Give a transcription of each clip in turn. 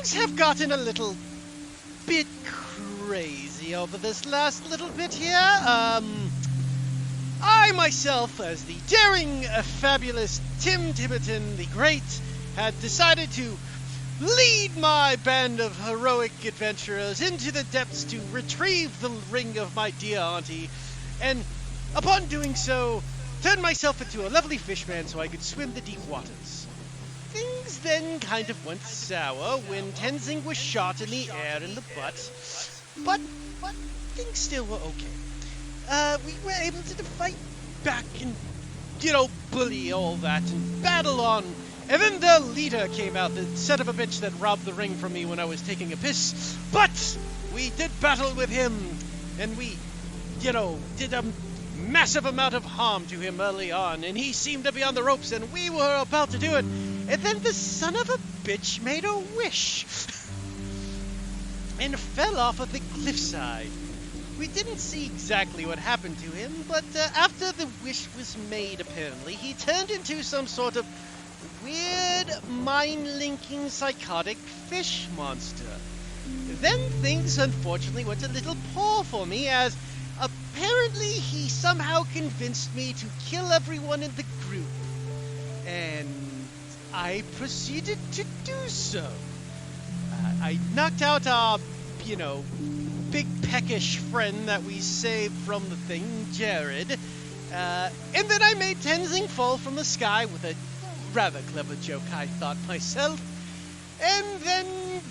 things have gotten a little bit crazy over this last little bit here. I myself, as the daring, fabulous Tim Tiberton the Great, had decided to lead my band of heroic adventurers into the depths to retrieve the ring of my dear auntie, and upon doing so, turned myself into a lovely fishman so I could swim the deep waters. Things then kind of went sour when Tenzing was shot in the air in the butt, but things still were okay. We were able to fight back and, bully all that and battle on. And then the leader came out, the son of a bitch that robbed the ring from me when I was taking a piss. But we did battle with him, and we, did a massive amount of harm to him early on, and he seemed to be on the ropes, and we were about to do it. And then the son of a bitch made a wish and fell off of the cliffside. We didn't see exactly what happened to him, but after the wish was made, apparently, he turned into some sort of weird, mind-linking, psychotic fish monster. Then things unfortunately went a little poor for me, as apparently he somehow convinced me to kill everyone in the group. And I proceeded to do so. I knocked out our, big peckish friend that we saved from the thing, Jared. And then I made Tenzing fall from the sky with a rather clever joke, I thought myself. And then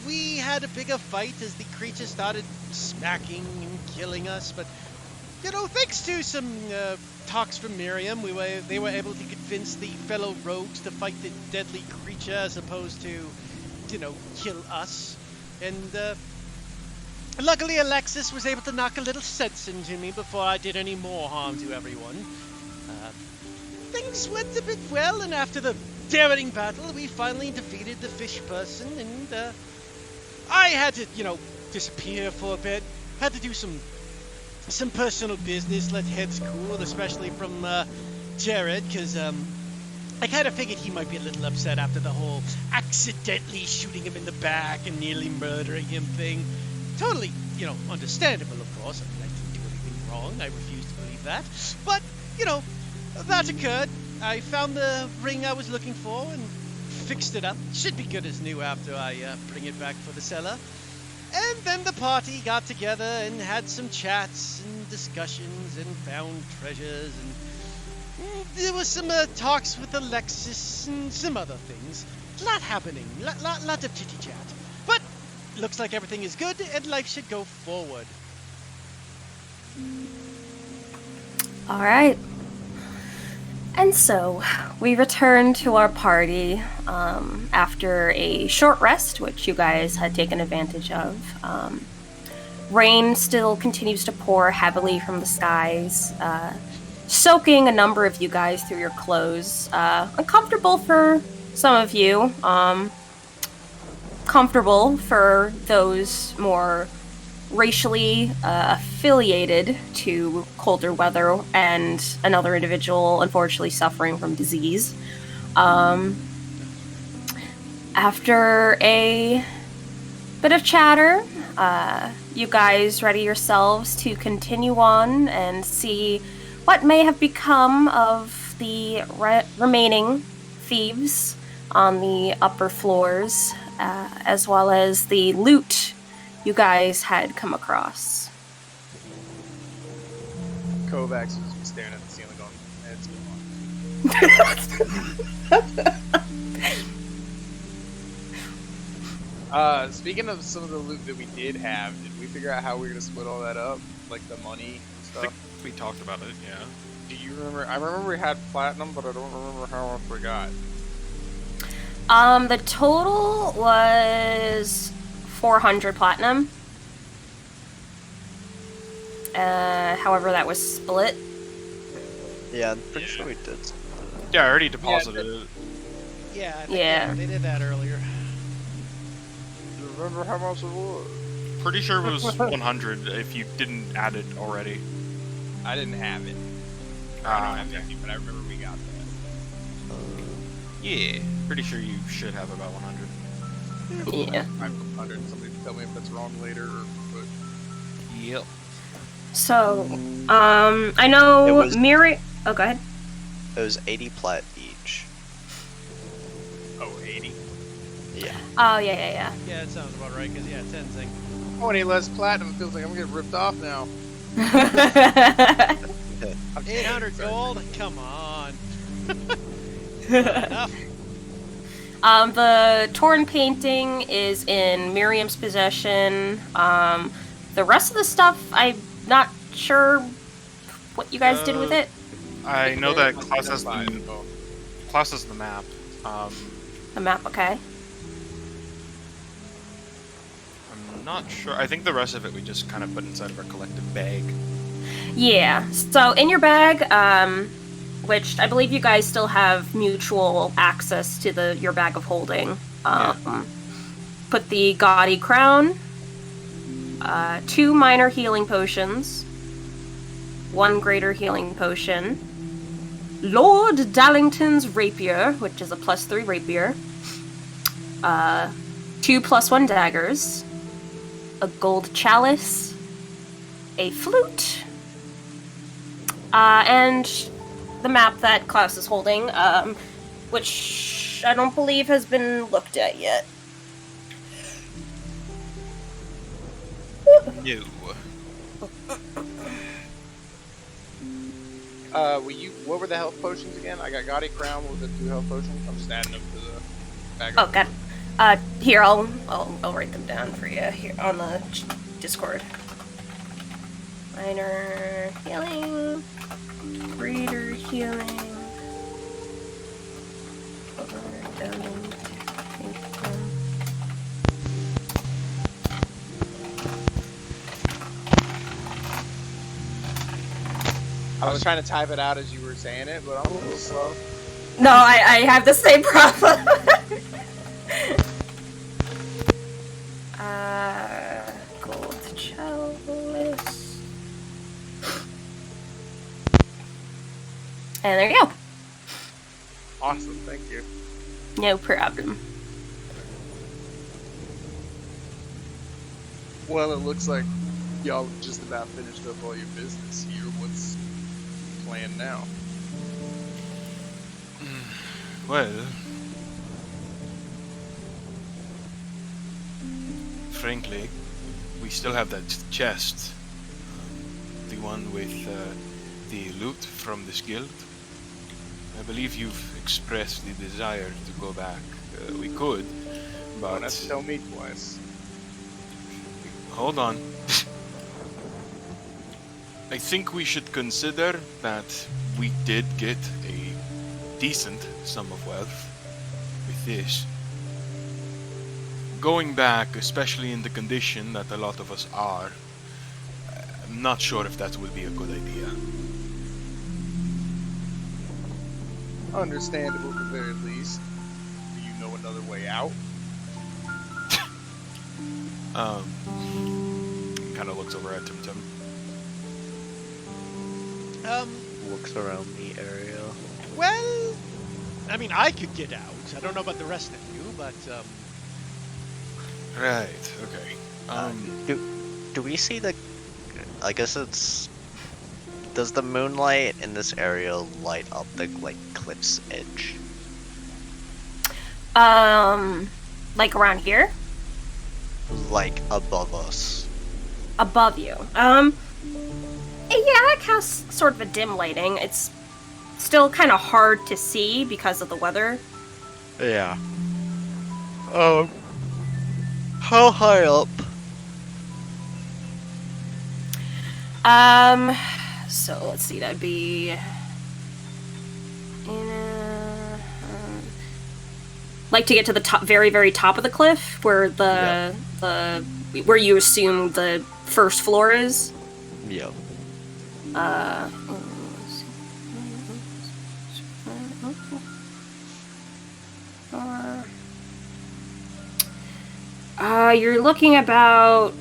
we had a bigger fight as the creature started smacking and killing us. But, thanks to some talks from Miriam, they were able to convince the fellow rogues to fight the deadly creature as opposed to, kill us. And luckily Alexis was able to knock a little sense into me before I did any more harm to everyone. Things went a bit well, and after the daring battle, we finally defeated the fish person, and I had to, disappear for a bit. Had to do some personal business, let heads cool, especially from Jared, because I kind of figured he might be a little upset after the whole accidentally shooting him in the back and nearly murdering him thing. Totally, understandable, of course. I mean, I didn't do anything wrong. I refuse to believe that. But, that occurred. I found the ring I was looking for and fixed it up. Should be good as new after I bring it back for the seller. And then the party got together and had some chats and discussions and found treasures, and there was some talks with Alexis and some other things. Lot happening, lot of chitty chat. But looks like everything is good and life should go forward. All right. And so we return to our party after a short rest, which you guys had taken advantage of. Rain still continues to pour heavily from the skies, soaking a number of you guys through your clothes. Uncomfortable for some of you, comfortable for those more racially affiliated to colder weather and another individual unfortunately suffering from disease. After a bit of chatter, you guys ready yourselves to continue on and see what may have become of the remaining thieves on the upper floors, as well as the loot you guys had come across. Kovacs was just staring at the ceiling going, speaking of some of the loot that we did have, did we figure out how we were going to split all that up? Like the money and stuff? I think we talked about it, yeah. Do you remember? I remember we had platinum, but I don't remember how much we got. The total was 400 platinum. However, that was split. Yeah, I'm pretty sure we did. Yeah, I already deposited it. Yeah, I think they did that earlier. Do you remember how much it was? Pretty sure it was 100 if you didn't add it already. I didn't have it. I don't have 50, but I remember we got that. Yeah, pretty sure you should have about 100. Yeah. 500. Somebody tell me if that's wrong later. But Yep. So, I know It was- Miri. Oh, go ahead. It was 80 plat each. 80. Yeah. Oh, yeah. Yeah, that sounds about right, because, yeah, 10 zinc. 20 less platinum feels like I'm getting ripped off now. Yeah. I'm just 800 kidding, gold? Come on. Not enough. The torn painting is in Miriam's possession. The rest of the stuff, I'm not sure what you guys did with it. I know Very that much Klaus has identified, the so- Klaus has the map. The map, okay. I'm not sure. I think the rest of it we just kind of put inside of our collective bag. Yeah. So in your bag, which I believe you guys still have mutual access to your bag of holding. Put the gaudy crown, 2 minor healing potions, 1 greater healing potion, Lord Dallington's rapier, which is a +3 rapier, 2 +1 daggers, a gold chalice, a flute, and the map that Klaus is holding, which I don't believe has been looked at yet. No. What were the health potions again? I got Gaudy Crown. What were the 2 health potions? I'm just adding them to the bag. Oh god. Here I'll write them down for you here on the Discord. Minor healing, greater healing. I was trying to type it out as you were saying it, but I'm a little slow. No, I have the same problem. Gold chalice. And there you go. Awesome, thank you. No problem. Well, it looks like y'all have just about finished up all your business here. What's the plan now? Well, frankly, we still have that chest. The one with the loot from this guild. I believe you've expressed the desire to go back. We could, but... Don't have to tell me twice. Hold on. I think we should consider that we did get a decent sum of wealth with this. Going back, especially in the condition that a lot of us are, I'm not sure if that would be a good idea. Understandable at the very least. Do you know another way out? Kind of looks over at Tim Tim. Looks around the area. Well, I mean, I could get out. I don't know about the rest of you, but, Right, okay. Do we see the... I guess it's... Does the moonlight in this area light up the, like, cliff's edge? Like around here? Like, above us. Above you. Yeah, it casts sort of a dim lighting. It's still kind of hard to see because of the weather. Yeah. How high up? So let's see, that'd be like to get to the top, very, very top of the cliff, where where you assume the first floor is. Yep. You're looking about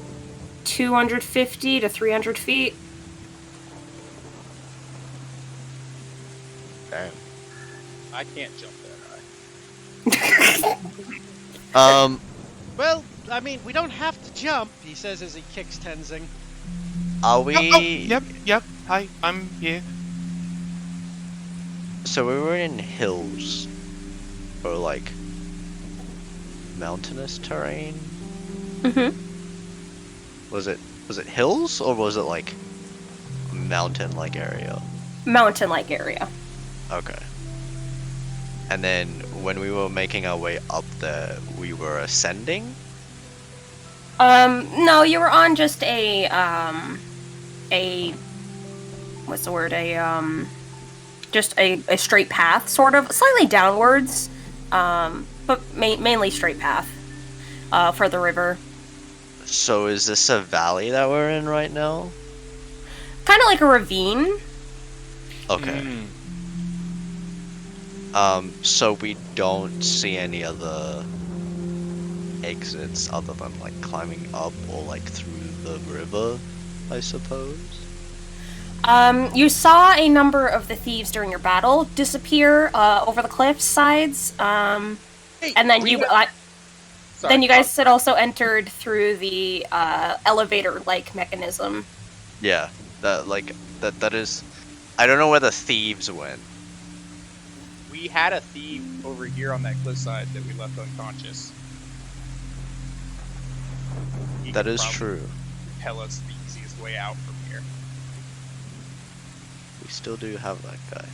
250 to 300 feet. Damn. I can't jump that high. Well, I mean, we don't have to jump, he says as he kicks Tenzing. Are we? Oh, yep. Hi, I'm here. So we were in hills, or like mountainous terrain. Mm-hmm. Was it hills or was it like mountain-like area? Mountain-like area. Okay. And then when we were making our way up there, we were ascending? No, you were on just a what's the word? Just a straight path, sort of, slightly downwards, but mainly straight path, for the river. So is this a valley that we're in right now? Kind of like a ravine. Okay. Mm. So we don't see any other exits other than like climbing up or like through the river, I suppose? You saw a number of the thieves during your battle disappear over the cliff sides, and then you guys had also entered through the elevator-like mechanism. Yeah, that is. I don't know where the thieves went. We had a thief over here on that cliffside that we left unconscious. He That could is probably true. Tell us the easiest way out from here. We still do have that guy.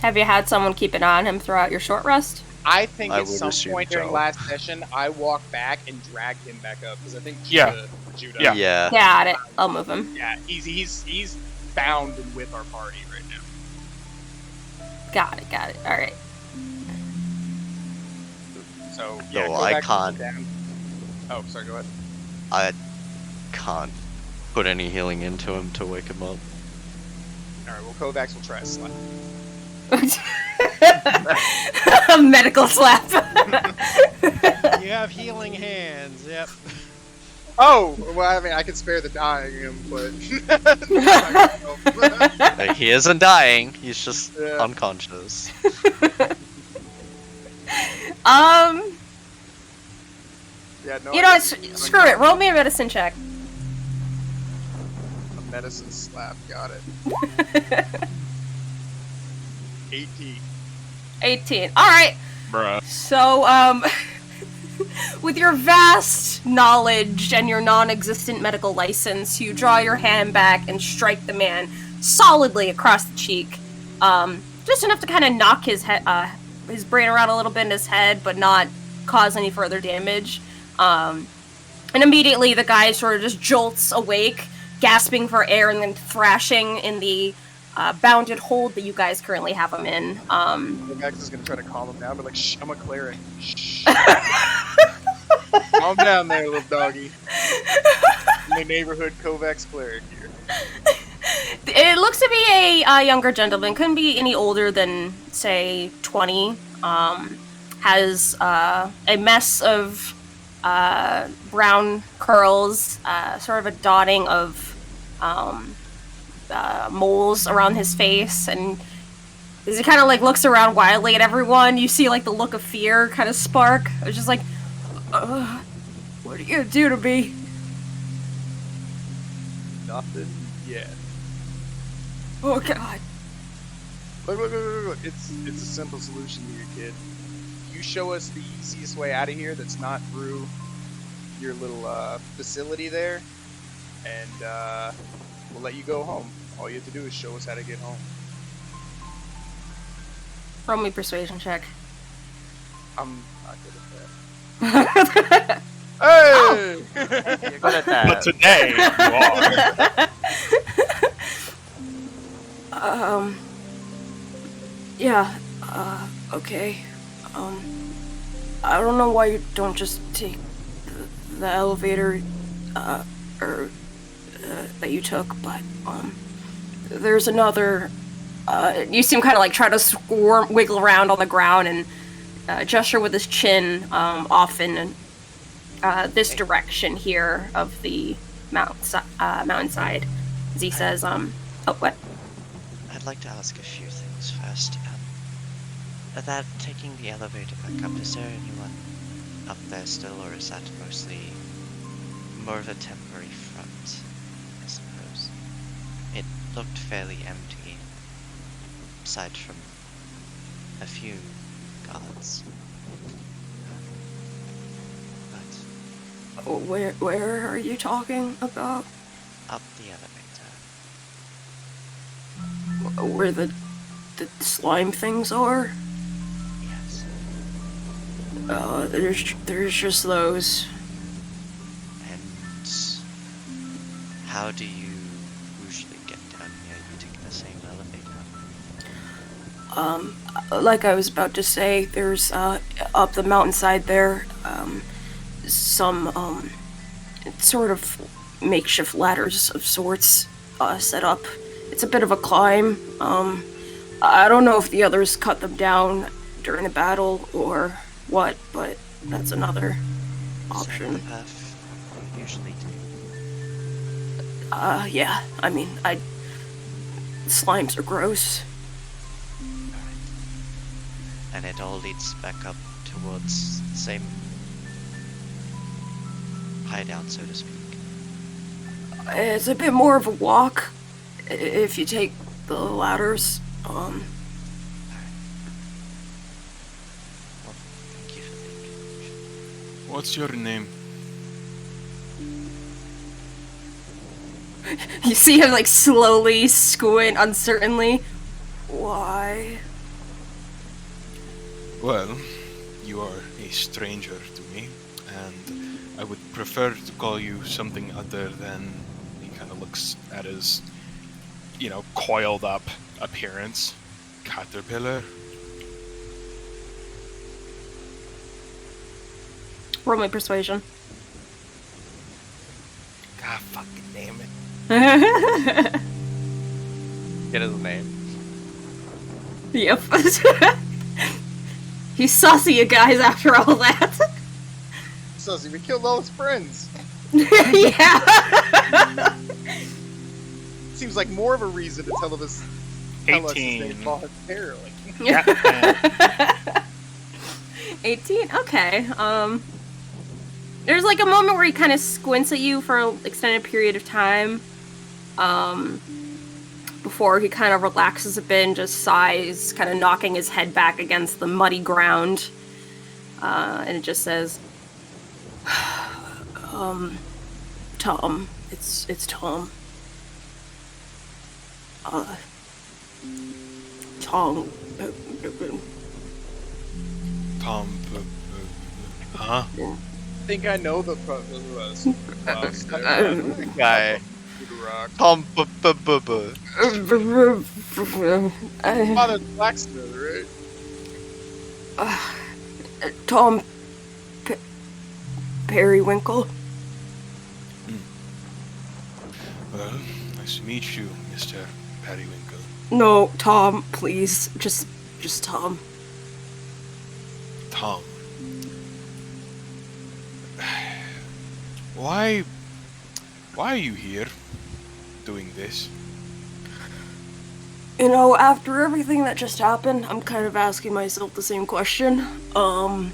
Have you had someone keep an eye on him throughout your short rest? I think I at would some assume point during so. last session, I walked back and dragged him back up because I think Yeah. Judah. Yeah. Got it. I'll move him. Yeah, he's bound and with our party right now. Got it. All right. So yeah, No, go I back can't. down. Oh, sorry. Go ahead. I can't put any healing into him to wake him up. All right. Well, Kovacs will try a slap. A medical slap. You have healing hands, yep. Oh, well, I mean, I can spare the dying him, but He isn't dying. He's just Yeah. unconscious. yeah, no. You know, screw it. Roll me a medicine check. A medicine slap. Got it. 18. 18. All right. Bruh. So, with your vast knowledge and your non-existent medical license, you draw your hand back and strike the man solidly across the cheek, just enough to kind of knock his brain around a little bit in his head, but not cause any further damage. And immediately the guy sort of just jolts awake, gasping for air and then thrashing in the bounded hold that you guys currently have him in. Kovacs is gonna try to calm him down, but like, shh, I'm a cleric. Shh. Calm down there, little doggy. I'm the neighborhood Kovacs cleric here. It looks to be a younger gentleman. Couldn't be any older than, say, 20. Has a mess of brown curls, sort of a dotting of moles around his face, and as he kind of like looks around wildly at everyone, you see like the look of fear kind of spark. It's just like, what are you gonna do to me? Nothing yet. Oh god. Look. It's a simple solution here, kid. You show us the easiest way out of here that's not through your little facility there, and we'll let you go home. All you have to do is show us how to get home. Roll me persuasion check. I'm not good at that. Hey! You're good at But that. today, you are. Yeah, okay. I don't know why you don't just take the elevator, that you took, but, there's another, you see him kind of like try to wiggle around on the ground and, gesture with his chin, off in, this direction here of the mountainside. As he says, oh, what? I'd like to ask a few things first. That taking the elevator back up, is there anyone up there still, or is that mostly more of a temporary front, I suppose? It looked fairly empty, aside from a few guards. But Where are you talking about? up the elevator. Where the slime things are? Yes. There's just those. And how do you usually get down here? You take the same elevator? Like I was about to say, there's up the mountainside there, some sort of makeshift ladders of sorts set up. It's a bit of a climb. I don't know if the others cut them down during the battle or what, but that's another option. Same path you usually do. Yeah. I mean, slimes are gross. Alright. And it all leads back up towards the same hideout, so to speak. It's a bit more of a walk if you take the ladders. Alright. Well, thank you for the information. What's your name? You see him like slowly squint uncertainly. Why? Well, you are a stranger to me, and I would prefer to call you something other than. He kind of looks at his, coiled up appearance. Caterpillar. Roll my persuasion. God fucking damn it. Get his name. Yep. He's saucy, you guys, after all that. So we killed all his friends. Yeah. Seems like more of a reason to tell us his name 18. voluntarily. Yeah. 18? Okay. There's like a moment where he kind of squints at you for an extended period of time. Before he kind of relaxes a bit and just sighs, kind of knocking his head back against the muddy ground. And it just says, Tom. It's Tom. Tom. Tom. Huh? I think I know the Guy. rock. Tom Father's blacksmith, right? Tom Periwinkle. Well, nice to meet you, Mr. Periwinkle. No, Tom, please. Just Tom. Tom. Why are you here doing this? You know, after everything that just happened, I'm kind of asking myself the same question. You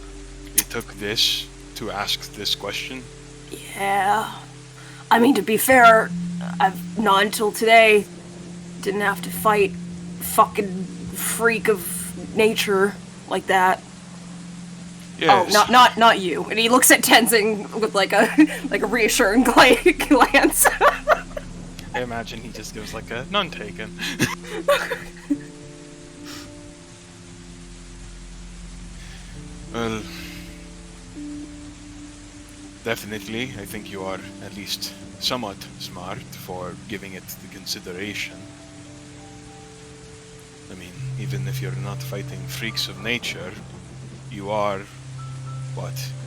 took this to ask this question? Yeah. I mean, to be fair, I've not until today didn't have to fight fucking freak of nature like that. Yes. Oh, not you. And he looks at Tenzing with like a reassuring glance. I imagine he just gives like a none taken. Well, definitely, I think you are at least somewhat smart for giving it the consideration. I mean, even if you're not fighting freaks of nature, you are,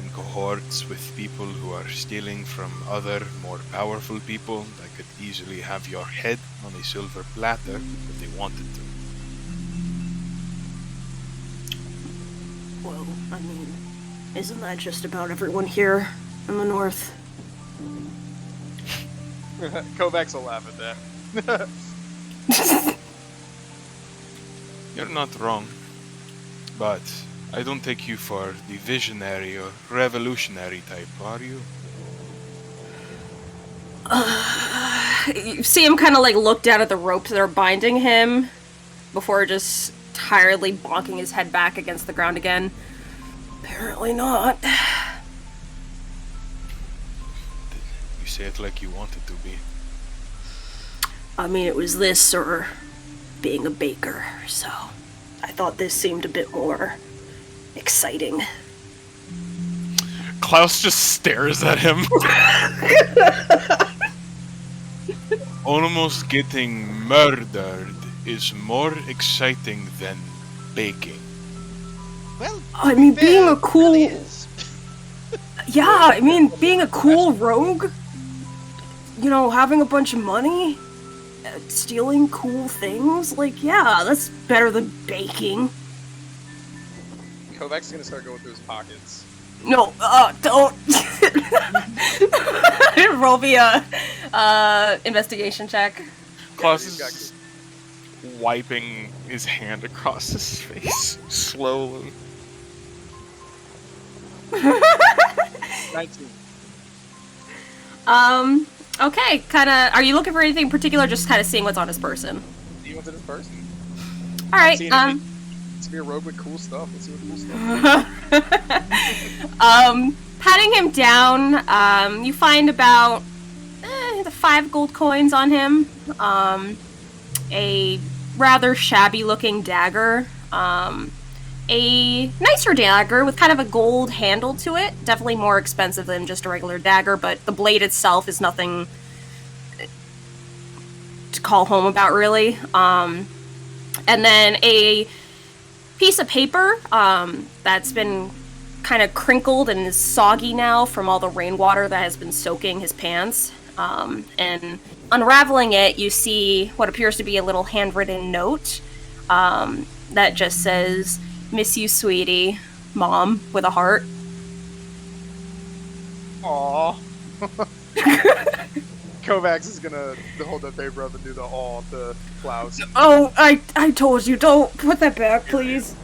in cohorts with people who are stealing from other, more powerful people that could easily have your head on a silver platter if they wanted to. Well, I mean, isn't that just about everyone here in the north? Kovacs will laugh at that. You're not wrong. but I don't take you for the visionary or revolutionary type, are you? You see him kind of like look down at the ropes that are binding him before just tiredly bonking his head back against the ground again. Apparently not. You say it like you want it to be. I mean, it was this or being a baker, so I thought this seemed a bit more exciting. Klaus just stares at him. Almost getting murdered is more exciting than baking. Well, I mean, fair, being a it cool... really is. Yeah, I mean, being a cool rogue, you know, having a bunch of money, stealing cool things, like, yeah, that's better than baking. Kovac's gonna start going through his pockets. No, don't. Roll me a investigation check. Klaus he's got is wiping his hand across his face slowly. 19. Okay, kinda, are you looking for anything in particular, just kinda seeing what's on his person? See what's in his person. Alright, Seeing if it's be a rogue with cool stuff. Let's see what cool stuff is. patting him down, you find about the 5 gold coins on him, a rather shabby looking dagger, a nicer dagger with kind of a gold handle to it, definitely more expensive than just a regular dagger, but the blade itself is nothing to call home about, really. And then a piece of paper that's been kind of crinkled and is soggy now from all the rainwater that has been soaking his pants. And unraveling it, you see what appears to be a little handwritten note that just says, "Miss you, sweetie, Mom," with a heart. Aww. Kovacs is gonna hold that paper up and do the aw to Klaus. Oh, I told you, don't put that back, please.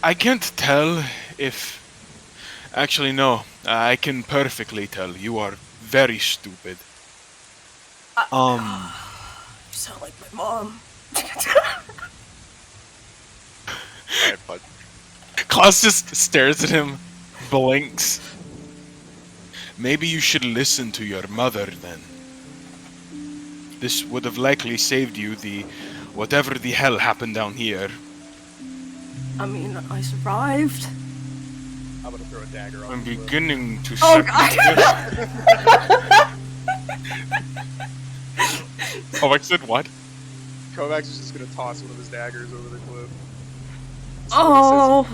I can't tell if... Actually, no. I can perfectly tell. You are very stupid. You sound like my mom. Alright, bud. Klaus just stares at him, blinks. Maybe you should listen to your mother, then. This would have likely saved you the... whatever the hell happened down here. I mean, I survived. I'm gonna throw a dagger on I'm him. beginning to... Oh, Oh, I said what? Kovacs is just gonna toss one of his daggers over the cliff. Oh.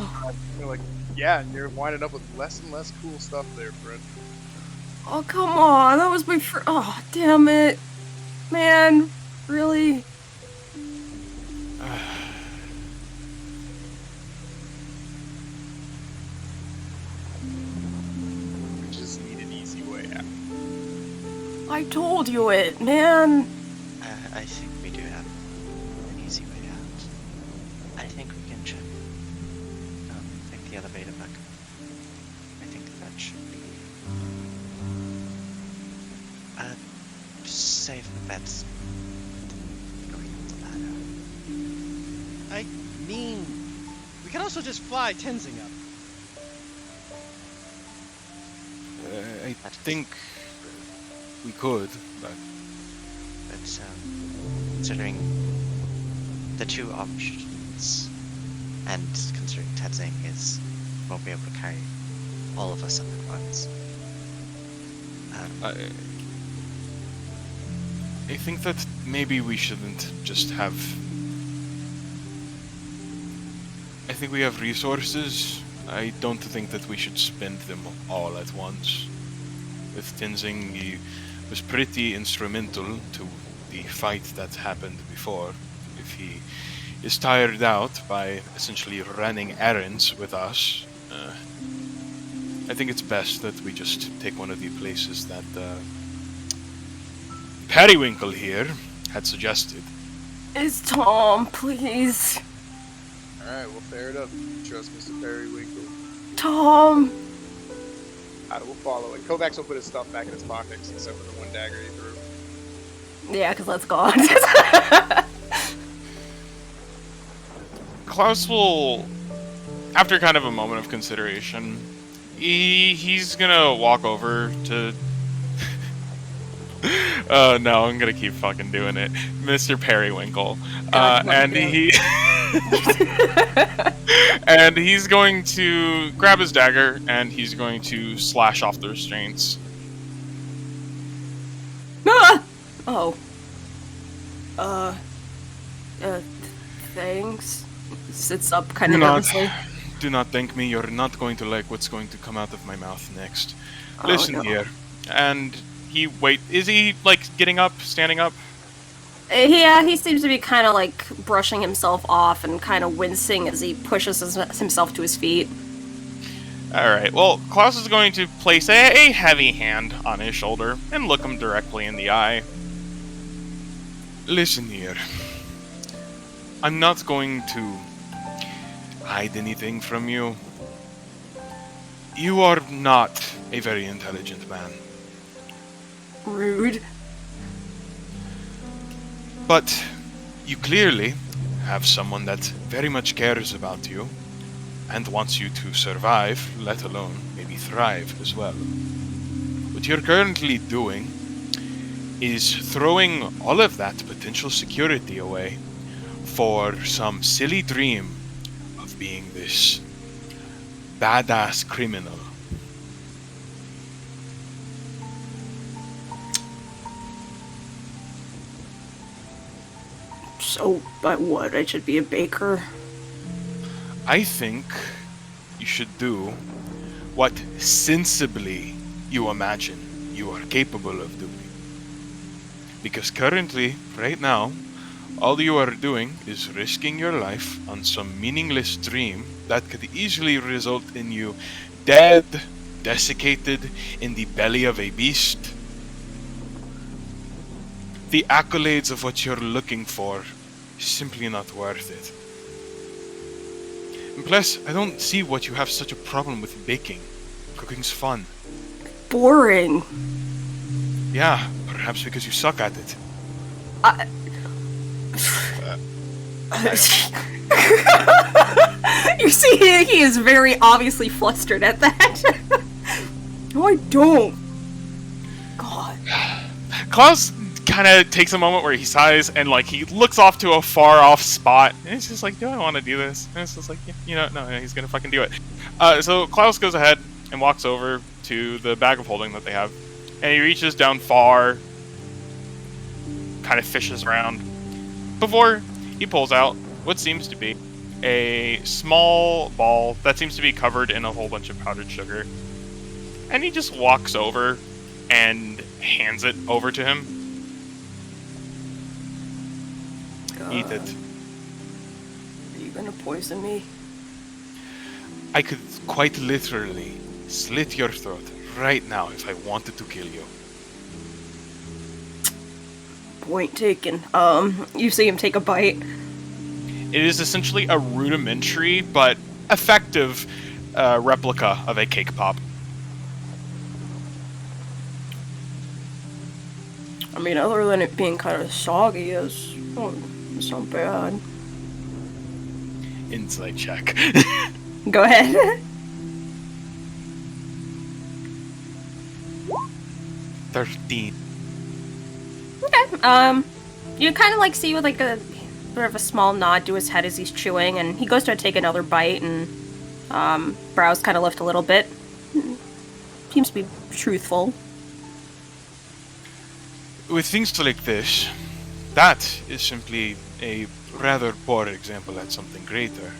You're like, yeah, and you're winding up with less and less cool stuff there, friend. Oh, come on. That was my oh, damn it. Man, really? We just need an easy way out. I told you it, man. I think we do have an easy way out. I think we can check. Take the elevator back. I think that should be. Save the beds. Going up the ladder. I mean, we can also just fly Tenzing up. I think we could, but... But considering the two options, and considering Tenzing won't be able to carry all of us up at once. I think that maybe we shouldn't just have... I think we have resources. I don't think that we should spend them all at once. With Tenzing, he was pretty instrumental to the fight that happened before. If he is tired out by essentially running errands with us, I think it's best that we just take one of the places that Periwinkle here had suggested. It's Tom, please. Alright, well, fair enough. Trust Mr. Periwinkle. Tom! I will follow. And Kovacs will put his stuff back in his pockets, except for the one dagger he threw. Yeah, because that's gone. Klaus will, after kind of a moment of consideration, he's gonna walk over to. Oh no, I'm gonna keep fucking doing it, Mr. Periwinkle, and he and he's going to grab his dagger and he's going to slash off the restraints. Ah! Oh. Thanks. Sits up kind of nervously. Do not thank me. You're not going to like what's going to come out of my mouth next. Oh, Listen no. here, and is he like getting up, standing up? Yeah, he seems to be kind of like brushing himself off and kind of wincing as he pushes himself to his feet. Alright, well, Klaus is going to place a heavy hand on his shoulder and look him directly in the eye. Listen here. I'm not going to hide anything from you. You are not a very intelligent man. Rude. But you clearly have someone that very much cares about you and wants you to survive, let alone maybe thrive as well. What you're currently doing is throwing all of that potential security away for some silly dream of being this badass criminal. So, by what? I should be a baker? I think you should do what sensibly you imagine you are capable of doing. Because currently, right now, all you are doing is risking your life on some meaningless dream that could easily result in you dead, desiccated in the belly of a beast. The accolades of what you're looking for is simply not worth it. And plus, I don't see what you have such a problem with baking. Cooking's fun. Boring. Yeah, perhaps because you suck at it. You see, he is very obviously flustered at that. No, I don't. God. Klaus kind of takes a moment where he sighs and like he looks off to a far off spot and it's just like, do I want to do this? And it's just like, yeah, no, he's gonna fucking do it. So Klaus goes ahead and walks over to the bag of holding that they have, and he reaches down far, kind of fishes around before he pulls out what seems to be a small ball that seems to be covered in a whole bunch of powdered sugar, and he just walks over and hands it over to him. Eat it. Are you gonna poison me? I could quite literally slit your throat right now if I wanted to kill you. Point taken. You see him take a bite. It is essentially a rudimentary but effective replica of a cake pop. I mean, other than it being kind of soggy, it's not bad. Insight check. Go ahead. 13. Okay. You kind of like see with like a sort of a small nod to his head as he's chewing, and he goes to take another bite, and brows kind of lift a little bit. Seems to be truthful. With things like this, that is simply a rather poor example at something greater.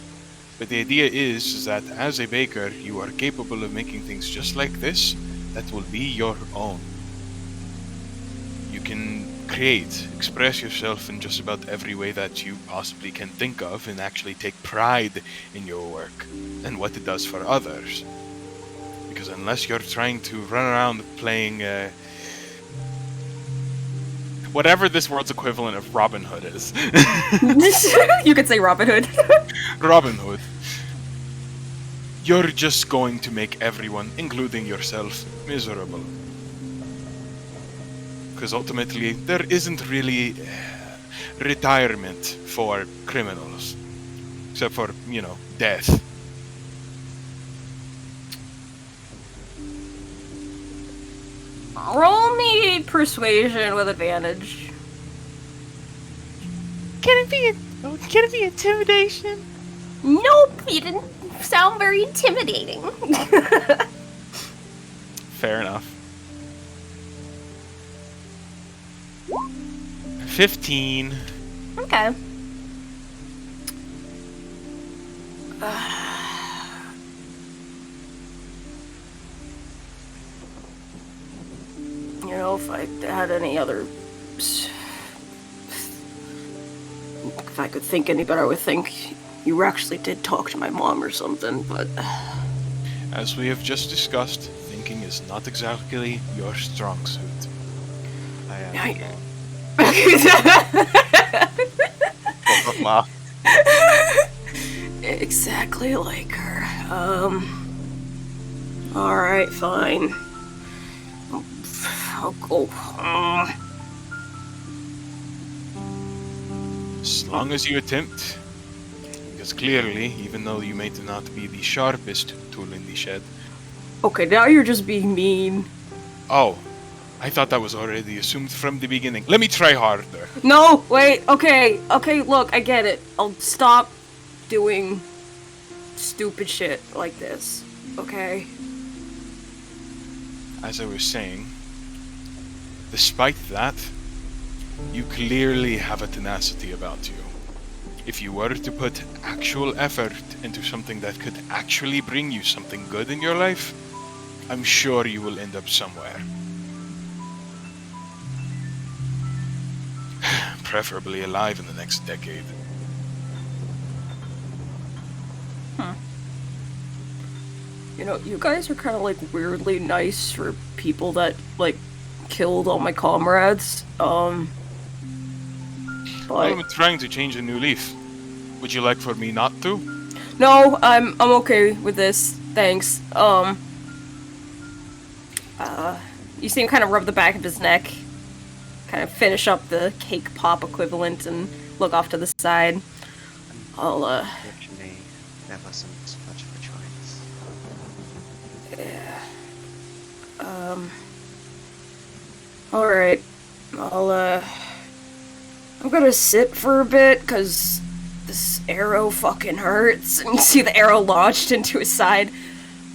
But the idea is that as a baker, you are capable of making things just like this that will be your own. You can create, express yourself in just about every way that you possibly can think of, and actually take pride in your work and what it does for others. Because unless you're trying to run around playing whatever this world's equivalent of Robin Hood is. You could say Robin Hood. Robin Hood. You're just going to make everyone, including yourself, miserable. Because ultimately, there isn't really retirement for criminals. Except for, death. Roll me persuasion with advantage. Can it be intimidation? Nope, you didn't sound very intimidating. Fair enough. 15. Okay. If I had any other... If I could think any better, I would think you actually did talk to my mom or something, but... As we have just discussed, thinking is not exactly your strong suit. Exactly like her. Alright, fine. I'll go. As long as you attempt. Because clearly, even though you may not be the sharpest tool in the shed... Okay, now you're just being mean. Oh, I thought that was already assumed from the beginning. Let me try harder. No, wait, okay, look, I get it. I'll stop doing stupid shit like this, okay? As I was saying, despite that, you clearly have a tenacity about you. If you were to put actual effort into something that could actually bring you something good in your life, I'm sure you will end up somewhere. Preferably alive in the next decade. You guys are kind of like weirdly nice for people that like killed all my comrades. But I'm trying to change a new leaf. Would you like for me not to? no, I'm okay with this. Thanks. You see him kind of rub the back of his neck, kind of finish up the cake pop equivalent, and look off to the side. Unfortunately, there wasn't much of a choice. Alright. I'm gonna sit for a bit, cause this arrow fucking hurts, and you see the arrow lodged into his side.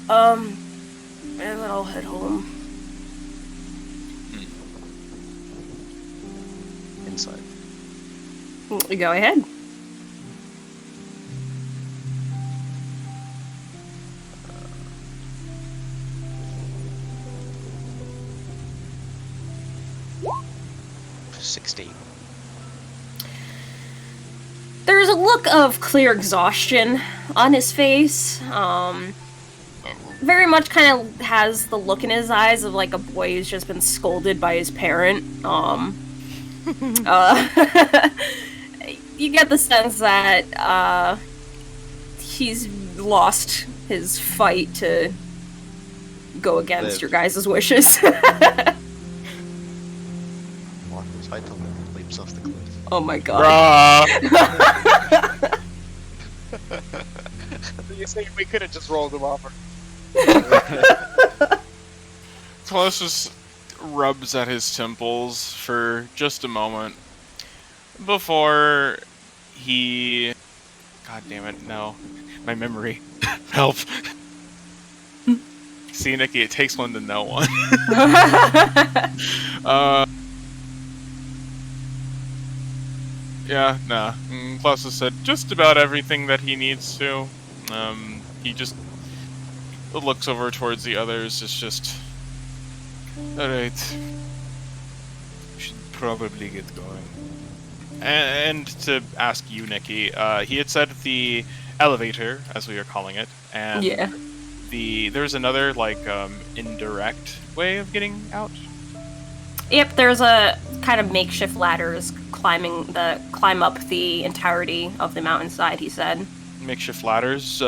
And then I'll head home. Inside. Go ahead. Uh, 16. There's a look of clear exhaustion on his face. Very much kind of has the look in his eyes of like a boy who's just been scolded by his parent. You get the sense that he's lost his fight to go against your guys' wishes. What was Vatal leaps off the cliff? Oh my god. You say we could have just rolled him off. Colossus rubs at his temples for just a moment before he... God damn it, no. My memory. Help. See, Nikki, it takes one to know one. Yeah, nah. Colossus said just about everything that he needs to. He just looks over towards the others. It's just... Alright. We should probably get going. And to ask you, Nikki, he had said the elevator, as we are calling it, and Yeah. there's another, like, indirect way of getting out? Yep, there's a kind of makeshift ladders climb up the entirety of the mountainside, he said. Makeshift ladders.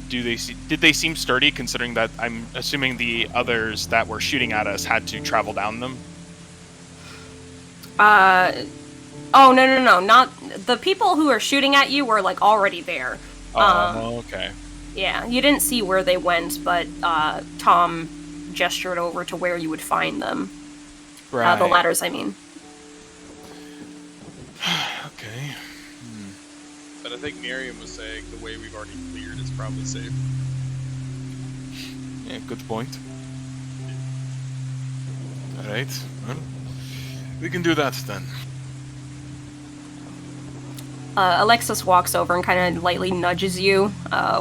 Did they seem sturdy, considering that I'm assuming the others that were shooting at us had to travel down them? Oh, no. Not the people who are shooting at you were like already there. Okay. Yeah, you didn't see where they went, but Tom gestured over to where you would find them. Right. The ladders, I mean. Okay. But I think Miriam was saying the way we've already cleared is probably safe. Yeah, good point. Alright, well, we can do that then. Alexis walks over and kind of lightly nudges you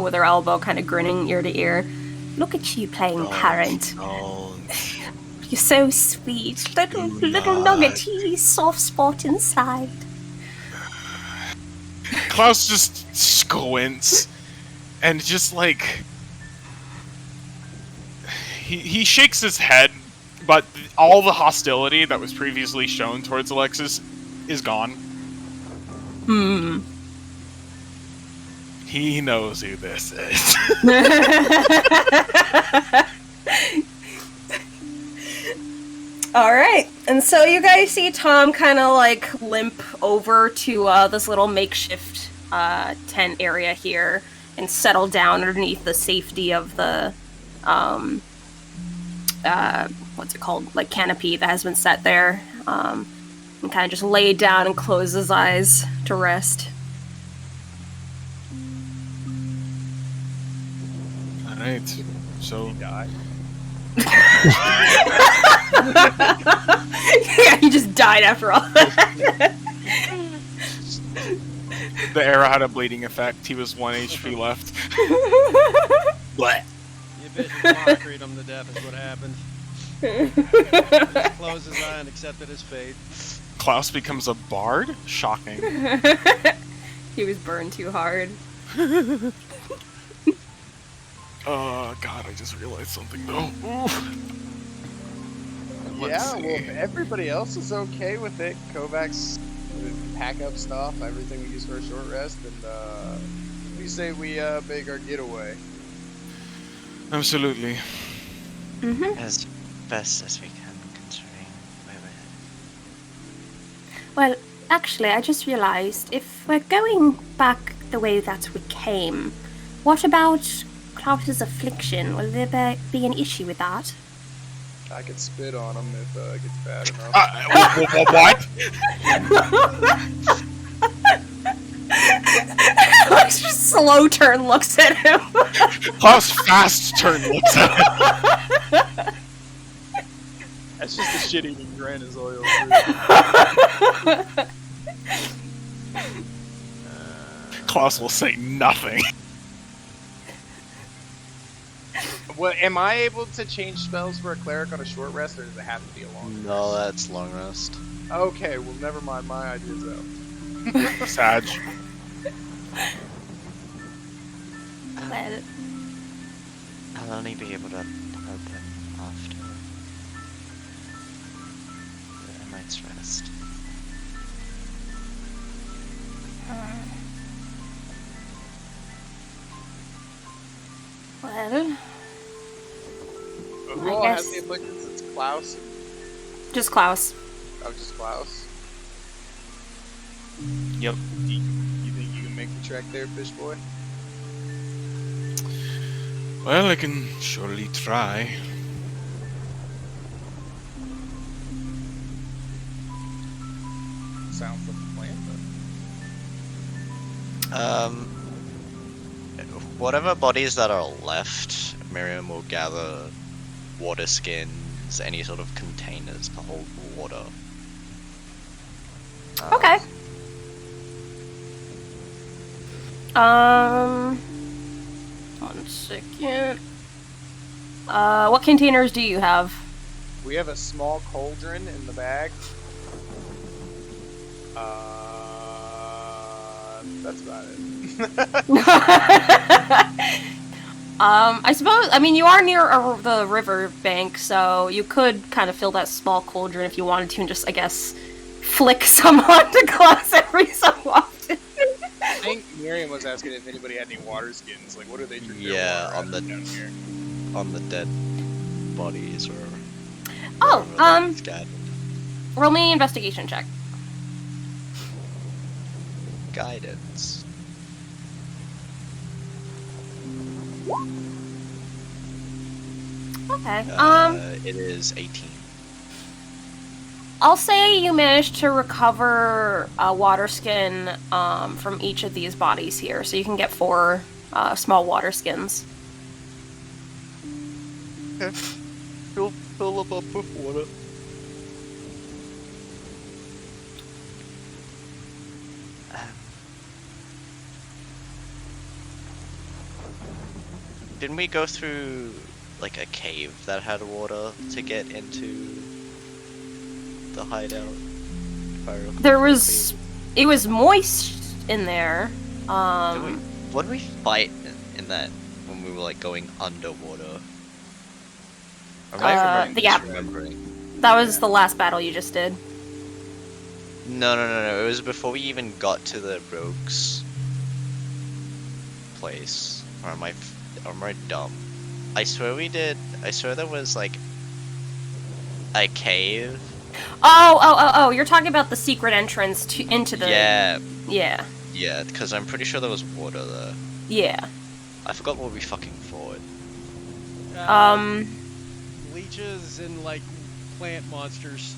with her elbow, kind of grinning ear to ear. Look at you playing parent. You're so sweet. Little nuggety soft spot inside. Klaus just squints and just like he shakes his head, but all the hostility that was previously shown towards Alexis is gone. He knows who this is. Alright, and so you guys see Tom kind of like limp over to this little makeshift tent area here and settle down underneath the safety of the, what's it called? Like canopy that has been set there. And kind of just lay down and close his eyes to rest. Alright, so... He died. Yeah, he just died after all. The arrow had a bleeding effect. He was 1 HP left. Blech. You bitches mockered him to death is what happened. Just closed his eye and accepted his fate. Klaus becomes a bard? Shocking. He was burned too hard. Oh, God, I just realized something, though. Yeah, well, if everybody else is okay with it, Kovacs pack up stuff, everything we use for a short rest, and we say we make our getaway. Absolutely. As best as we can, considering where we're headed. Well, actually, I just realized if we're going back the way that we came, what about Klaus's affliction? Will there be an issue with that? I could spit on him if it gets bad enough. What? Alex just slow turn looks at him. Klaus fast turn looks at him. That's just a shit-eating grin is all you'll Klaus will say nothing. Well, am I able to change spells for a cleric on a short rest, or does it have to be a long rest? No, that's long rest. Okay, well, never mind my ideas out. Sag. Well, I'll only be able to help him after a night's rest. well, Who I all has guess- the afflictions? It's Klaus. just Klaus. Oh, just Klaus. Yep. You think you can make the trek there, fish boy? Well, I can surely try. Sounds like a plan, Whatever bodies that are left, Miriam will gather water skins, any sort of containers to hold water. Okay. One second. What containers do you have? We have a small cauldron in the bag. That's about it. I suppose, I mean, you are near the river bank, so you could kind of fill that small cauldron if you wanted to and just, I guess, flick some onto glass every so often. I think Miriam was asking if anybody had any water skins. Like, what do they drink their Yeah, water on out the of down here? on the dead bodies or Oh, wherever they're scattered. roll me an investigation check. Guidance. Okay. It is 18. I'll say you managed to recover a water skin from each of these bodies here, so you can get 4 small water skins. Okay. Fill them up with water. Didn't we go through like a cave that had water to get into the hideout? If I recall There correctly? was... It was moist in there. What did we fight in that when we were like going underwater? Or am I yeah. misremembering? That was the last battle you just did. No. It was before we even got to the rogues place. Or am I dumb? I swear we did. I swear there was like a cave. Oh, you're talking about the secret entrance into the... Yeah, Yeah. because I'm pretty sure there was water there. Yeah. I forgot what we fucking fought. Leeches and, like, plant monsters.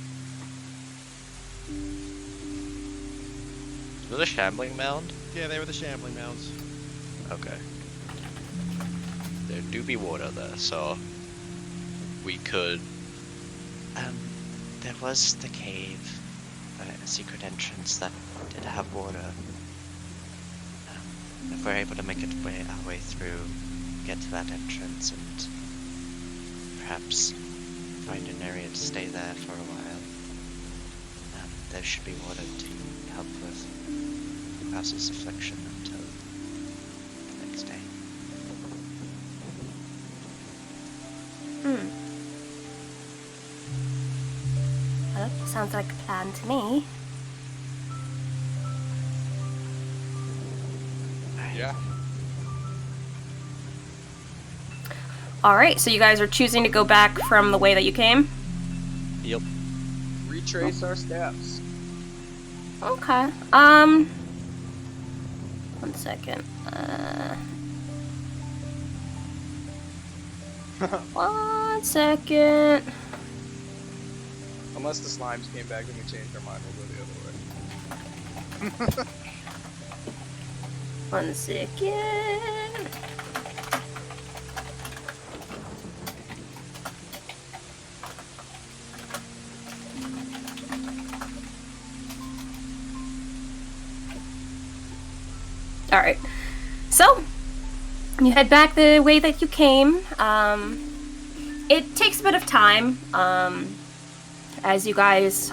Was it a shambling mound? Yeah, they were the shambling mounds. Okay. There do be water there, so we could. There was the cave, a secret entrance that did have water. If we're able to make our way through, get to that entrance, and perhaps find an area to stay there for a while, there should be water to help with Krause's affliction until the next day. Well, sounds like a plan to me. Yeah. Alright, so you guys are choosing to go back from the way that you came? Yep. Retrace our steps. Okay. 1 second. 1 second. Unless the slimes came back and we changed our mind, we'll go the other way. 1 second. Alright. So, you head back the way that you came. It takes a bit of time, as you guys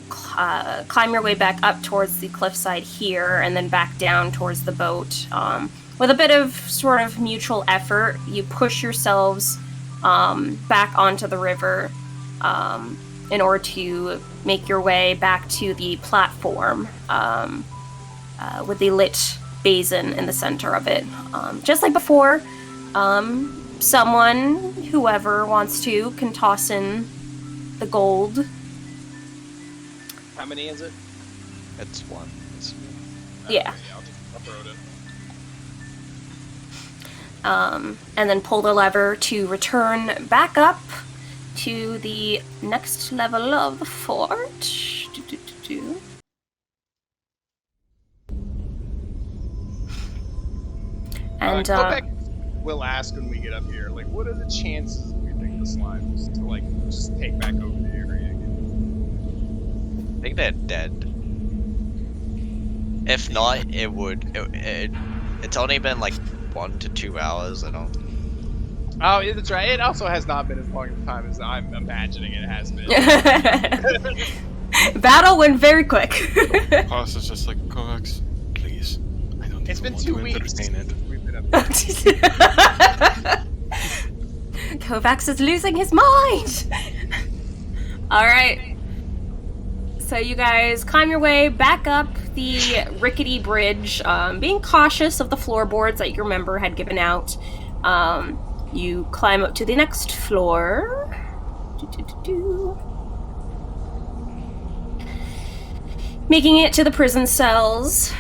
climb your way back up towards the cliffside here, and then back down towards the boat. With a bit of sort of mutual effort, you push yourselves back onto the river in order to make your way back to the platform with the lit basin in the center of it. Just like before, someone, whoever wants to, can toss in the gold. How many is it? It's one. Yeah. I'll throw it in. And then pull the lever to return back up to the next level of the fort. And go back. We'll ask when we get up here. Like, what are the chances we think the slimes to like just take back over the area again? I think they're dead. If not, it would. It's only been like 1 to 2 hours. I don't. Oh, yeah, that's right. It also has not been as long a time as I'm imagining it has been. Battle went very quick. Pass is just like, Kovacs, please. I don't It's even been want 2 to weeks entertain it. we've been Kovacs is losing his mind! Alright. So you guys climb your way back up the rickety bridge, being cautious of the floorboards that your member had given out. You climb up to the next floor. Making it to the prison cells.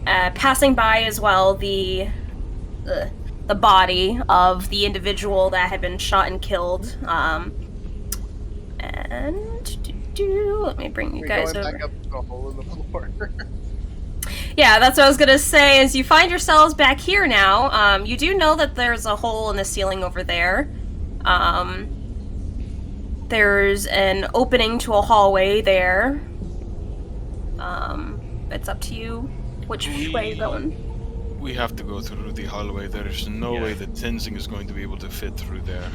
Passing by as well the body of the individual that had been shot and killed. Let me bring you guys over. Back up the hole in the floor. Yeah, that's what I was gonna say. As you find yourselves back here now, you do know that there's a hole in the ceiling over there. There's an opening to a hallway there. It's up to you which way you're going. We have to go through the hallway. There is no way that Tenzing is going to be able to fit through there.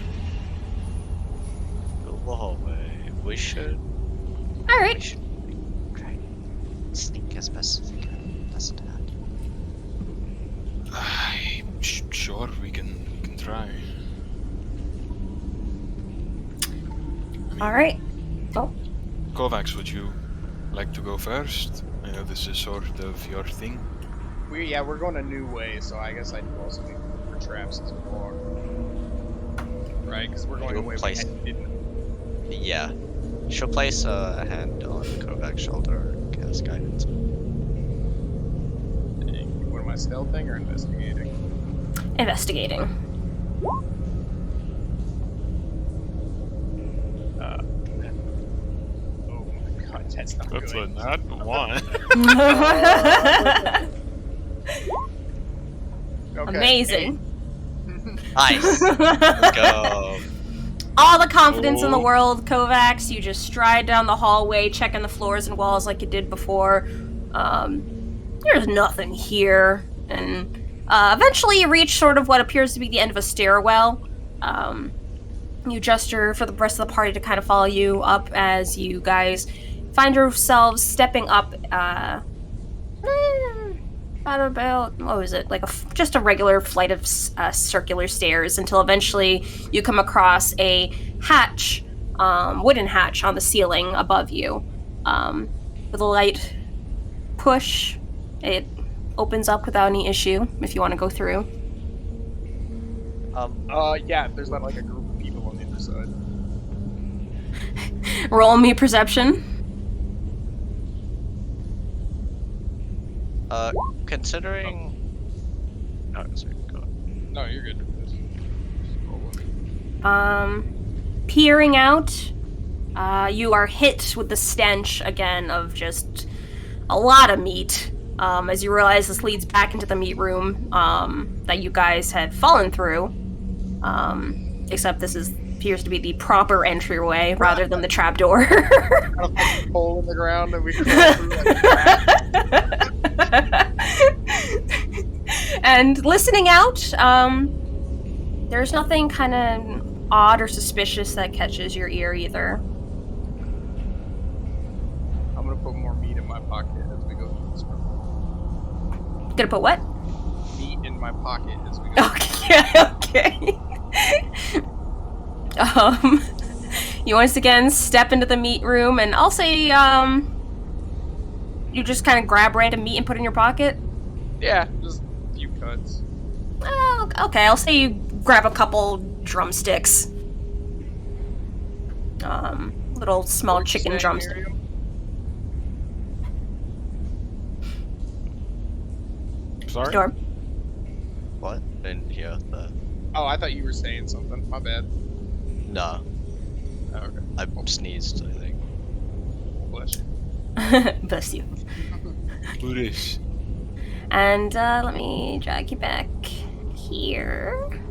The hallway. We should. All right. We should try to sneak as best as we can. That's that. Sure, we can try. All right. Oh. Kovacs, would you like to go first? I know this is sort of your thing. We're going a new way, so I guess I'd also make for traps as well. Right, because we're going away. Yeah. She'll place a hand on Kovac's shoulder and cast guidance. What am I, stealthing or investigating? Investigating. Oh my god, that's not That's good. a not one. Okay. Amazing. Nice. Let's go. All the confidence in the world, Kovacs. You just stride down the hallway, checking the floors and walls like you did before. There's nothing here. And eventually you reach sort of what appears to be the end of a stairwell. You gesture for the rest of the party to kind of follow you up as you guys find yourselves stepping up about, what was it, like just a regular flight of circular stairs until eventually you come across a hatch, wooden hatch on the ceiling above you. With a light push, it opens up without any issue if you want to go through. Yeah, there's not like a group of people on the other side. Roll me perception. Considering... Oh, sorry, go on. No, you're good. Just roll one. Peering out, you are hit with the stench again of just a lot of meat. As you realize this leads back into the meat room that you guys had fallen through. Except this appears to be the proper entryway rather than the trapdoor. A hole in the ground that we crawl through like that. And listening out, there's nothing kind of odd or suspicious that catches your ear either. I'm gonna put more meat in my pocket as we go through this room. Gonna put what? Meat in my pocket as we go. Okay. You once again step into the meat room, and I'll say, you just kind of grab random meat and put it in your pocket? Yeah, just a few cuts. Oh, okay, I'll say you grab a couple drumsticks. Little small What'd you chicken say, drumstick. Miriam? Sorry? Storm. What? Didn't hear the... Oh, I thought you were saying something. My bad. No. Oh, okay. I sneezed, I think. Bless you. Bless you. Buddhist. And let me drag you back here.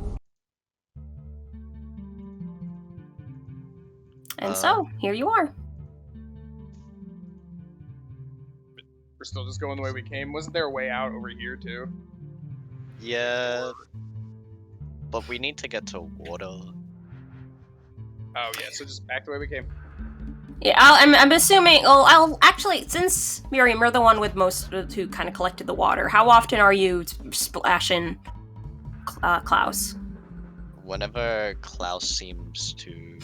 And so, here you are. We're still just going the way we came. Wasn't there a way out over here too? Yeah. But we need to get to water. Oh yeah, so just back the way we came. Yeah, I'm assuming. Well, I'll actually, since Miriam, you're the one with most who kind of collected the water. How often are you splashing Klaus? Whenever Klaus seems to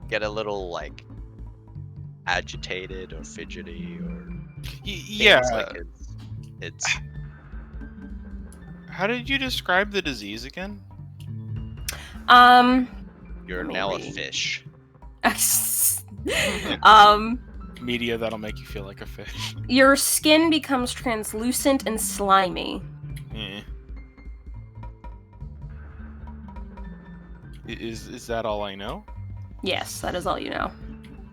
get a little like agitated or fidgety or Yeah. feels like it's How did you describe the disease again? you're now a fish. Media that'll make you feel like a fish. Your skin becomes translucent and slimy. Eh. Is that all I know? Yes, that is all you know.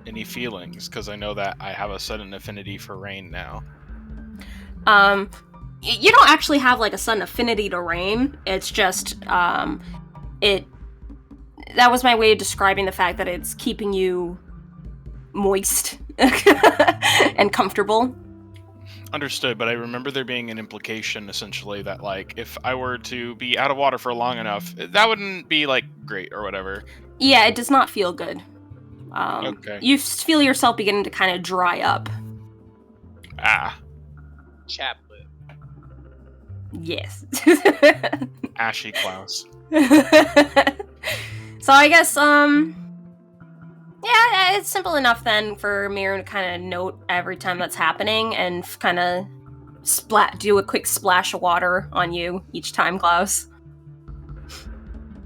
Any feelings? Because I know that I have a sudden affinity for rain now. You don't actually have like a sudden affinity to rain. It's just it. That was my way of describing the fact that it's keeping you moist and comfortable. Understood, but I remember there being an implication essentially that like if I were to be out of water for long enough, that wouldn't be like great or whatever. Yeah, it does not feel good. Okay. You feel yourself beginning to kind of dry up. Ah, Chaplet. Yes. ashy Klaus. So I guess, yeah, it's simple enough then for Miriam to kind of note every time that's happening and kind of do a quick splash of water on you each time, Klaus.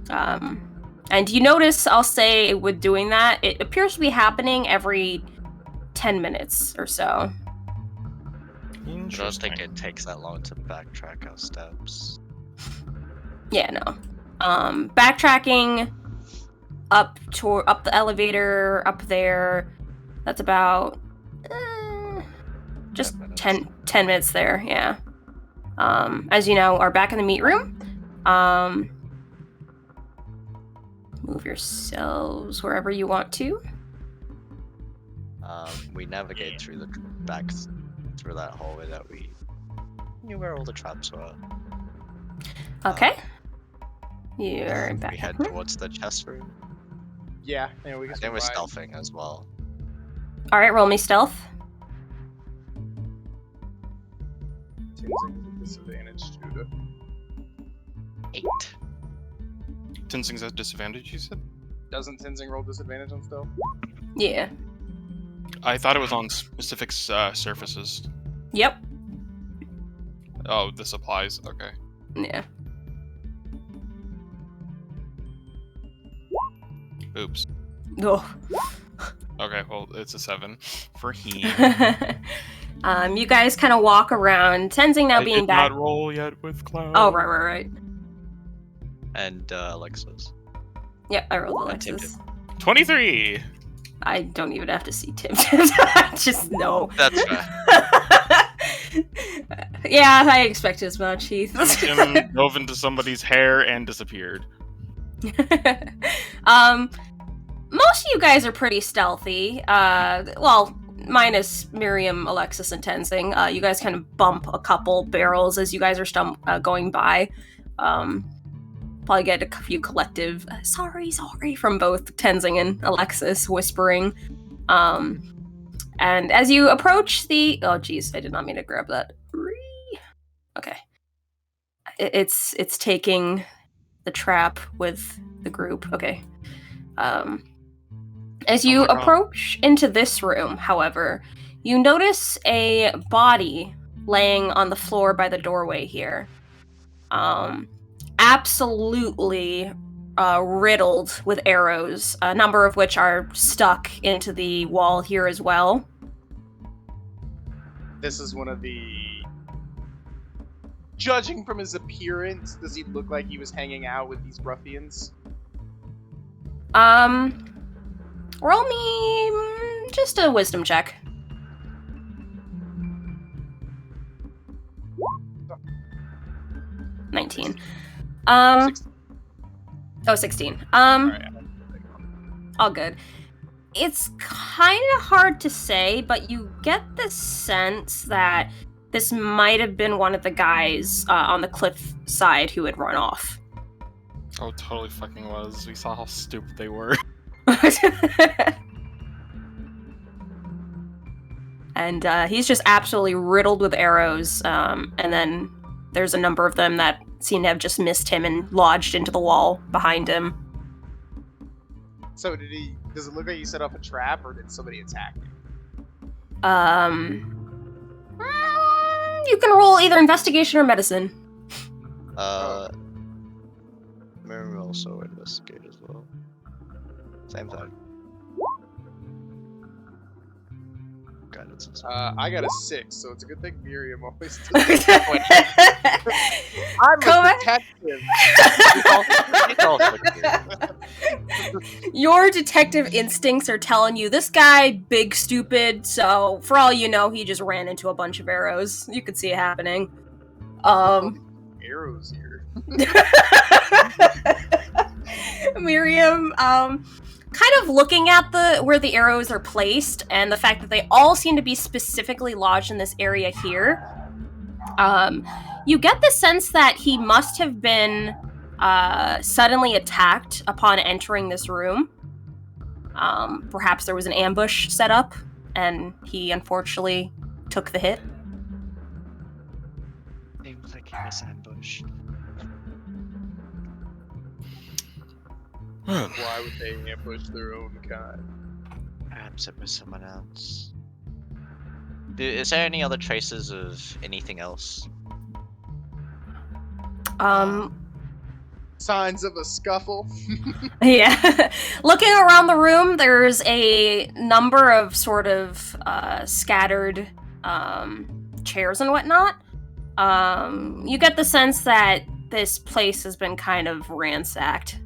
And you notice, I'll say, with doing that, it appears to be happening every 10 minutes or so. I don't think it takes that long to backtrack our steps. Yeah, no. Backtracking up the elevator up there. That's about just 10 minutes there. Yeah. As you know, are back in the meat room. Move yourselves wherever you want to. We navigate through through that hallway that we knew where all the traps were. Okay. You're back. We head towards the chest room. Yeah, we I can think we're survive. stealthing as well. All right, roll me stealth. Tenzing's a disadvantage too. 8. Tenzing's at disadvantage, you said? Doesn't Tenzing roll disadvantage on stealth? Yeah. I thought it was on specific surfaces. Yep. Oh, this applies. Okay. Yeah. Oops. Oh. Okay, well, it's a 7 for him. You guys kind of walk around. Tenzing now I being did back. not roll yet with Cloud. Oh, right. And Alexis. Yep, I rolled And Tim Alexis. 23! I don't even have to see Tim. Just know. That's fair. Yeah, I expected as much, Heath. Tim dove into somebody's hair and disappeared. Most of you guys are pretty stealthy. Well, minus Miriam, Alexis, and Tenzing. You guys kind of bump a couple barrels as you guys are going by. Probably get a few collective sorry from both Tenzing and Alexis whispering. And as you approach the oh geez, I did not mean to grab that. Okay. It's taking the trap with the group. Okay. As you approach into this room, however, you notice a body laying on the floor by the doorway here. Absolutely riddled with arrows, a number of which are stuck into the wall here as well. This is one of the... Judging from his appearance, does he look like he was hanging out with these ruffians? Roll me just a wisdom check. $19. 16. All good. It's kind of hard to say, but you get the sense that this might have been one of the guys on the cliff side who had run off. Oh, totally fucking was. We saw how stupid they were. And he's just absolutely riddled with arrows. And then there's a number of them that seem to have just missed him and lodged into the wall behind him. So does it look like he set off a trap, or did somebody attack him? You can roll either investigation or medicine. Miriam also investigate as well. Same thing. Guidance and stuff. I got a 6, so it's a good thing Miriam always does. I'm a detective. Your detective instincts are telling you this guy, big stupid, so for all you know, he just ran into a bunch of arrows. You could see it happening. Arrows here. Miriam, kind of looking at where the arrows are placed and the fact that they all seem to be specifically lodged in this area here, you get the sense that he must have been suddenly attacked upon entering this room. Perhaps there was an ambush set up and he unfortunately took the hit. Seems like he was ambushed. Why would they ambush their own kind? Perhaps it was someone else. Is there any other traces of anything else? Signs of a scuffle. Yeah. Looking around the room, there's a number of sort of scattered chairs and whatnot. You get the sense that this place has been kind of ransacked.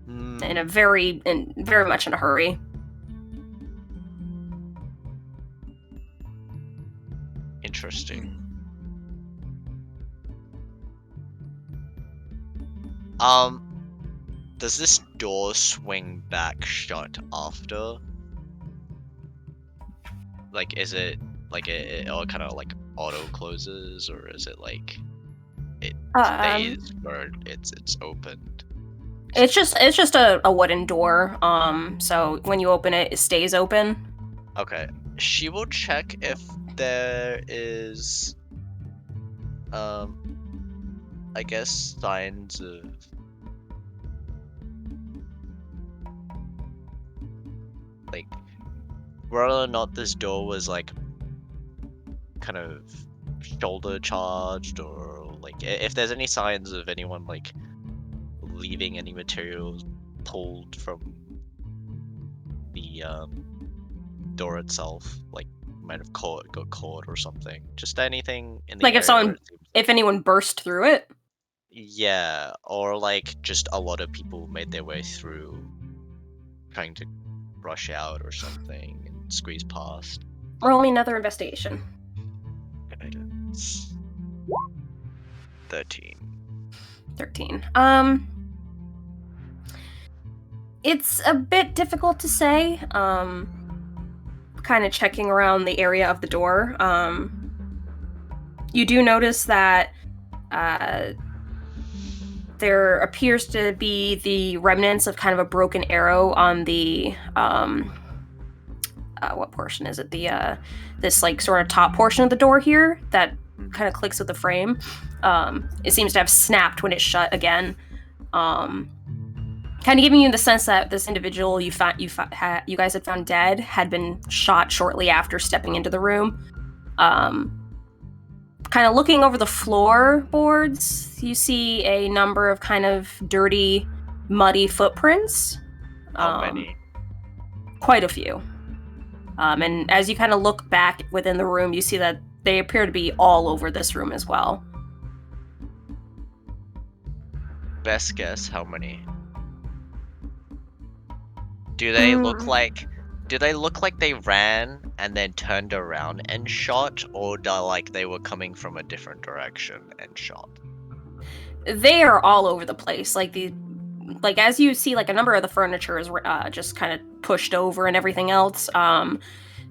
In very much in a hurry. Interesting. Does this door swing back shut after? Like, is it like it all kind of like auto closes, or is it like it stays or it's opened? It's just a wooden door. So when you open it, it stays open. Okay. She will check if there is I guess signs of like whether or not this door was like kind of shoulder charged, or like if there's any signs of anyone like leaving any materials pulled from the door itself, like might have got caught or something. Just anything in the Like area if anyone burst through it. Yeah, or like just a lot of people made their way through, trying to rush out or something and squeeze past. Roll me another investigation. Guidance. 13. 13. It's a bit difficult to say. Kind of checking around the area of the door. You do notice that there appears to be the remnants of kind of a broken arrow on the what portion is it? The this like sort of top portion of the door here that kind of clicks with the frame. It seems to have snapped when it's shut again. Kind of giving you the sense that this individual you guys had found dead had been shot shortly after stepping into the room. Kind of looking over the floorboards, you see a number of kind of dirty, muddy footprints. How many? Quite a few. And as you kind of look back within the room, you see that they appear to be all over this room as well. Best guess, how many? Do they look like they ran and then turned around and shot, or like they were coming from a different direction and shot? They are all over the place. Like as you see, like a number of the furniture is just kind of pushed over and everything else.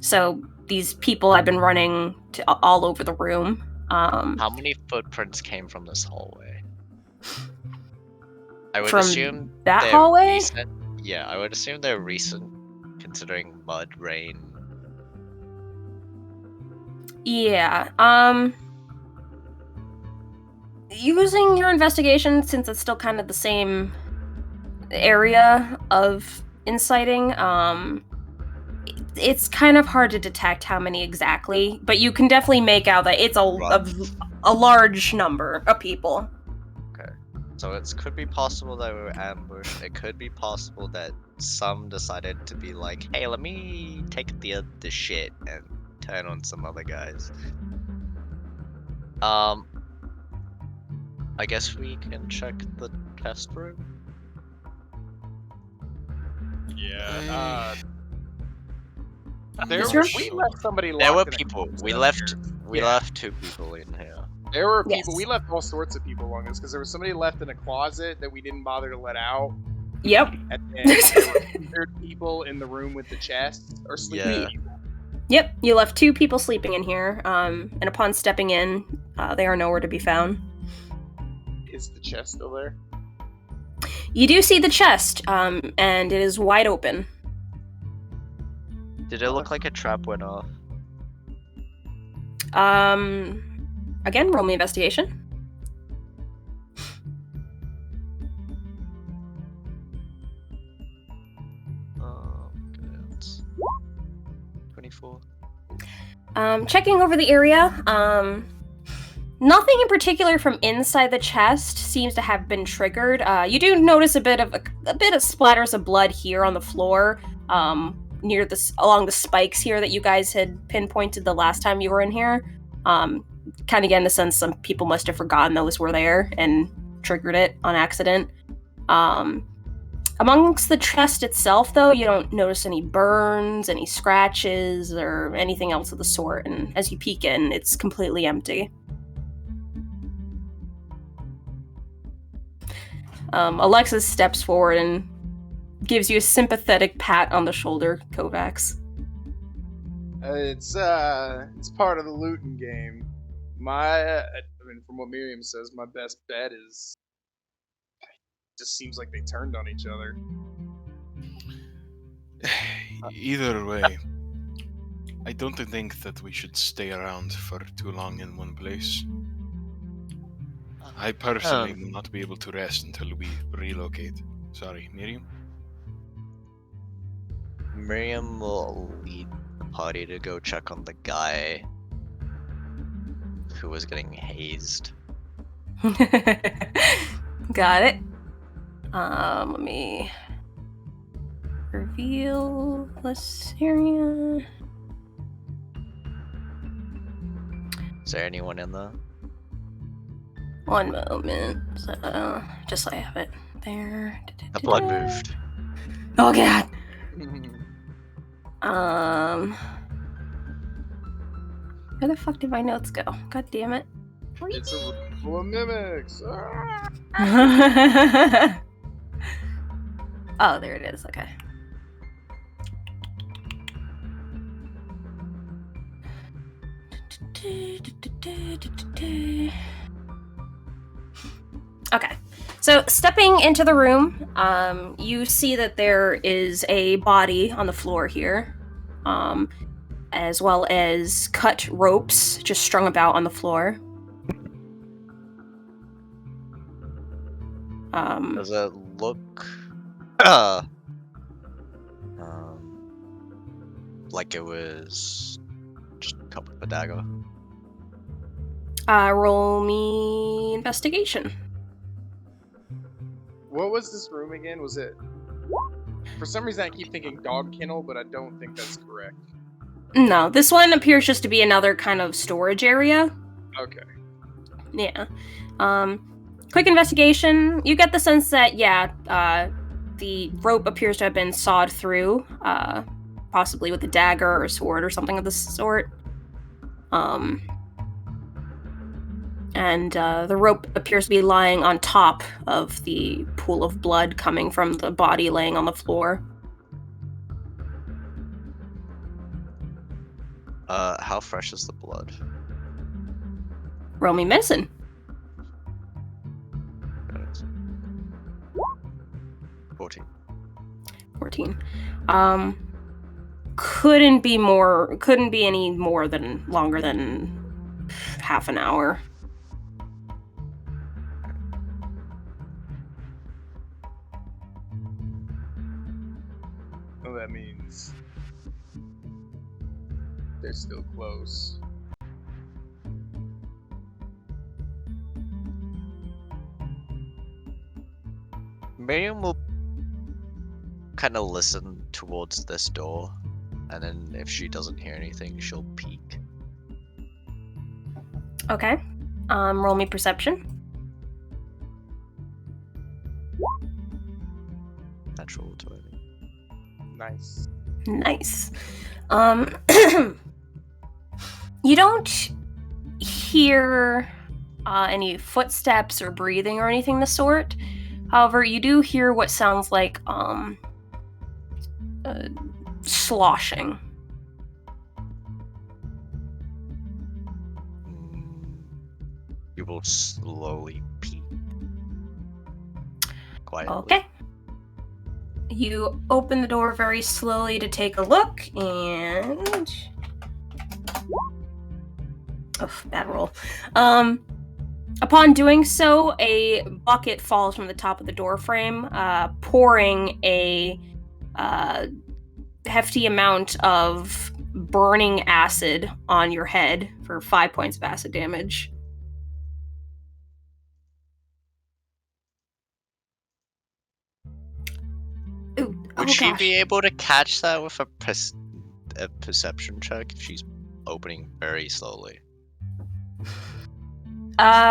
So these people have been running all over the room. How many footprints came from this hallway? I would From assume that they're hallway? recent. Yeah, I would assume they're recent, considering mud, rain. Yeah. Using your investigation, since it's still kind of the same area of inciting, it's kind of hard to detect how many exactly, but you can definitely make out that it's a large number of people. Okay. So it could be possible that we were ambushed. It could be possible that some decided to be like, hey, let me take the shit and turn on some other guys. I guess we can check the test room. Yeah. I'm There, This not room? we sure. left somebody There were locked in a people. closet We up left. here. We Yeah. left 2 people in here. There were Yes. people. We left all sorts of people along this because there was somebody left in a closet that we didn't bother to let out, Yep. and then there were weird people in the room with the chest or sleeping Yeah. people. Yep, you left 2 people sleeping in here, and upon stepping in, they are nowhere to be found. Is the chest still there? You do see the chest, and it is wide open. Did it look like a trap went off? Again, roll me investigation. Good. 24. Checking over the area, nothing in particular from inside the chest seems to have been triggered. You do notice a bit of splatters of blood here on the floor, near along the spikes here that you guys had pinpointed the last time you were in here. Kind of getting the sense some people must have forgotten those were there and triggered it on accident. Amongst the chest itself, though, you don't notice any burns, any scratches, or anything else of the sort. And as you peek in, it's completely empty. Alexis steps forward and gives you a sympathetic pat on the shoulder, Kovacs. It's part of the looting game. I mean, from what Miriam says, my best bet is. Just seems like they turned on each other. Either way, I don't think that we should stay around for too long in one place. I personally will not be able to rest until we relocate. Sorry, Miriam? Miriam will lead the party to go check on the guy who was getting hazed. Got it. Let me reveal this area. Is there anyone in there? One moment. Just so I have it there. The blood moved. Oh god. Where the fuck did my notes go? God damn it. It's a room full of mimics. Ah! Oh, there it is. Okay. Okay. So, stepping into the room, you see that there is a body on the floor here, as well as cut ropes just strung about on the floor. Does it look like it was just cut with a dagger? Roll me investigation. What was this room again? Was it? For some reason, I keep thinking dog kennel, but I don't think that's correct. No, this one appears just to be another kind of storage area. Okay. Yeah. Quick investigation. You get the sense that, the rope appears to have been sawed through, possibly with a dagger or a sword or something of the sort. And the rope appears to be lying on top of the pool of blood coming from the body laying on the floor. How fresh is the blood? Roll me medicine. 14. 14. Couldn't be any more than longer than half an hour. Well, that means they're still close. Miriam will kind of listen towards this door, and then if she doesn't hear anything, she'll peek. Okay. Roll me perception. Natural 20. Nice. Nice. You don't hear any footsteps or breathing or anything of the sort. However, you do hear what sounds like sloshing. You will slowly peek. Quietly. Okay. You open the door very slowly to take a look, and bad roll. Upon doing so, a bucket falls from the top of the door frame, pouring a hefty amount of burning acid on your head for 5 points of acid damage. Ooh, Would oh she gosh. be able to catch that with a perception check if she's opening very slowly?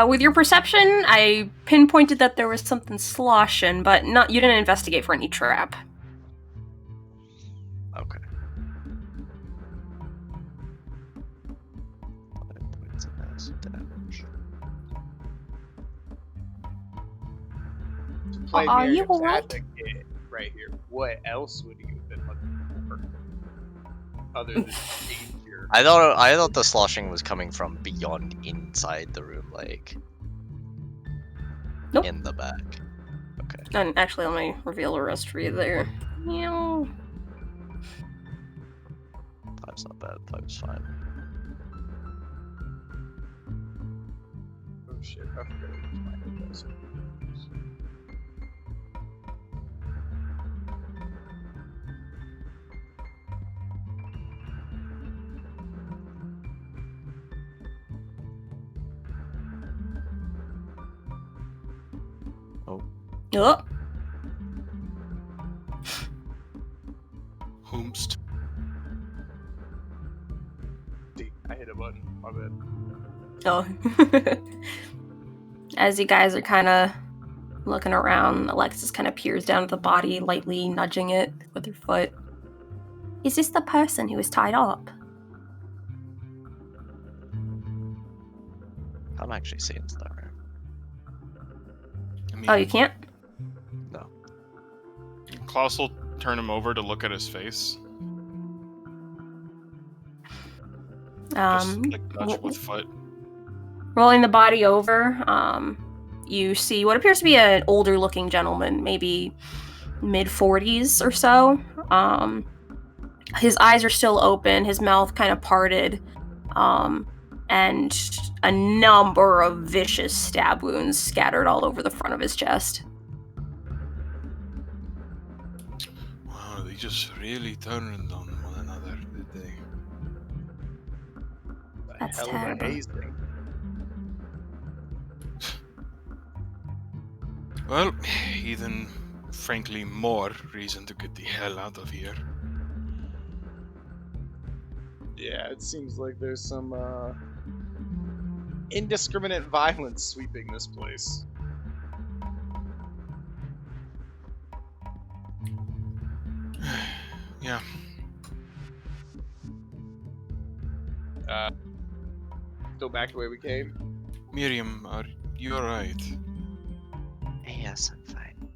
With your perception, I pinpointed that there was something sloshing, but you didn't investigate for any trap. Okay. 5 points of acid damage. To play Are you Miriam's alright? advocate right here, what else would you have been looking for? Other than danger. I thought the sloshing was coming from beyond inside the room, like Nope. in the back. Okay. And actually, let me reveal the rest for you there. Meow. 5's not bad. 5's fine. Oh shit, I forgot what my head does. Oh. Whomst. I hit a button, my bad. Oh. As you guys are kind of looking around, Alexis kind of peers down at the body, lightly nudging it with her foot. Is this the person who was tied up? I'm actually seeing into that room. I mean, Oh, you can't? No. Klaus will turn him over to look at his face. Just like nudge with foot. Rolling the body over, you see what appears to be an older looking gentleman, maybe mid-40s or so. His eyes are still open, his mouth kind of parted, and a number of vicious stab wounds scattered all over the front of his chest. Wow, they just really turned on one another, did they? That's Hell of a terrible. hazing. Well, even frankly more reason to get the hell out of here. Yeah, it seems like there's some indiscriminate violence sweeping this place. Yeah. Still back the way we came. Miriam, are you alright? Yes, I'm fine.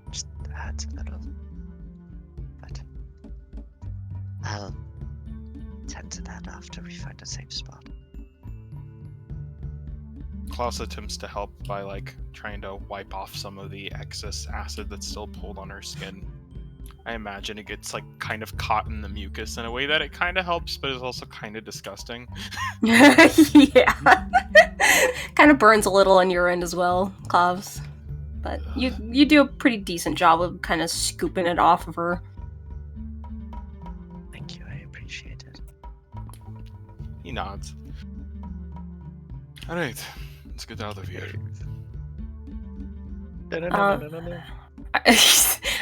Just hurts a little. But I'll tend to that after we find a safe spot. Klaus attempts to help by, like, trying to wipe off some of the excess acid that's still pulled on her skin. I imagine it gets like kind of caught in the mucus in a way that it kind of helps, but is also kind of disgusting. Yeah. Kind of burns a little on your end as well, Clavs. But you do a pretty decent job of kind of scooping it off of her. Thank you, I appreciate it. He nods. All right, let's get out of here.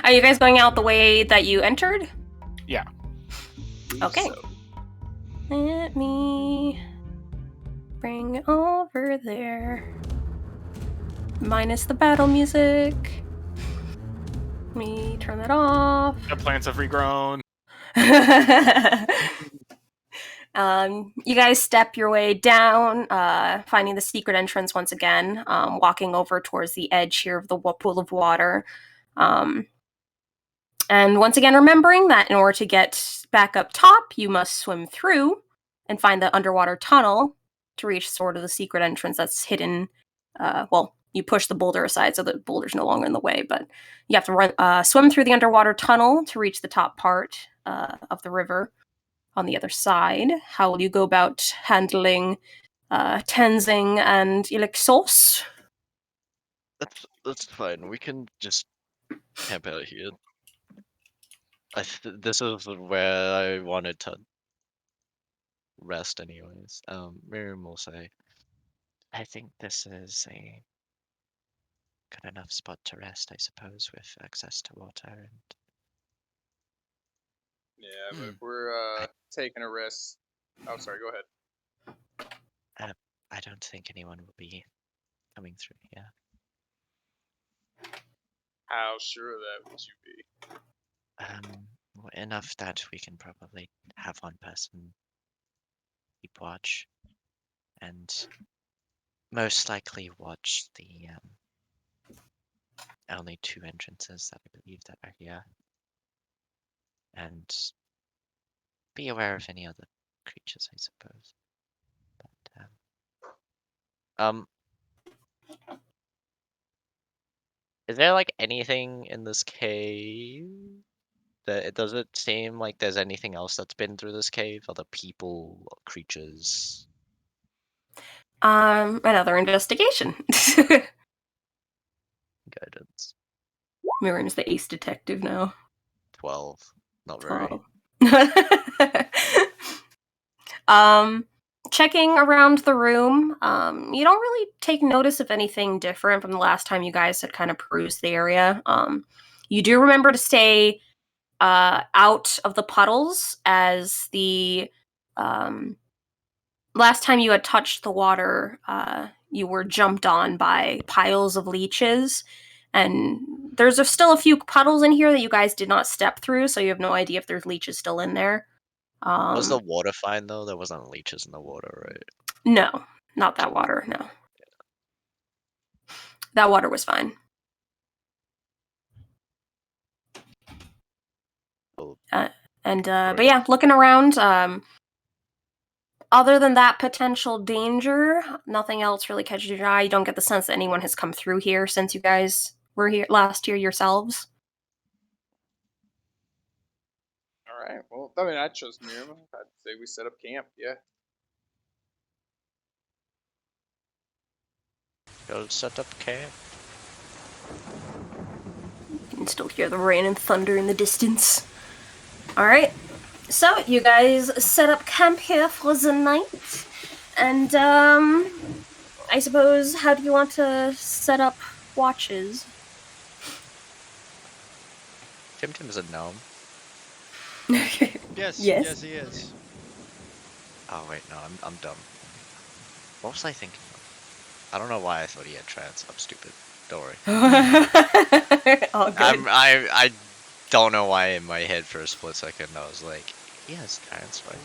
Are you guys going out the way that you entered? Yeah. Okay. Let me bring it over there. Minus the battle music. Let me turn that off. The plants have regrown. You guys step your way down, finding the secret entrance once again, walking over towards the edge here of the pool of water. And once again, remembering that in order to get back up top, you must swim through and find the underwater tunnel to reach sort of the secret entrance that's hidden. You push the boulder aside so the boulder's no longer in the way, but you have to swim through the underwater tunnel to reach the top part of the river on the other side. How will you go about handling Tenzing and Elixos? That's fine. We can just camp out here. This is where I wanted to rest, anyways. Miriam will say, I think this is a good enough spot to rest, I suppose, with access to water and Yeah, but if we're taking a rest. Oh, sorry. Go ahead. I don't think anyone will be coming through here. How sure of that would you be? Enough that we can probably have one person keep watch and most likely watch the only two entrances that I believe that are here and be aware of any other creatures, I suppose. But is there like anything in this cave that it doesn't seem like there's anything else that's been through this cave? Other people, creatures? Another investigation. Guidance. Miriam's the ace detective now. 12. Not very. 12. Checking around the room, you don't really take notice of anything different from the last time you guys had kind of perused the area. You do remember to stay out of the puddles, as the last time you had touched the water, you were jumped on by piles of leeches, and there's still a few puddles in here that you guys did not step through, so you have no idea if there's leeches still in there. Was the water fine though? There wasn't leeches in the water, right? No, not that water, no. That water was fine. Oh, But yeah, looking around, other than that potential danger, nothing else really catches your eye. You don't get the sense that anyone has come through here since you guys were here last year yourselves. All right. Well, I mean, I chose Miriam. I'd say we set up camp. Yeah. go set up camp. You can still hear the rain and thunder in the distance. Alright, so you guys set up camp here for the night. And, I suppose, how do you want to set up watches? Tim's a gnome. Yes, Yes. yes, he is. Oh wait, no, I'm dumb. What was I thinking of? I don't know why I thought he had trans. I'm stupid. Don't worry. All good. I don't know why in my head for a split second I was like, he has trans, right?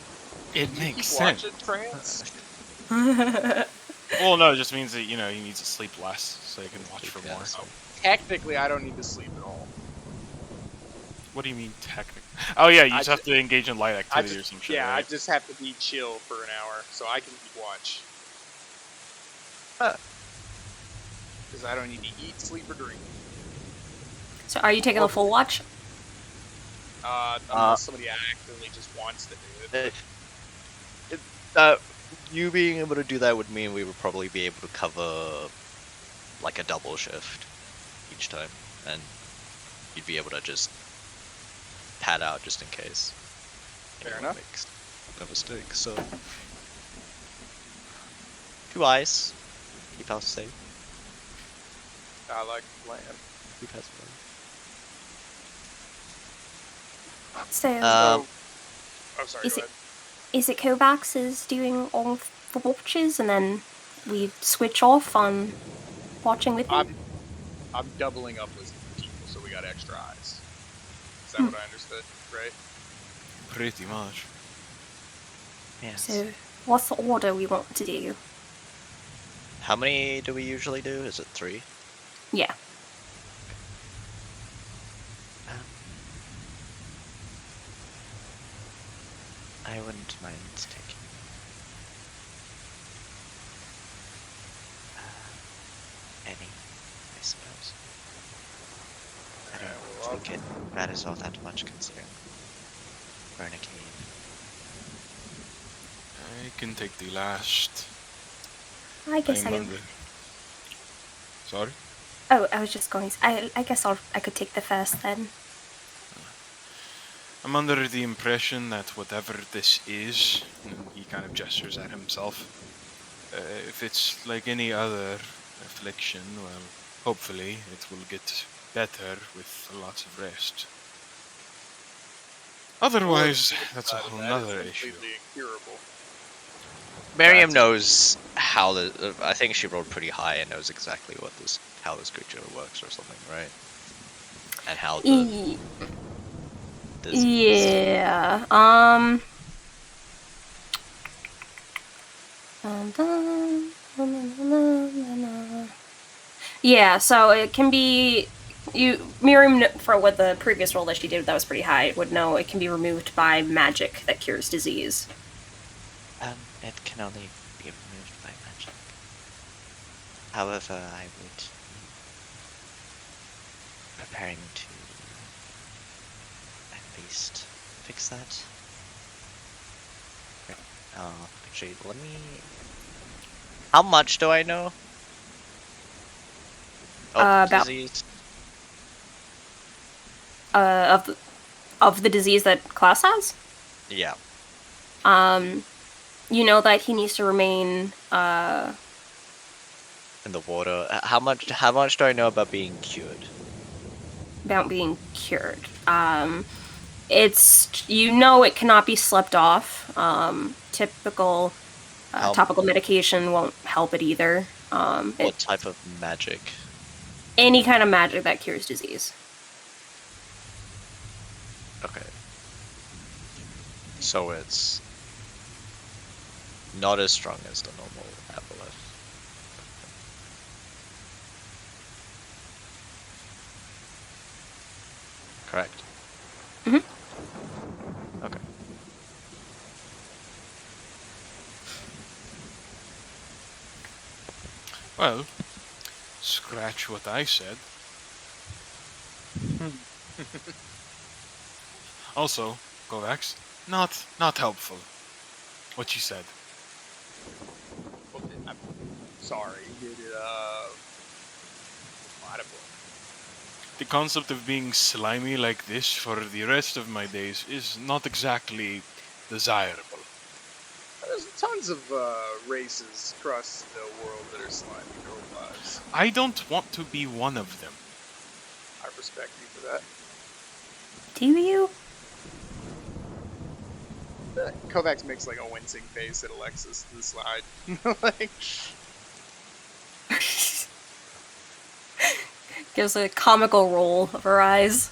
It makes sense. Watch it, trans. Well, no, it just means that, you know, he needs to sleep less so he can watch for Yeah, more. so- Technically, I don't need to sleep at all. What do you mean technically? Oh yeah, you I just have to engage in light I activity just, or some shit. yeah, I right? just have to be chill for an hour, so I can keep watch. Because I don't need to eat, sleep, or drink. So are you taking the full watch? Unless somebody actively just wants to do it. You being able to do that would mean we would probably be able to cover like a double shift each time, and you'd be able to just pad out just in case Fair anyone enough. makes a mistake. So 2 eyes, keep house safe, I like the plan. keep house safe. So, Oh, sorry. is Go it ahead. is it Kovacs is doing all the watches, and then we switch off on watching with him? I'm doubling up as people, so we got extra eyes. Is that what I understood? Right? Pretty much. Yes. So, what's the order we want to do? How many do we usually do? Is it 3? Yeah. Um, I wouldn't mind taking any, I suppose. I Alright, don't well, think it matters all that much considering we're in a cave. I can take the last. I guess I'm I. under. Sorry? Oh, I was just going. I guess I could take the first then. I'm under the impression that whatever this is, and he kind of gestures at himself, if it's like any other affliction, well, hopefully it will get better with lots of rest. Otherwise, that's a side of whole that is nother issue. completely incurable. Miriam That's- knows how the. I think she rolled pretty high and knows exactly how this creature works or something, right? And how the disease. Yeah. Yeah, so it can be Miriam, for what the previous roll that she did that was pretty high, would know it can be removed by magic that cures disease. It can only be removed by magic. However, I would be preparing to at least fix that. Actually, let me. How much do I know of About disease? of the disease that Klaus has. Yeah. You know that he needs to remain In the water. How much do I know about being cured? about being cured. It's it cannot be slept off. Typical topical medication won't help it either. What type of magic? Any kind of magic that cures disease. Okay. So it's not as strong as the normal aboleth. Correct. Mhm. Okay. Well, scratch what I said. Also, Kovacs, not helpful. What you said. Well, I'm sorry. Did it, might have The concept of being slimy like this for the rest of my days is not exactly desirable. There's tons of races across the world that are slimy robots. I don't want to be one of them. I respect you for that. Do you? Kovacs makes like a wincing face at Alexis to the slide. Like, Gives a comical roll of her eyes.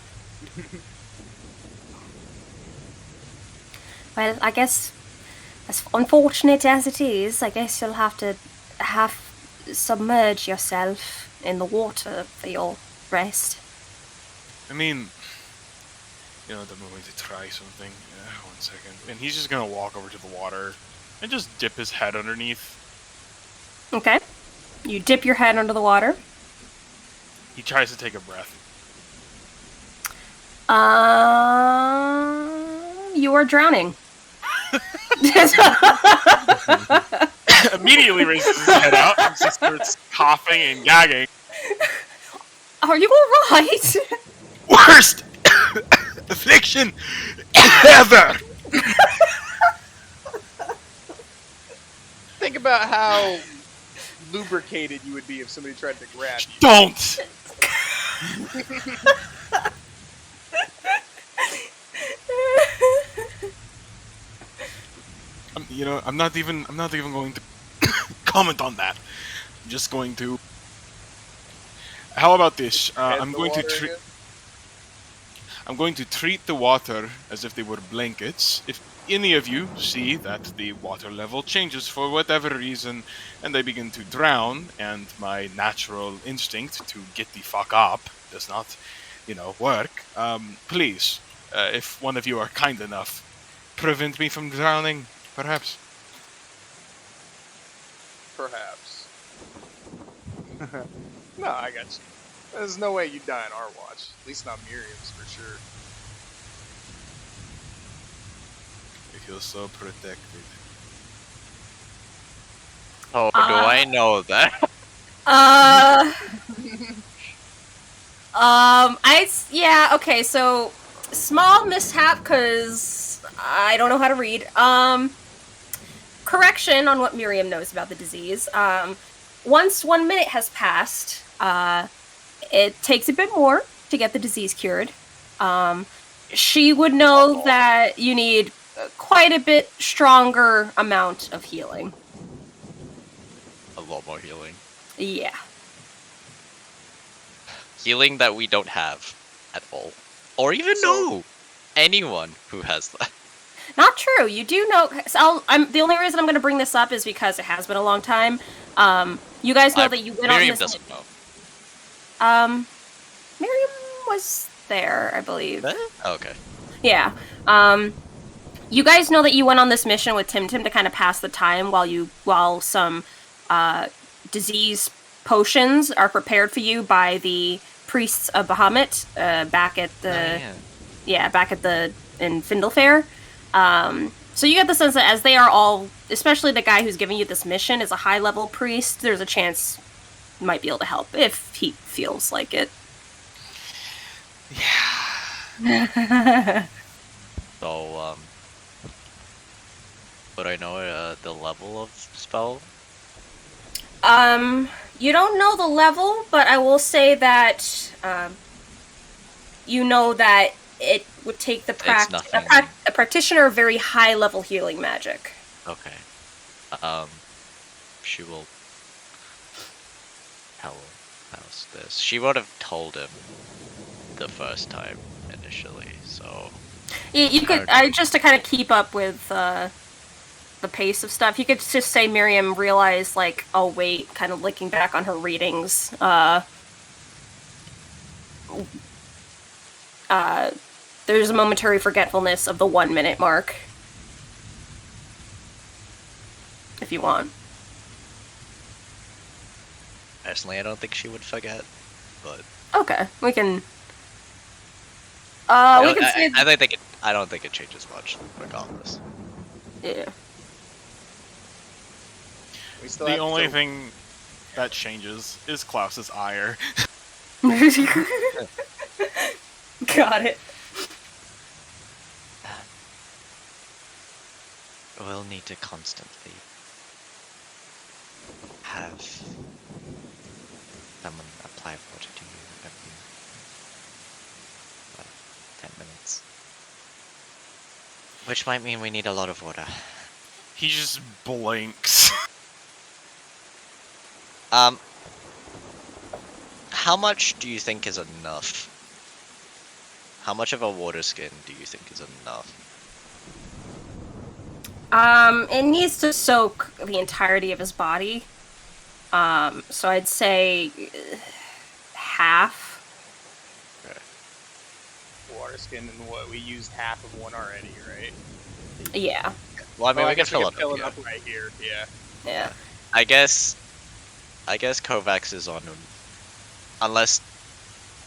Well, I guess, as unfortunate as it is, I guess you'll have to submerge yourself in the water for your rest. I mean, I'm going to try something. 1 second. And he's just going to walk over to the water and just dip his head underneath. Okay. You dip your head under the water. He tries to take a breath. you are drowning. Immediately raises his head out and just starts coughing and gagging. Are you alright? Worst affliction ever. Think about how lubricated you would be if somebody tried to grab you. Don't. I'm not even going to comment on that. I'm just going to. How about this? Head I'm the going to water again? I'm going to treat the water as if they were blankets. If any of you see that the water level changes for whatever reason and they begin to drown, and my natural instinct to get the fuck up does not, work, please, if one of you are kind enough, prevent me from drowning, perhaps. Perhaps. No, I got you. There's no way you'd die on our watch. At least not Miriam's, for sure. I feel so protected. Oh, do I know that? Yeah, okay, so small mishap because I don't know how to read. Correction on what Miriam knows about the disease. Once 1 minute has passed, it takes a bit more to get the disease cured. She would know that you need quite a bit stronger amount of healing. A lot more healing. Yeah. Healing that we don't have at all. Or even know anyone who has that. Not true. You do know. So the only reason I'm going to bring this up is because it has been a long time. You guys know that you went Miriam on this. doesn't know. Miriam was there, I believe. Oh, okay. Yeah. You guys know that you went on this mission with Tim to kind of pass the time while some disease potions are prepared for you by the priests of Bahamut back at the in Findlefair. So you get the sense that as they are all, especially the guy who's giving you this mission is a high level priest, there's a chance he might be able to help if he feels like it. Yeah. So, would I know the level of spell? You don't know the level, but I will say that you know that it would take the a practitioner of very high level healing magic. Okay. She will tell us this. She would have told him the first time initially, so You could just to kind of keep up with the pace of stuff. You could just say Miriam realized, like, oh wait, kind of looking back on her readings. There's a momentary forgetfulness of the 1 minute mark. If you want. Personally, I don't think she would forget, but okay, we can. I don't think it changes much, regardless. Yeah. The only thing that changes is Klaus's ire. Got it. We'll need to constantly have someone apply water to you every 10 minutes. Which might mean we need a lot of water. He just blinks. How much do you think is enough? How much of a water skin do you think is enough? It needs to soak the entirety of his body. So I'd say half. Okay. Water skin and what? We used half of one already, right? Yeah. Well, I mean, we can fill it it up right here. Yeah. Yeah. I guess Kovacs is on him. Unless...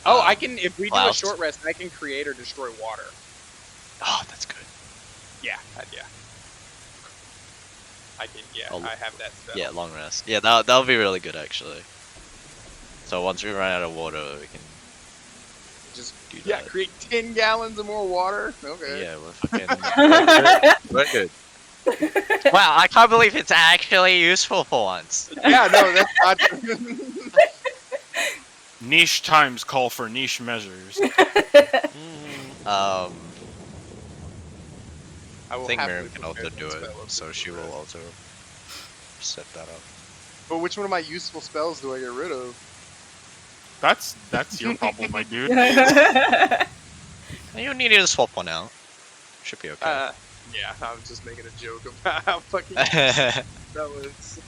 I can, if we do a Klaus. short rest, I can create or destroy water. Oh, that's good. Yeah, yeah. I can. Yeah, Oh, I have that spell. Yeah, long rest. Yeah, that'll be really good actually. So once we run out of water, we can Just do yeah, that. create 10 gallons of more water. Okay. Yeah, we're fucking. We're good. Wow, I can't believe it's actually useful for once. Yeah, no, that's not. Niche times call for niche measures. I I will think happily Miriam can prepare also that do it, spell of so she will rest. also set that up. But which one of my useful spells do I get rid of? That's your problem, my dude. You don't need to swap one out. Should be okay. Yeah, I was just making a joke about how fucking that was.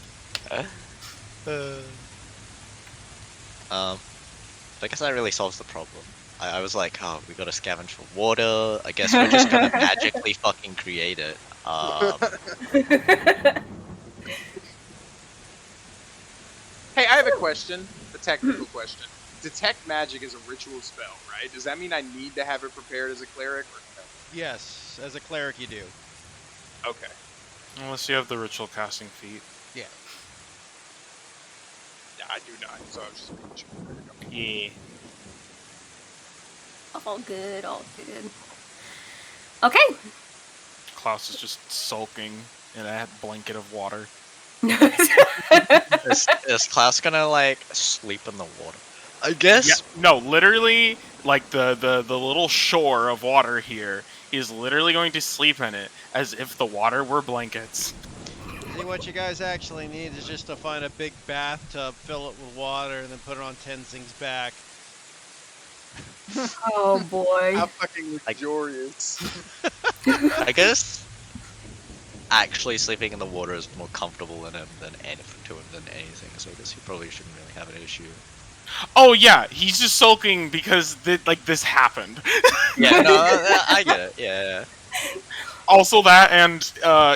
I guess that really solves the problem. I was like, oh, we gotta scavenge for water. I guess we're just gonna magically fucking create it. Hey, I have a question. A technical question. Detect magic is a ritual spell, right? Does that mean I need to have it prepared as a cleric? Or no? Yes, as a cleric you do. Okay. Unless you have the ritual casting feat. Yeah. Yeah, I do not. So I was just making sure. Yeah. All good, all good. Okay. Klaus is just sulking in that blanket of water. Is Klaus gonna like sleep in the water? I guess. Yeah, no, literally, like the little shore of water here, he's literally going to sleep in it as if the water were blankets. See, what you guys actually need is just to find a big bathtub, fill it with water, and then put it on Tenzing's back. Oh boy. How fucking luxurious. I guess actually sleeping in the water is more comfortable in him than anything. So I guess he probably shouldn't really have an issue. Oh yeah, he's just sulking because this happened. Yeah, no, I get it. Yeah. Also that, and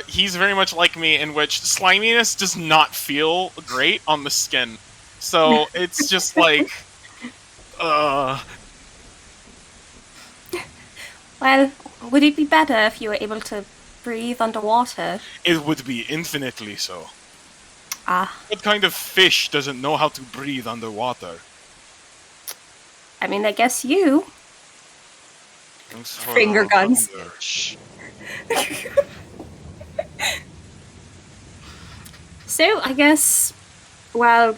he's very much like me, in which sliminess does not feel great on the skin. So it's just like, Well, would it be better if you were able to breathe underwater? it would be infinitely so. Ah, What kind of fish doesn't know how to breathe underwater? I mean, I guess you. Thanks for Finger the guns. wonder. So, I guess, while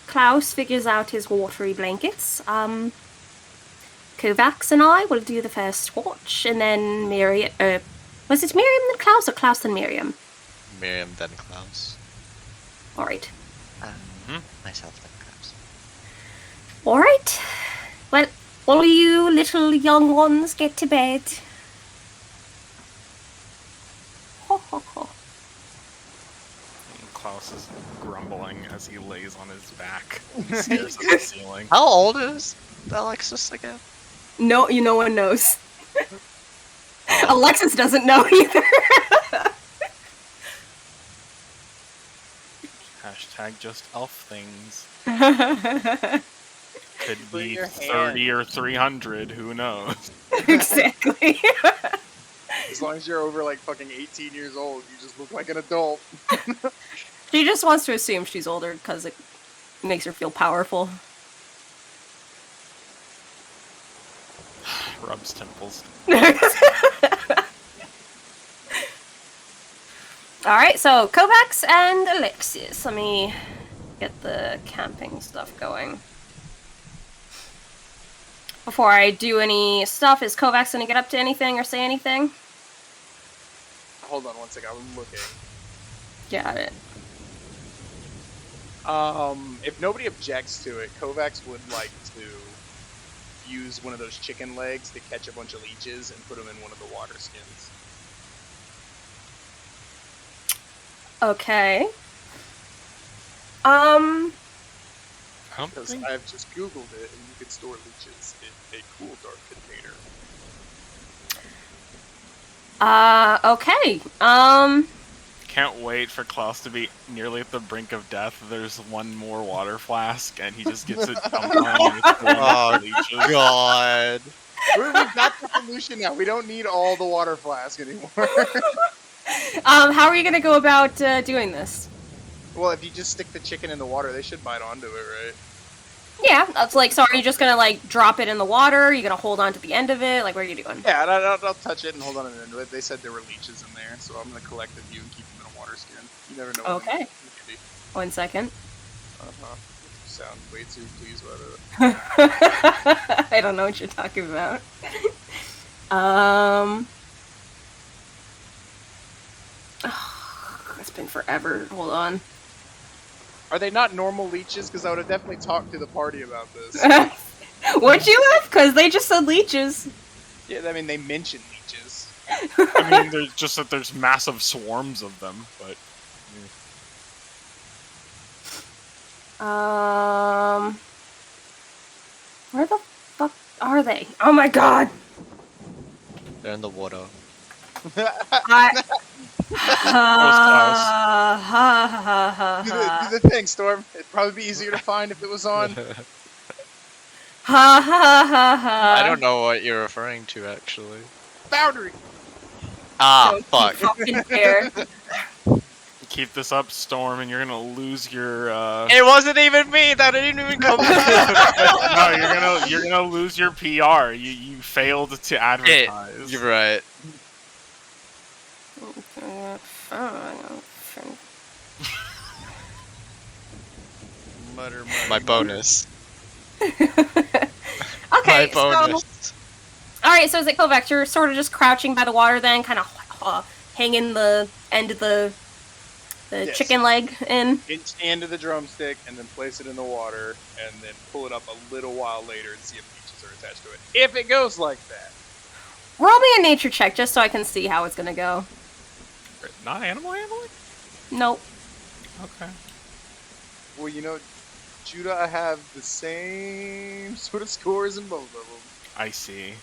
Klaus figures out his watery blankets, Kovacs and I will do the first watch, and then Miriam, was it Miriam then Klaus, or Klaus then Miriam? Miriam then Klaus. Alright. Myself then Klaus. Alright. Well, all you little young ones get to bed. Ho ho ho. Klaus is grumbling as he lays on his back and stares at the ceiling. How old is Alexis again? No, no one knows. Alexis doesn't know either. Hashtag just elf things. Exactly. Could Put be your 30 or 300, who knows? As long as you're over like fucking 18 years old, you just look like an adult. She just wants to assume she's older because it makes her feel powerful. Rubs temples. Alright, so Kovacs and Alexis. Let me get the camping stuff going. Before I do any stuff, is Kovacs gonna get up to anything or say anything? Hold on one second, I'm looking. Got it. If nobody objects to it, Kovacs would like to use one of those chicken legs to catch a bunch of leeches and put them in one of the water skins. Okay. Because I've just googled it and you can store leeches in a cool dark container. Okay. Can't wait for Klaus to be nearly at the brink of death. There's one more water flask, and he just gets it dumped on him with Oh, leeches. God. We've got the solution now. We don't need all the water flask anymore. How are you gonna go about doing this? Well, if you just stick the chicken in the water, they should bite onto it, right? Yeah, that's like, so are you just gonna like drop it in the water? Are you gonna hold on to the end of it? Like, what are you doing? Yeah, and I'll touch it and hold on to the end of it. They said there were leeches in there, so I'm gonna collect a few and keep them in a water skin. You never know. What Okay. 1 second. Uh-huh. You sound way too pleased about it. I don't know what you're talking about. It's been forever. Hold on. Are they not normal leeches? Because I would have definitely talked to the party about this. Would you have? Because they just said leeches. Yeah, I mean, they mentioned leeches. I mean, there's just that there's massive swarms of them, but Where the fuck are they? Oh my god! They're in the water. I... do the thing, Storm. It'd probably be easier to find if it was on. I don't know what you're referring to, actually. Boundary! Ah, fuck. Fucking dare. keep this up, Storm, and you're gonna lose your. It wasn't even me. That didn't even come. No, you're gonna lose your PR. You failed to advertise. You're right. Mutter. My bonus. Okay, My bonus. so... Alright, so Kovacs, you're sort of just crouching by the water then, kind of hanging the end of the Yes. chicken leg in. Inch the end of the drumstick and then place it in the water and then pull it up a little while later and see if leeches are attached to it. If it goes like that. Roll me a nature check just so I can see how it's gonna go. Not animal handling? Nope. Okay. Well, you know, Judah, I have the same sort of scores in both of them. I see.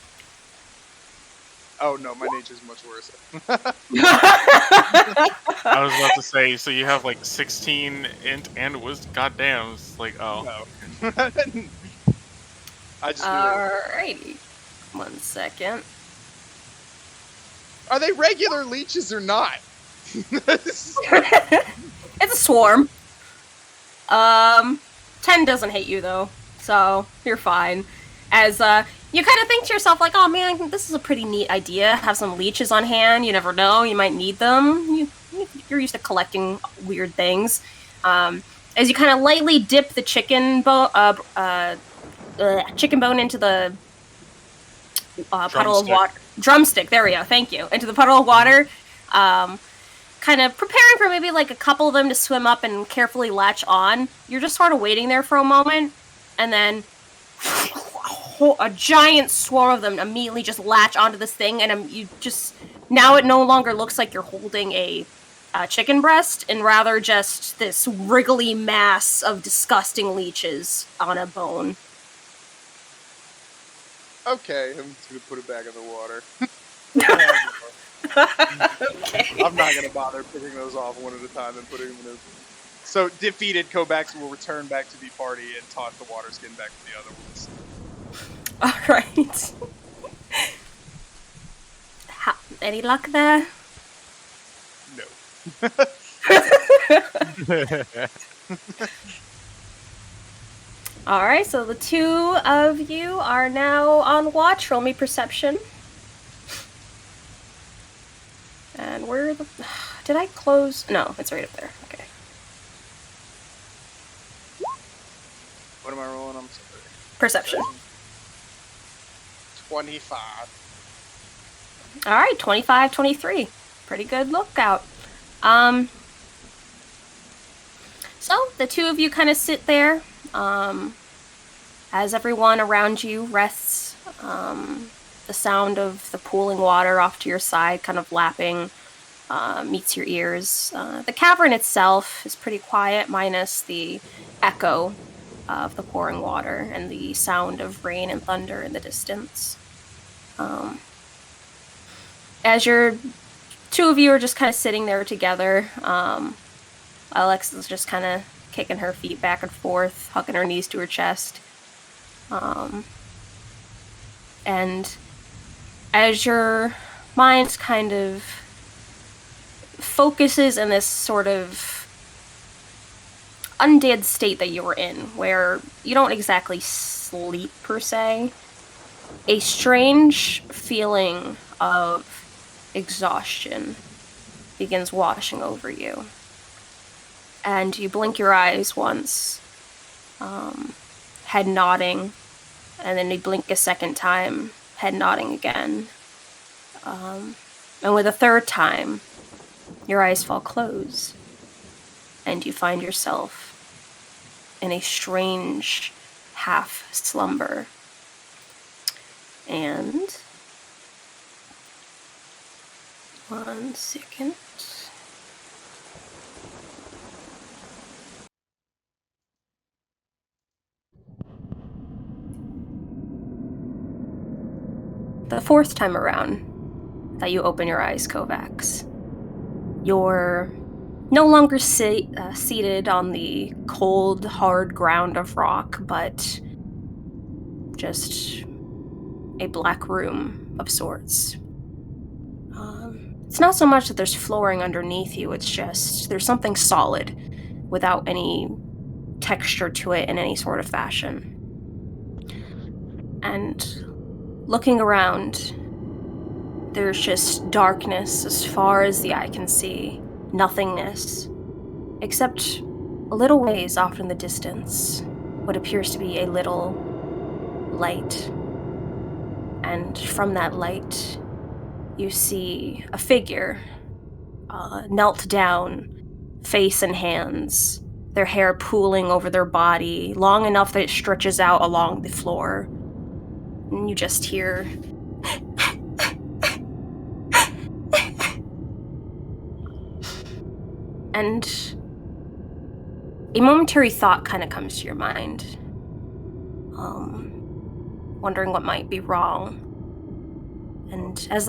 Oh no, my nature's much worse. I was about to say, so you have like 16 int and wisdom. Goddamn, it's like, oh. No. I just Alrighty. 1 second. Are they regular leeches or not? It's a swarm. 10 doesn't hate you though, so you're fine. As you kind of think to yourself, like, oh man, this is a pretty neat idea. Have some leeches on hand. You never know, you might need them. You're used to collecting weird things. As you kind of lightly dip the chicken bone into the puddle of water. Drumstick, there we go, thank you. Into the puddle of water. Kind of preparing for maybe like a couple of them to swim up and carefully latch on. You're just sort of waiting there for a moment, and then a giant swarm of them immediately just latch onto this thing, and you just... Now it no longer looks like you're holding a chicken breast, and rather just this wriggly mass of disgusting leeches on a bone. Okay, I'm just gonna put it back in the water. Okay. I'm not gonna bother picking those off one at a time and putting them in. So defeated Kovacs will return back to the party and toss the water skin back to the other ones. Alright. Any luck there? No. Alright, so the two of you are now on watch. Roll me perception. And where the... Did I close? No, it's right up there. Okay. What am I rolling? I'm sorry. Perception. 25. Alright, 25, 23. Pretty good lookout. So, the two of you kind of sit there, as everyone around you rests, the sound of the pooling water off to your side, kind of lapping, meets your ears. The cavern itself is pretty quiet, minus the echo of the pouring water and the sound of rain and thunder in the distance. As two of you are just kind of sitting there together, Alexa's just kind of kicking her feet back and forth, hugging her knees to her chest. And as your mind kind of focuses in this sort of undead state that you were in, where you don't exactly sleep per se, a strange feeling of exhaustion begins washing over you. And you blink your eyes once, head nodding, and then you blink a second time, head nodding again. And with a third time, your eyes fall closed, and you find yourself in a strange half slumber. And 1 second. The fourth time around that you open your eyes, Kovacs, you're no longer seated on the cold, hard ground of rock, but just a black room of sorts. It's not so much that there's flooring underneath you, it's just there's something solid without any texture to it in any sort of fashion. And looking around, there's just darkness as far as the eye can see, nothingness, except a little ways off in the distance, what appears to be a little light. And from that light, you see a figure, knelt down, face and hands, their hair pooling over their body, long enough that it stretches out along the floor. And you just hear... And a momentary thought kind of comes to your mind. Wondering what might be wrong. And as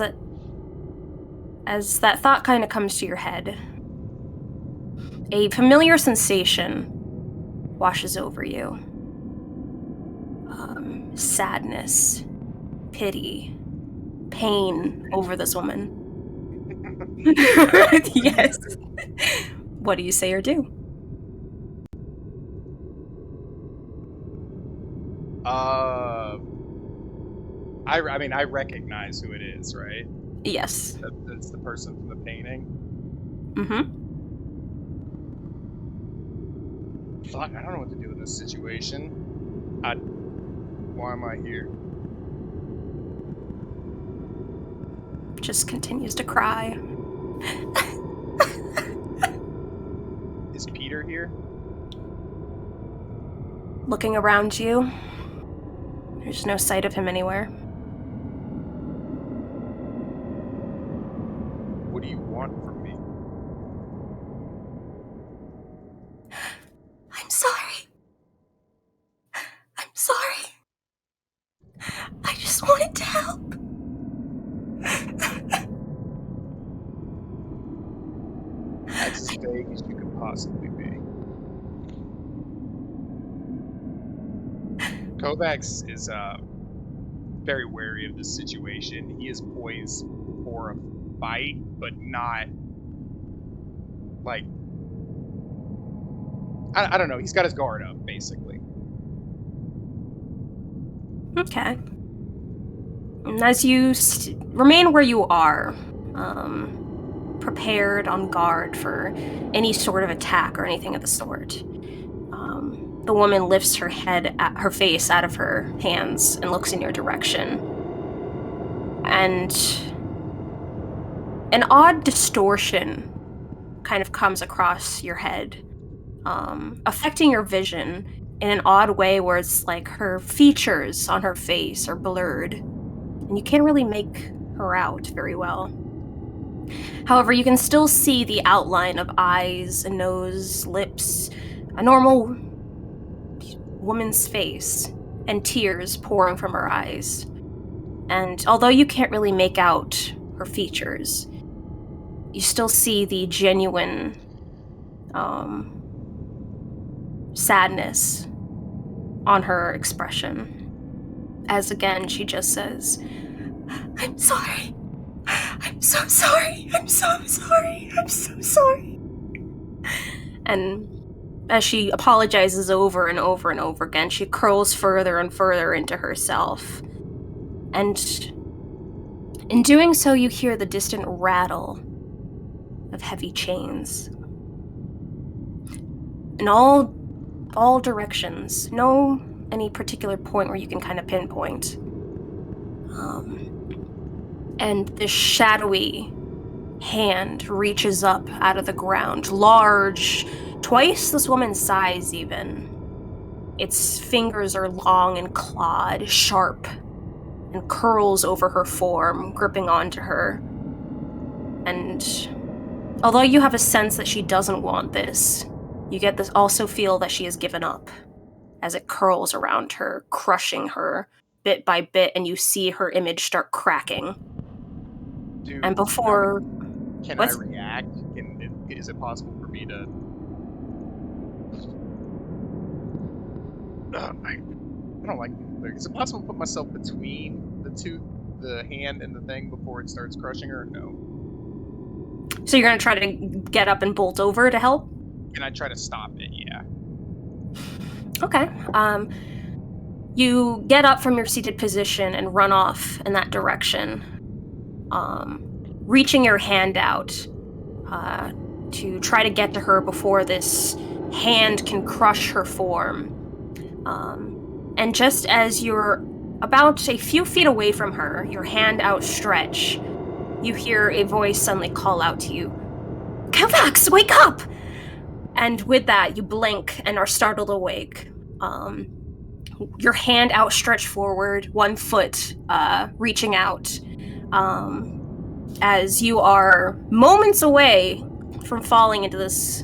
that thought kind of comes to your head, a familiar sensation washes over you. Sadness, pity, pain over this woman. Yes. What do you say or do? I mean, I recognize who it is, right? Yes. That's the person from the painting. Mm-hmm. Fuck, I don't know what to do in this situation. Why am I here? Just continues to cry. Is Peter here? Looking around you, there's no sight of him anywhere. What do you want from me? I'm sorry. I'm sorry. I just wanted to help. That's as vague as you could possibly be. Kovacs is very wary of this situation. He is poised for a fight, but not like I don't know. He's got his guard up, basically. Okay. And as you remain where you are, prepared, on guard for any sort of attack or anything of the sort, the woman lifts her face out of her hands and looks in your direction. And an odd distortion kind of comes across your head, affecting your vision in an odd way where it's like her features on her face are blurred, and you can't really make her out very well. However, you can still see the outline of eyes, a nose, lips, a normal woman's face, and tears pouring from her eyes. And although you can't really make out her features, you still see the genuine sadness on her expression. as again she just says, "I'm sorry. I'm so sorry. I'm so sorry. I'm so sorry." And as she apologizes over and over and over again, she curls further and further into herself. And in doing so, you hear the distant rattle of heavy chains. In all directions. No any particular point where you can kind of pinpoint. And this shadowy hand reaches up out of the ground, large, twice this woman's size even. Its fingers are long and clawed, sharp, and curls over her form, gripping onto her. And although you have a sense that she doesn't want this, you get this also feel that she has given up as it curls around her, crushing her bit by bit, and you see her image start cracking. Dude, And before... can What's- I react? Is it possible for me to... I don't like... Is it possible to put myself between the hand and the thing before it starts crushing her? No. So you're gonna try to get up and bolt over to help? Can I try to stop it? Yeah. Okay. You get up from your seated position and run off in that direction, reaching your hand out to try to get to her before this hand can crush her form. And just as you're about a few feet away from her, your hand outstretched, you hear a voice suddenly call out to you, "Kovacs, wake up!" And with that, you blink and are startled awake. Your hand outstretched forward, 1 foot reaching out, as you are moments away from falling into this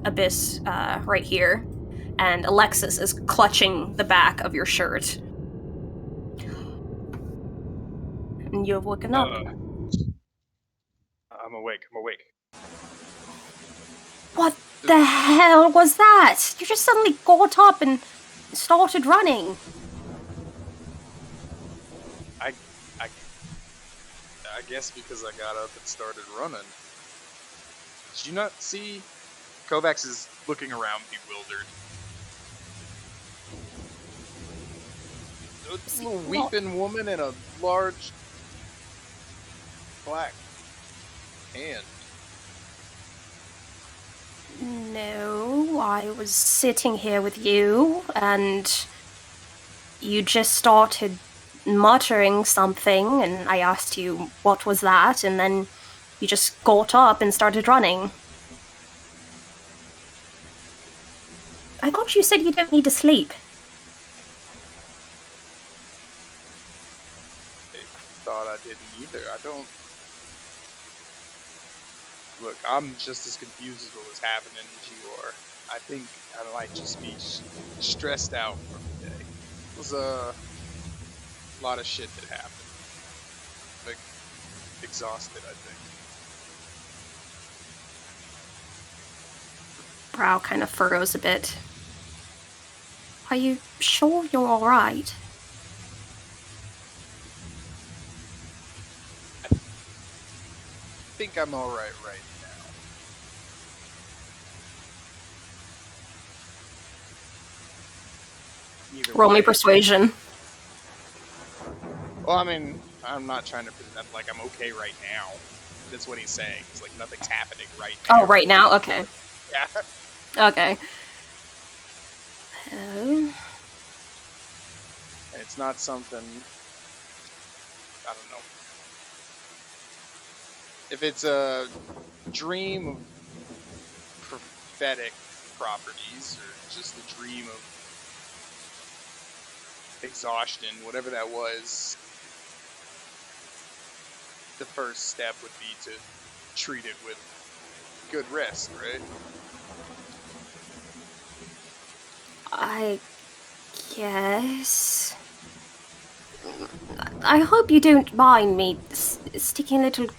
abyss right here, and Alexis is clutching the back of your shirt. And you have woken up. I'm awake. What the hell was that? You just suddenly got up and started running. I guess because I got up and started running. Did you not see? Kovacs is looking around bewildered. A little weeping woman in a large black hand. No, I was sitting here with you, and you just started muttering something, and I asked you what was that, and then you just got up and started running. I thought you said you don't need to sleep. I thought I didn't either. I don't... Look, I'm just as confused as what was happening as you are. I think I might just be stressed out from the day. It was a lot of shit that happened. Like, exhausted, I think. Brow kind of furrows a bit. Are you sure you're alright? I think I'm alright right now. Either Roll me way. persuasion. Well, I mean, I'm not trying to pretend like I'm okay right now. That's what he's saying. It's like nothing's happening right now. Oh, right now? Okay. Yeah. Okay. And it's not something... I don't know. If it's a dream of prophetic properties, or just a dream of exhaustion, whatever that was, the first step would be to treat it with good rest, right? I guess. I hope you don't mind me sticking a little...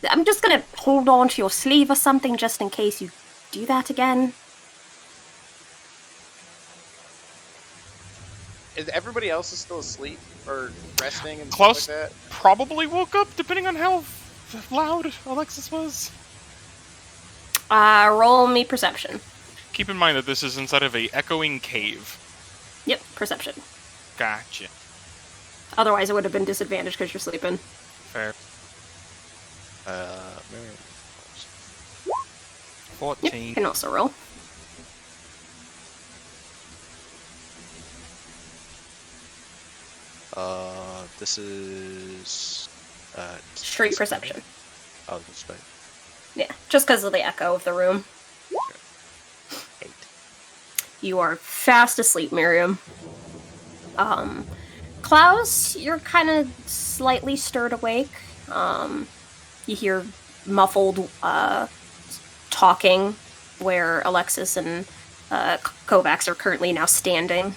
I'm just gonna hold on to your sleeve or something just in case you do that again. everybody else is still asleep or resting and Klaus stuff like that? probably woke up, depending on how loud Alexis was. Roll me perception. Keep in mind that this is inside of a echoing cave. Yep, perception. Gotcha. Otherwise, it would have been disadvantaged because you're sleeping. Fair. Miriam. 14. Yep, you can also roll. This is Straight perception. Oh, that's right. Yeah, just because of the echo of the room. 8. You are fast asleep, Miriam. Klaus, you're kind of slightly stirred awake. You hear muffled talking where Alexis and Kovacs are currently now standing.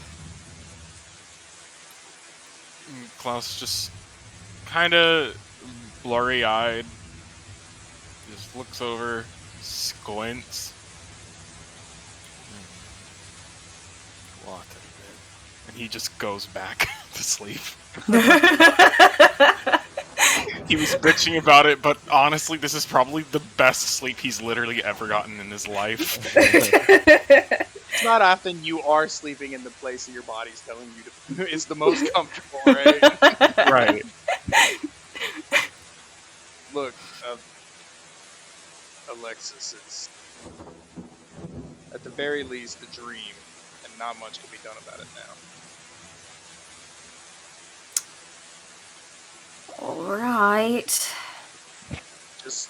Klaus just kind of blurry-eyed, just looks over, squints. What a bit. And he just goes back to sleep. He was bitching about it, but honestly, this is probably the best sleep he's literally ever gotten in his life. It's not often you are sleeping in the place that your body's telling you to is the most comfortable, right? Right. Look, Alexis, it's at the very least a dream, and not much can be done about it now. Alright. Just,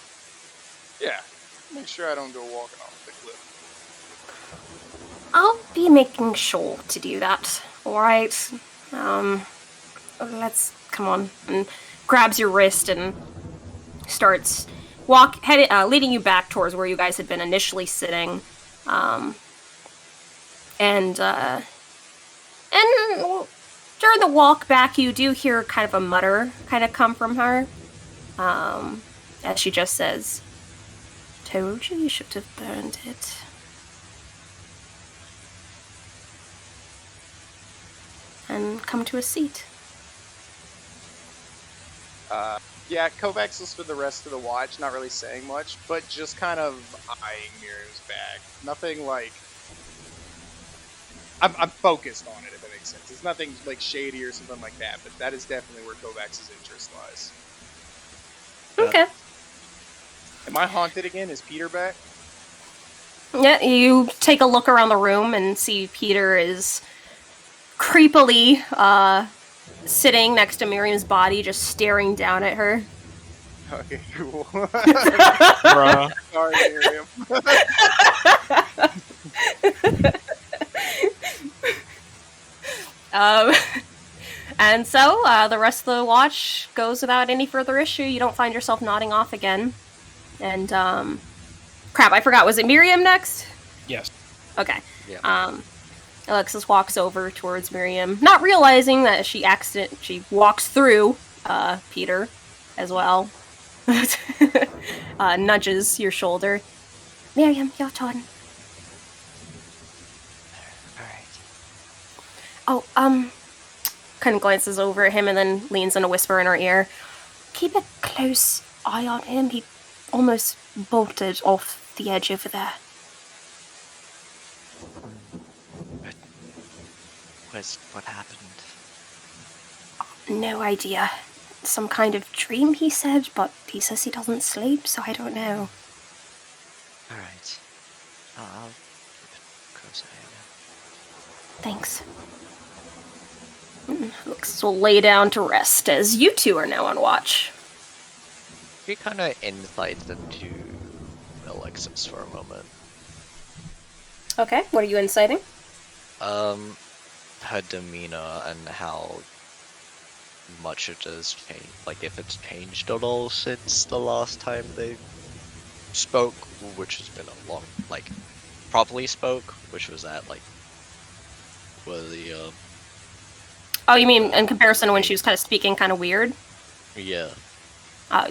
yeah, make sure I don't go walking off the cliff. I'll be making sure to do that. Alright. Let's come on. And grabs your wrist and starts leading you back towards where you guys had been initially sitting. And during the walk back, you do hear kind of a mutter kind of come from her. As she just says, "Told you you should have burned it." And come to a seat. Yeah, Kovacs is for the rest of the watch, not really saying much, but just kind of eyeing Miriam's bag. Nothing like... I'm focused on it, if that makes sense. It's nothing like shady or something like that, but that is definitely where Kovacs' interest lies. Okay. Am I haunted again? Is Peter back? Yeah, you take a look around the room and see Peter is creepily sitting next to Miriam's body, just staring down at her. Okay, cool. Bruh. Sorry, Miriam. And so, the rest of the watch goes without any further issue. You don't find yourself nodding off again. And, crap, I forgot. Was it Miriam next? Yes. Okay. Yeah. Alexis walks over towards Miriam, not realizing that she walks through, Peter as well. Nudges your shoulder. Miriam, your turn. Alright. Oh, kind of glances over at him and then leans in a whisper in her ear. Keep a close eye on him. He almost bolted off the edge over there. What happened? No idea. Some kind of dream, he said, but he says he doesn't sleep, so I don't know. Alright. I'll keep a close eye on him. Thanks. Looks will lay down to rest, as you two are now on watch. We kind of insight into Alexis for a moment. Okay, what are you inciting? Her demeanor and how much it has changed. Like, if it's changed at all since the last time they spoke, which has been a long, like, properly spoke, which was at, like, where the, Oh, you mean in comparison to when she was kind of speaking kind of weird? yeah,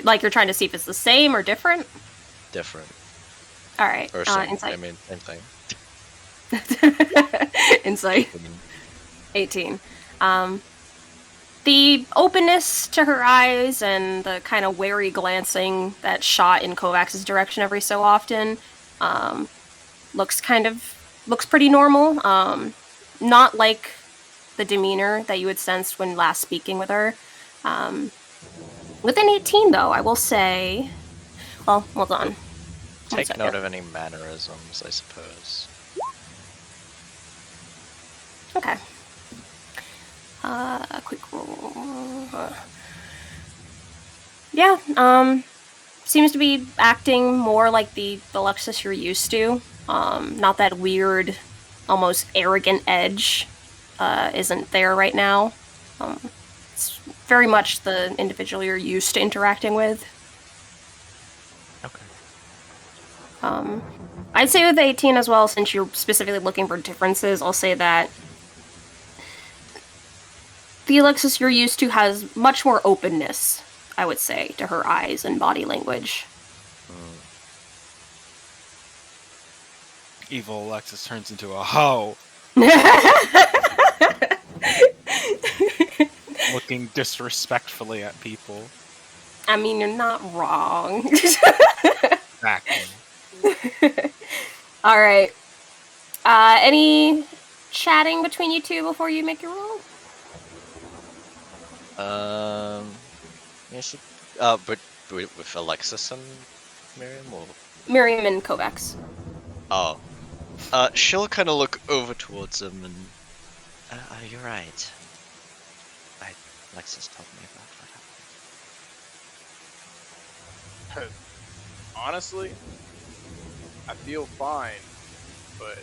Like you're trying to see if it's the same or different? different. Alright, Or same, insight. I mean, same thing. Insight. 18. The openness to her eyes and the kind of wary glancing that shot in Kovacs's direction every so often looks pretty normal. Not like the demeanor that you had sensed when last speaking with her. With an 18, though, I will say. Well, hold on. Take note of any mannerisms, I suppose. Okay. A quick roll. Yeah, seems to be acting more like the Lexus you're used to. Not that weird, almost arrogant edge isn't there right now. It's very much the individual you're used to interacting with. Okay. I'd say with the 18 as well, since you're specifically looking for differences, I'll say that the Alexis you're used to has much more openness, I would say, to her eyes and body language. Evil Alexis turns into a hoe, looking disrespectfully at people. I mean, you're not wrong. Exactly. All right. Any chatting between you two before you make your roll? Yeah, but with Alexis and Miriam, or Miriam and Kovacs. oh, she'll kind of look over towards him and, you're right. Alexis told me about what happened. Honestly, I feel fine, but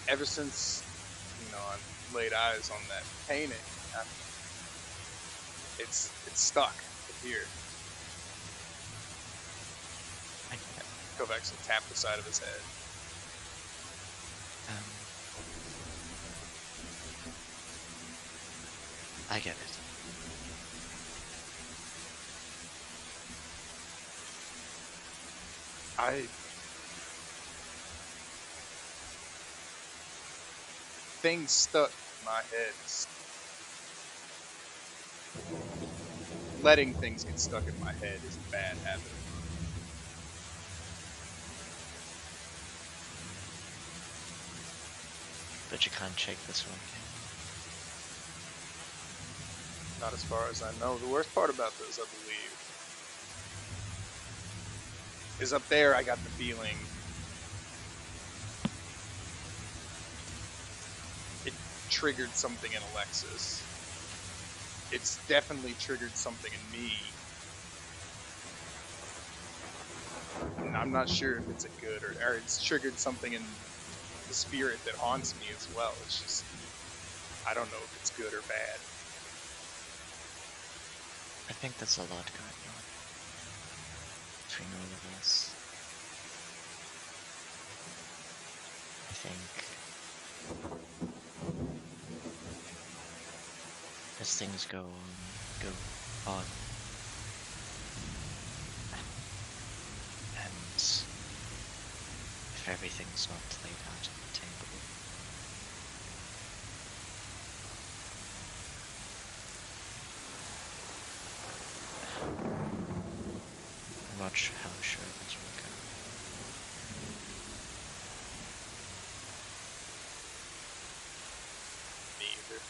ever since, I laid eyes on that painting, it's stuck here. Kovacs will tap the side of his head. I get it. Things stuck in my head. Letting things get stuck in my head is a bad habit. But you can't shake this one, can you? Not as far as I know. The worst part about this, I believe, is up there I got the feeling it triggered something in Alexis. It's definitely triggered something in me. And I'm not sure if it's a good or it's triggered something in the spirit that haunts me as well. It's just, I don't know if it's good or bad. I think there's a lot going on between all of us. I think as things go on, and if everything's not laid out on the table, I'm not sure how sure this will go. Me either.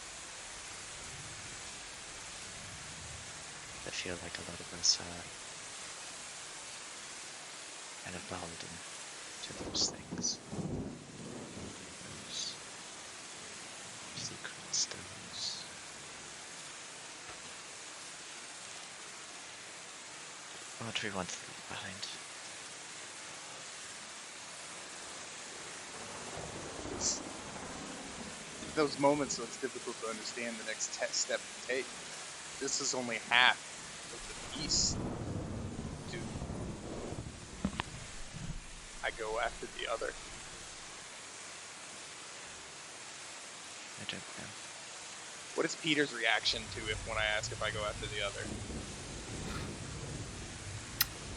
I feel like a lot of us are kind of beholden to those things. Those secrets, those... what we want to leave behind. It's those moments when it's difficult to understand the next step to take. This is only half of the piece. Do I go after the other? I don't know. What is Peter's reaction to when I ask if I go after the other?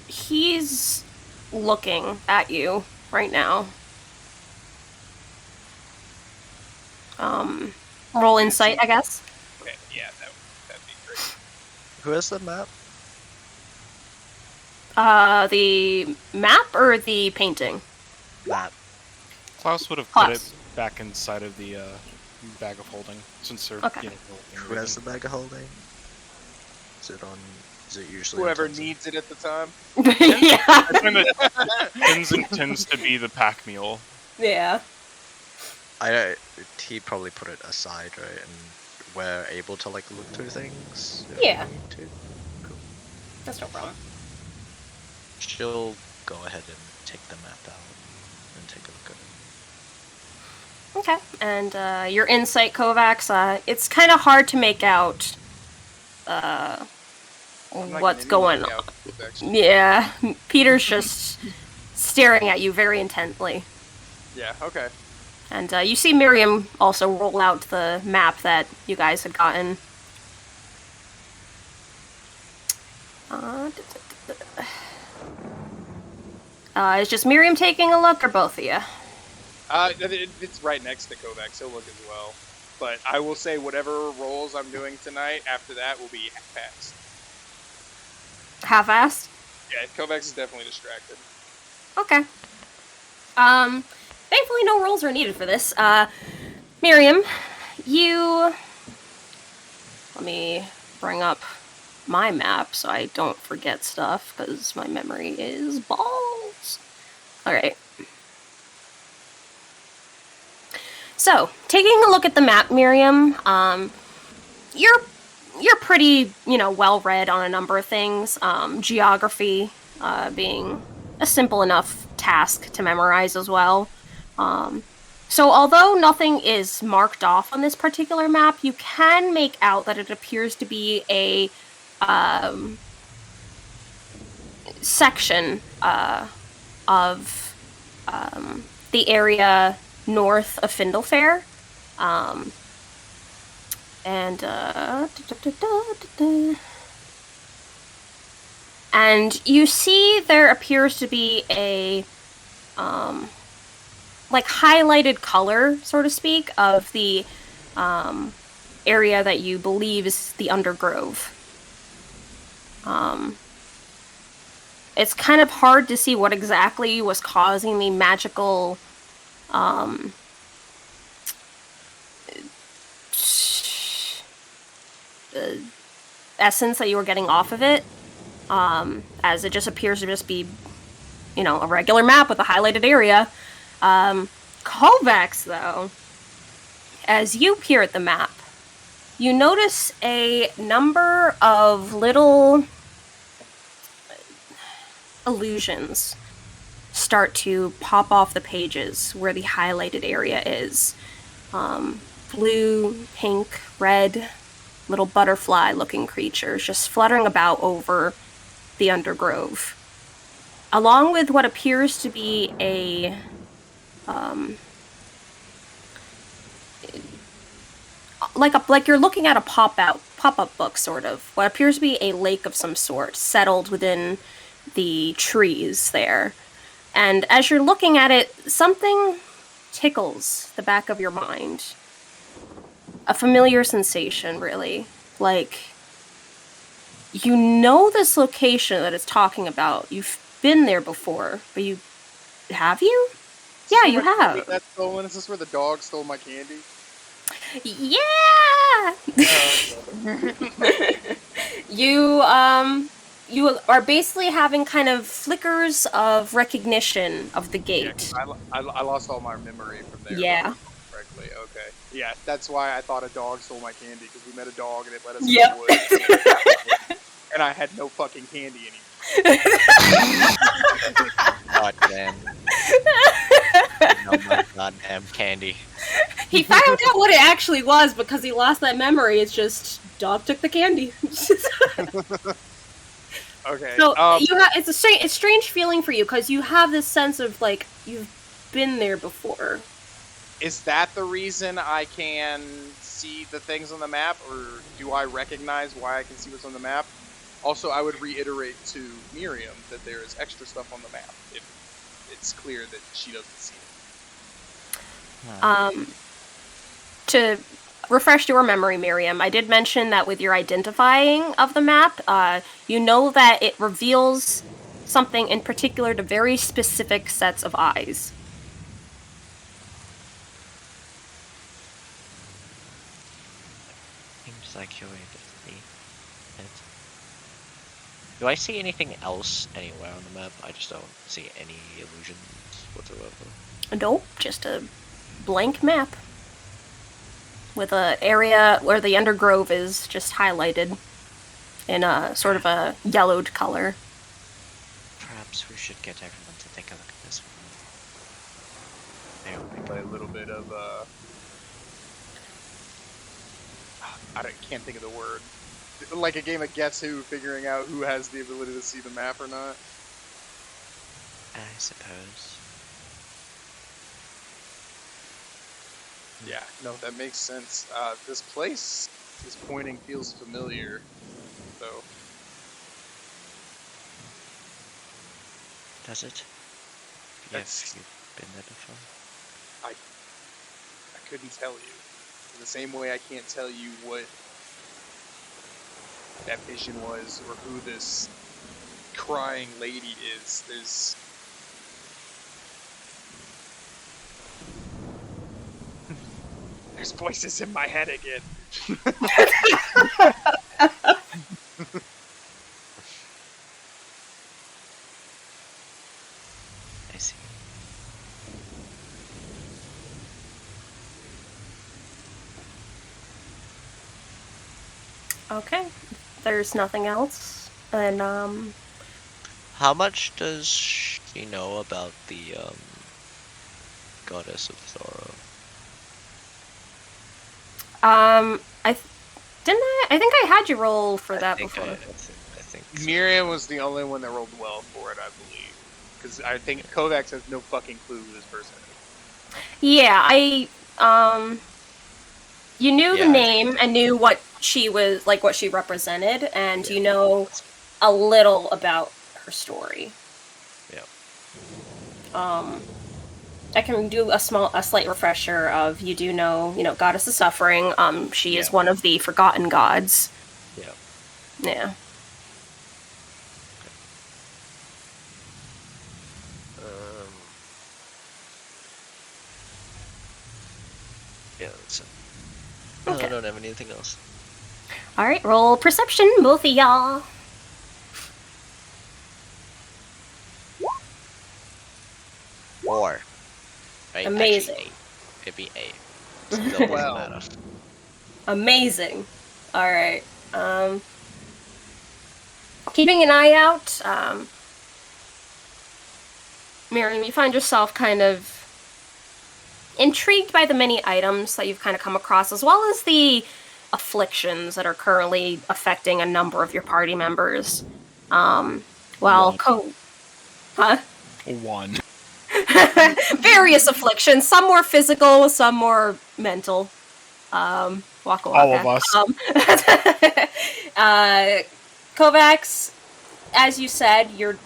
He's looking at you right now. Roll insight, I guess. Okay, yeah, that'd be great. Who has the map? The map or the painting? Map. Klaus would have put Klaus. it back inside of the bag of holding, since they're Okay. rolling Who has the everything. bag of holding? Is it on? Is it usually? Whoever on Tenzin? needs it at the time. Yeah. I find that Tenzin tends to be the pack mule. Yeah. He probably put it aside, right? And we're able to like look through things. If Yeah. We need to. That's no problem. She'll go ahead and take the map out and take a look at it. Okay. And your insight, Kovacs, it's kind of hard to make out I'm not what's getting going anything on. out of this, actually. Yeah. Peter's just staring at you very intently. Yeah. Okay. And you see Miriam also roll out the map that you guys had gotten. Is just Miriam taking a look, or both of you? It's right next to Kovacs. He'll look as well. But I will say whatever rolls I'm doing tonight after that will be fast. Half-assed? Yeah, Kovacs is definitely distracted. Okay. Thankfully no rolls are needed for this. Miriam, you... Let me bring up my map so I don't forget stuff, because my memory is balls. Alright. So, taking a look at the map, Miriam, you're pretty, well-read on a number of things. Geography being a simple enough task to memorize as well. So although nothing is marked off on this particular map, you can make out that it appears to be a section of the area north of Findlefair. And you see there appears to be a highlighted color, so to speak, of the area that you believe is the Undergrove. It's kind of hard to see what exactly was causing the magical essence that you were getting off of it, as it just appears to just be, a regular map with a highlighted area. Kovacs, though, as you peer at the map, you notice a number of little illusions start to pop off the pages where the highlighted area is. Blue, pink, red, little butterfly-looking creatures just fluttering about over the Undergrove. Along with what appears to be a like you're looking at a pop-up book, sort of. What appears to be a lake of some sort, settled within the trees there. And as you're looking at it, something tickles the back of your mind. A familiar sensation, really. Like, you know this location that it's talking about. You've been there before, but have you? Yeah, you have. That's stolen. Is this where the dog stole my candy? Yeah! You are basically having kind of flickers of recognition of the gate. Yeah, I lost all my memory from there. Yeah. Correctly. Okay. Yeah, that's why I thought a dog stole my candy, because we met a dog and it let us in Yep. the woods. And I had no fucking candy anymore. God damn. No, my goddamn candy. He found out what it actually was because he lost that memory. It's just dog took the candy. Okay. So it's a strange feeling for you because you have this sense of like you've been there before. Is that the reason I can see the things on the map, or do I recognize why I can see what's on the map? Also, I would reiterate to Miriam that there is extra stuff on the map if it's clear that she doesn't see it. to refresh your memory, Miriam, I did mention that with your identifying of the map, you know that it reveals something in particular to very specific sets of eyes. Seems like you're able to see it. Do I see anything else anywhere on the map? I just don't see any illusions whatsoever. Nope, just a blank map with an area where the undergrowth is just highlighted in a sort of a yellowed color. Perhaps we should get everyone to take a look at this one. Yeah, we play a little bit of can't think of the word. Like a game of Guess Who, figuring out who has the ability to see the map or not. I suppose. Yeah, no, that makes sense. This place, this pointing feels familiar, though. Does it? That's- Have you been there before? I couldn't tell you. In the same way I can't tell you what that vision was or who this crying lady is. There's voices in my head again. I see. Okay, there's nothing else. And, How much does she know about the goddess of sorrow? I think I had you roll for that before. I think so. Miriam was the only one that rolled well for it, I believe. Because I think Kovacs has no fucking clue who this person is. Yeah, you knew the Yeah, I name and knew what she was, like, what she represented, and Yeah. you know a little about her story. Yeah. I can do a slight refresher of, you do know, Goddess of Suffering. She is Yeah. one of the forgotten gods. Yeah. Yeah. Yeah, that's it. No, Okay. I don't have anything else. Alright, roll perception, both of y'all. Or right? Amazing. Actually, 8. It'd be 8. Still doesn't Well. matter. Amazing. Alright. Keeping an eye out, Miriam, you find yourself kind of intrigued by the many items that you've kind of come across, as well as the afflictions that are currently affecting a number of your party members. Huh? One. Various afflictions, some more physical, some more mental. Waka waka. All of us. Kovacs, as you said, you're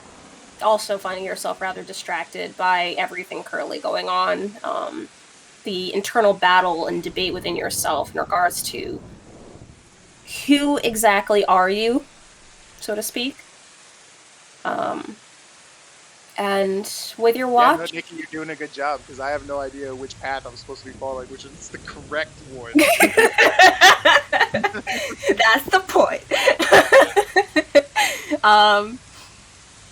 also finding yourself rather distracted by everything currently going on. The internal battle and debate within yourself in regards to who exactly are you, so to speak. And with your Yeah, watch... no, Nikki, you're doing a good job, because I have no idea which path I'm supposed to be following, which is the correct one. That's the point.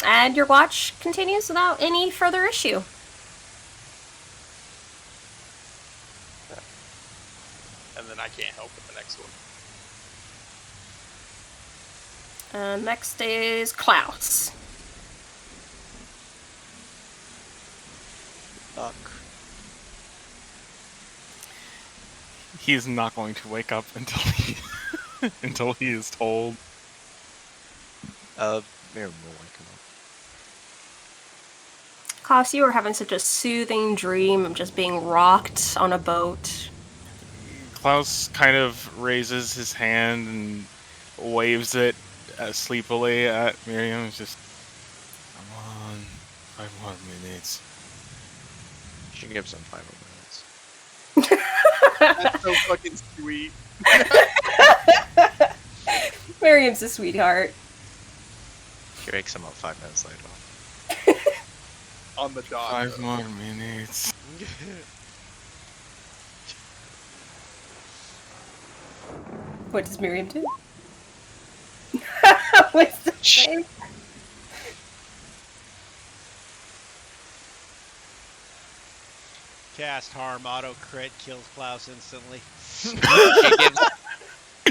And your watch continues without any further issue. And then I can't help with the next one. Next is Klaus. Fuck. He's not going to wake up until he until he is told. Miriam will wake him up. Klaus, you were having such a soothing dream of just being rocked on a boat. Klaus kind of raises his hand and waves it sleepily at Miriam. It's just, come on, 5 more minutes. She gives him 5 more minutes. That's so fucking sweet. Miriam's a sweetheart. He wakes him up 5 minutes later. On the dot. 5 though. more minutes. What does Miriam do? What's the name? Cast harm, auto crit, kills Klaus instantly.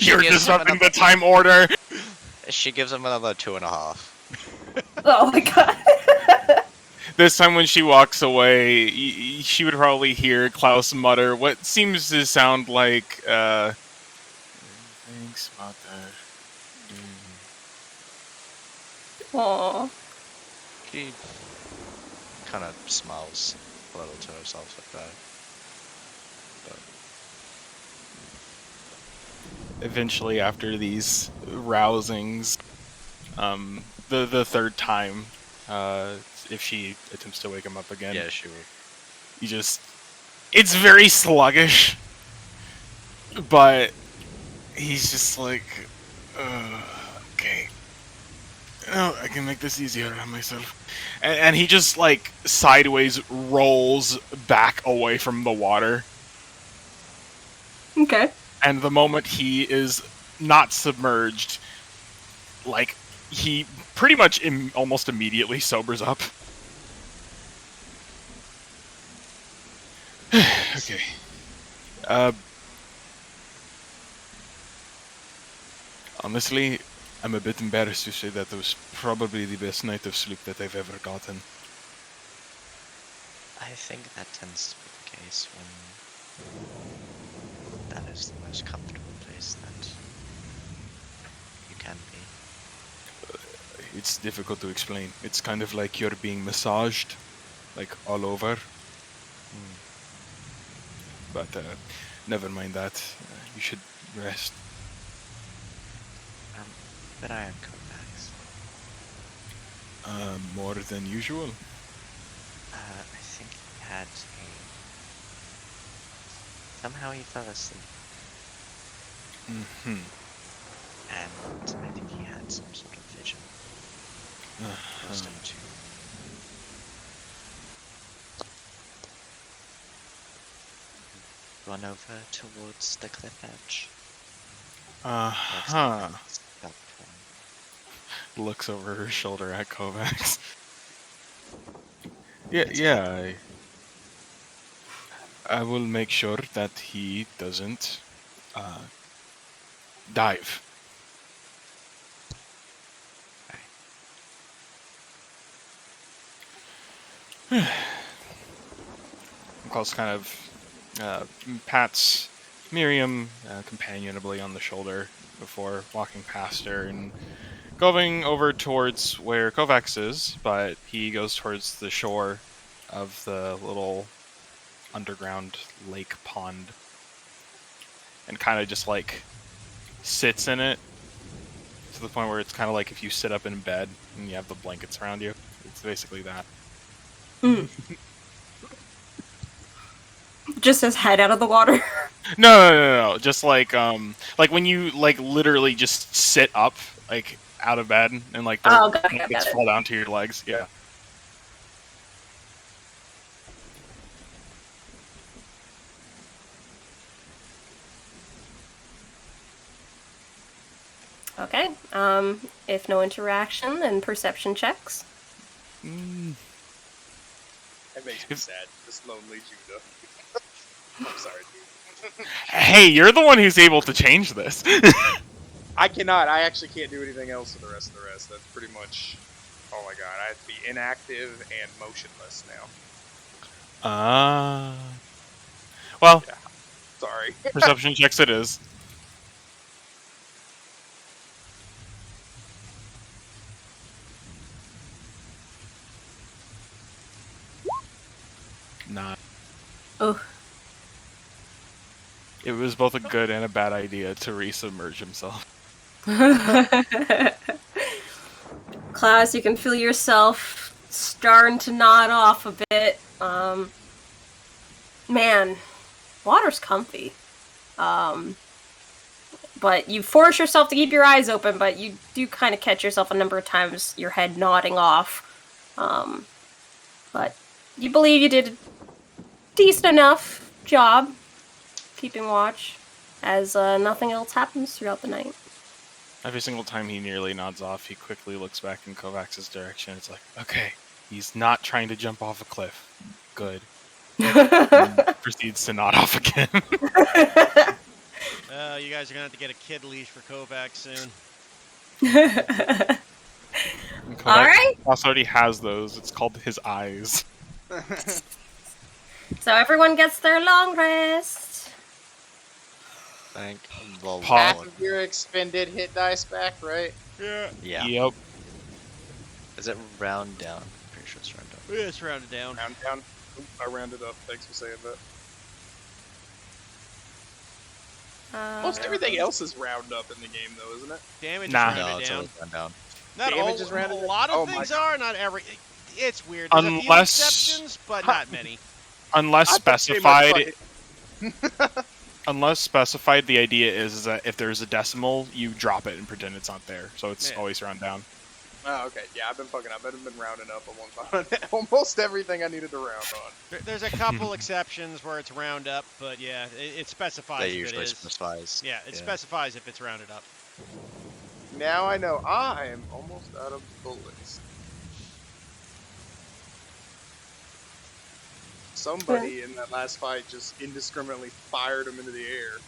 You're gives him disrupting the another- time order. She gives him another 2.5. Oh my god. This time when she walks away, she would probably hear Klaus mutter what seems to sound like, thanks, mother. Aww. She kind of smiles a little to herself at that. Eventually, after these rousings, the third time, if she attempts to wake him up again, Yeah, she will. it's very sluggish, but he's just like, okay. Oh, I can make this easier on myself. And he just, like, sideways rolls back away from the water. Okay. And the moment he is not submerged, like, he pretty much almost immediately sobers up. Okay. Honestly, I'm a bit embarrassed to say that was probably the best night of sleep that I've ever gotten. I think that tends to be the case when that is the most comfortable place that you can be. It's difficult to explain. It's kind of like you're being massaged, like all over. But never mind that. You should rest. But I am Kovacs. More than usual. I think he had a... Somehow he fell asleep, Mm-hmm. and I think he had some sort of vision. Caused him to... run over towards the cliff edge. Uh-huh. Felt torn. Looks over her shoulder at Kovacs. Yeah. I will make sure that he doesn't dive. Klaus kind of pats Miriam companionably on the shoulder before walking past her and going over towards where Kovacs is, but he goes towards the shore of the little underground lake pond and kind of just like sits in it to the point where it's kind of like if you sit up in bed and you have the blankets around you. It's basically that. Just his head out of the water. No. Just like when you like literally just sit up like out of bed and like the Oh, got it, blankets got it. fall down to your legs. Yeah. Okay. If no interaction, then perception checks. Mm, That makes me sad. This lonely Judah. I'm sorry, dude. Hey, you're the one who's able to change this. I cannot. I actually can't do anything else for the rest of the rest. That's pretty much. Oh my god, I have to be inactive and motionless now. Well, Yeah. Sorry. perception checks it is. Nah. Oh. It was both a good and a bad idea to resubmerge himself. Klaus, you can feel yourself starting to nod off a bit. Man, water's comfy. But you force yourself to keep your eyes open, but you do kind of catch yourself a number of times, your head nodding off. But you believe you did a decent enough job keeping watch, as nothing else happens throughout the night. Every single time he nearly nods off, he quickly looks back in Kovacs's direction. It's like, okay, he's not trying to jump off a cliff. Good. And proceeds to nod off again. You guys are gonna have to get a kid leash for Kovacs soon. All right. Kovacs already has those. It's called his eyes. So everyone gets their long rest. Thank the Half Lord. of your expended hit dice back, right? Yeah. Yep. Is it round down? Pretty sure it's round down. Yeah, it's rounded down. Round down. Oop, I rounded up. Thanks for saying that. Most everything else is round up in the game, though, isn't it? Damage Nah. is No, rounded it's down. always round down. Not Damage all. is rounded A down? lot Oh of my things God. are. Not every. It's weird. There's a few Unless- exceptions, but not many. Unless I would say my specified, unless specified, the idea is that if there's a decimal, you drop it and pretend it's not there. So it's Yeah. always round down. Oh, okay. Yeah, I've been fucking up. I've been rounding up on almost everything I needed to round on. There's a couple exceptions where it's round up, but yeah, it specifies They if it usually is. specifies. Yeah, it specifies if it's rounded up. Now I know I am almost out of bullets. Somebody in that last fight just indiscriminately fired him into the air.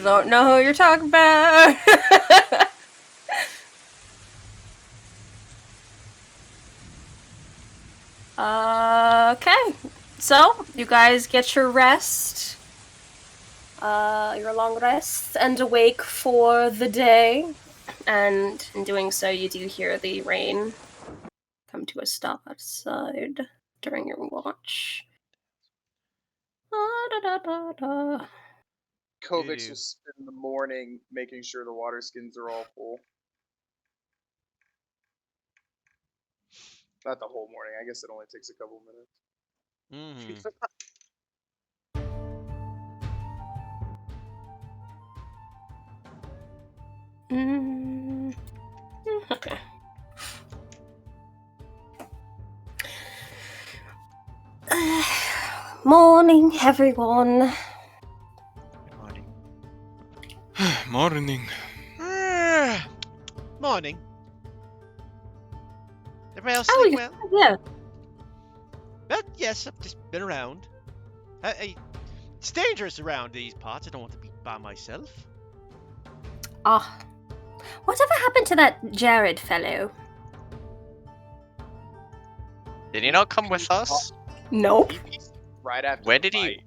Don't know who you're talking about. Okay, so you guys get your rest, your long rest, and awake for the day. And in doing so, you do hear the rain come to a stop outside during your watch. Da-da-da-da-da. Kovacs will spend the morning making sure the water skins are all full. Not the whole morning. I guess it only takes a couple minutes. Okay. Morning, everyone. Good morning. Morning. Morning. Everybody else Oh, sleep well? yeah. Well, yes, I've just been around. It's dangerous around these parts. I don't want to be by myself. Ah. Whatever happened to that Jared fellow? Did he not come with us? Nope. Right after Where the did he- fight,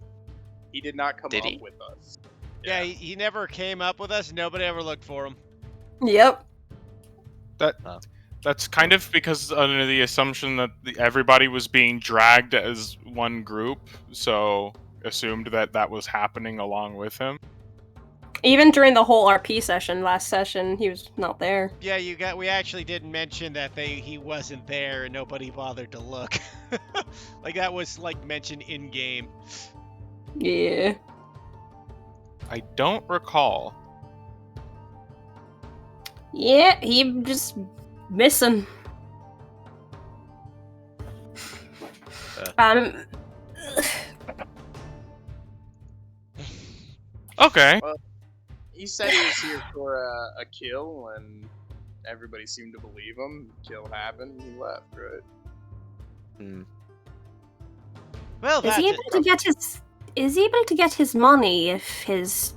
he did not come Did up he? with us. Yeah, he never came up with us. Nobody ever looked for him. Yep. That's kind of because under the assumption that everybody was being dragged as one group, so assumed that that was happening along with him. Even during the whole RP session, last session, he was not there. Yeah, we actually didn't mention that he wasn't there and nobody bothered to look. Like that was like mentioned in game. Yeah. I don't recall. Yeah, he just missing. Okay. He said he was here for a kill, and everybody seemed to believe him. Kill happened, and he left, right? Well, Is that's he it. able to get his? Is he able to get his money if his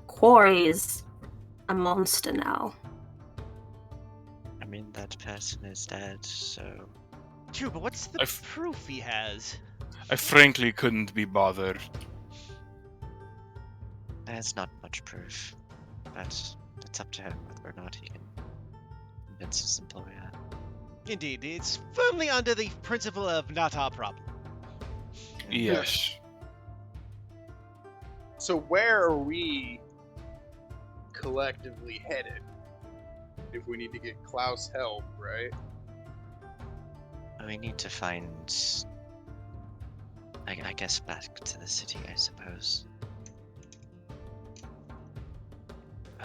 quarry is a monster now? I mean, that person is dead, so True, but what's the proof he has? I frankly couldn't be bothered. there's not much proof. But it's up to him whether or not he can convince his employer. Indeed, it's firmly under the principle of not our problem. Yes. So where are we collectively headed? If we need to get Klaus help, right? We need to find I guess back to the city, I suppose.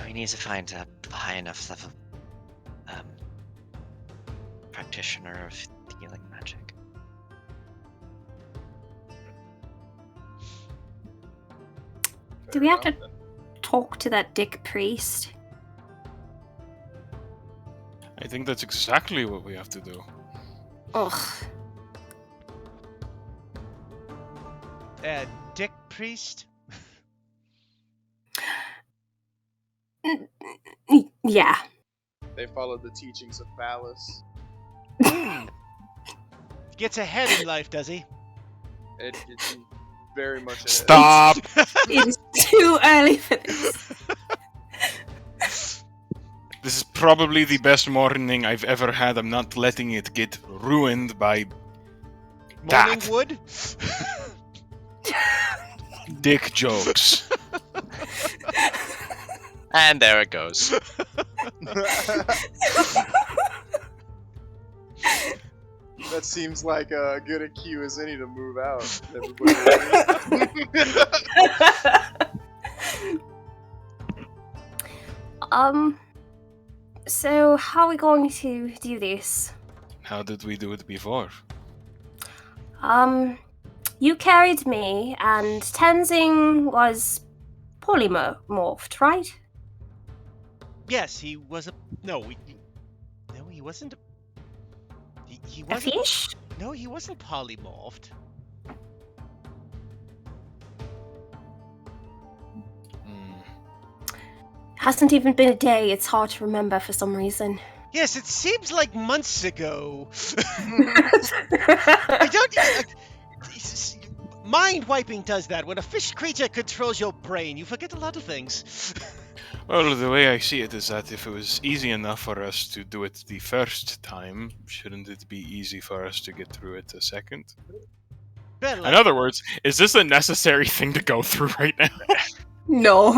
We need to find a high enough level practitioner of healing magic. Do we have to talk to that dick priest? I think that's exactly what we have to do. Ugh. Dick Priest? Yeah. They followed the teachings of Phallus. Gets ahead in life, does he? It gets you very much ahead. Stop! It is too early for this. This is probably the best morning I've ever had. I'm not letting it get ruined by Morning that. wood? Dick jokes. And there it goes. That seems like a good a cue as any to move out. Everybody So how are we going to do this? How did we do it before? You carried me, and Tenzing was polymorphed, right? Yes, he was a... No, he wasn't a... He A wasn't... fish? No, he wasn't polymorphed. Hasn't even been a day. It's hard to remember for some reason. Yes, it seems like months ago. I don't... mind wiping does that. When a fish creature controls your brain, you forget a lot of things. Well, the way I see it is that if it was easy enough for us to do it the first time, shouldn't it be easy for us to get through it a second? Well, In other words, is this a necessary thing to go through right now? No.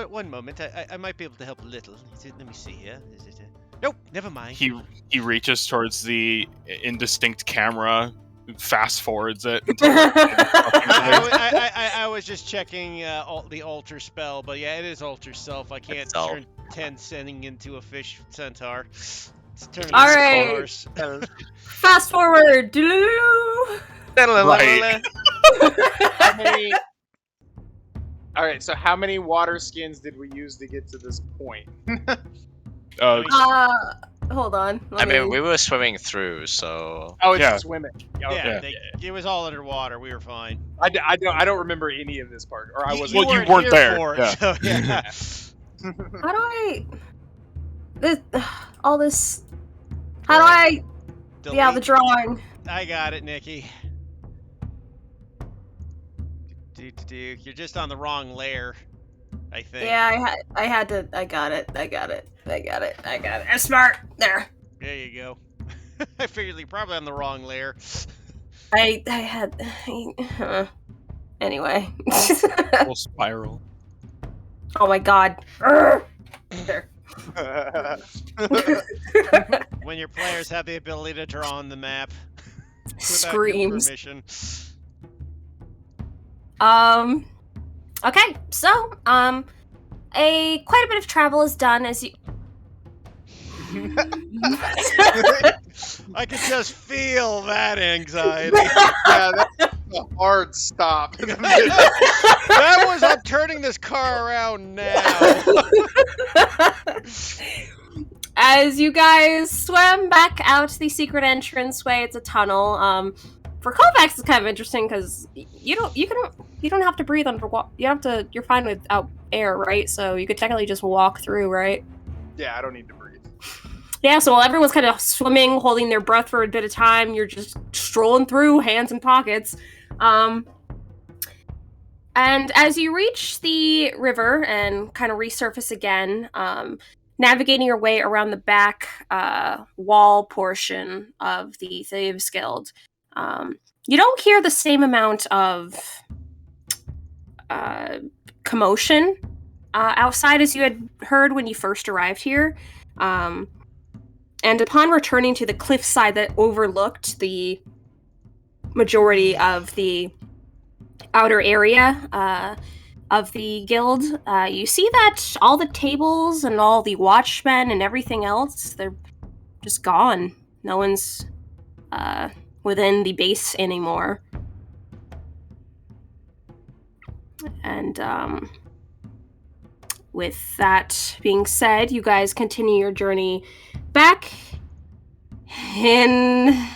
one moment. I might be able to help a little. Let me see here. Is it? Nope. Never mind. He reaches towards the indistinct camera, fast forwards it. I was just checking the alter spell, but yeah, it is alter self. I can't Itself. turn 10 sending into a fish centaur. It's turning All into right. horse. Fast forward. Doo-doo-doo. Right. How many... Alright, so how many water skins did we use to get to this point? Hold on. I mean, we were swimming through, so Oh, it's Yeah. swimming. Yeah, Okay. it was all underwater. We were fine. I don't remember any of this part, or I wasn't. Well, you weren't here there, for it, yeah. so yeah. How do I... all this... How do I... Yeah, the Delete. drawing. I got it, Nikki. You're just on the wrong layer, I think. Yeah, I had to... I got it. I'm smart. There. There you go. I figured you're probably on the wrong layer. Anyway. Full spiral. Oh my god. There. When your players have the ability to draw on the map without your Screams. permission. Okay, so, quite a bit of travel is done as you... I can just feel that anxiety. Yeah, that's a hard stop. That was, I'm turning this car around now. As you guys swim back out to the secret entranceway, it's a tunnel. For Kovacs, it's kind of interesting because you don't have to breathe underwater. You're fine without air, right? So you could technically just walk through, right? Yeah, I don't need to breathe. Yeah, so while everyone's kind of swimming, holding their breath for a bit of time, you're just strolling through, hands in pockets. And as you reach the river and kind of resurface again, navigating your way around the back wall portion of the Thieves Guild, you don't hear the same amount of commotion outside as you had heard when you first arrived here. And upon returning to the cliffside that overlooked the majority of the outer area of the guild, you see that all the tables and all the watchmen and everything else, they're just gone. No one's within the base anymore. And with that being said, you guys continue your journey back in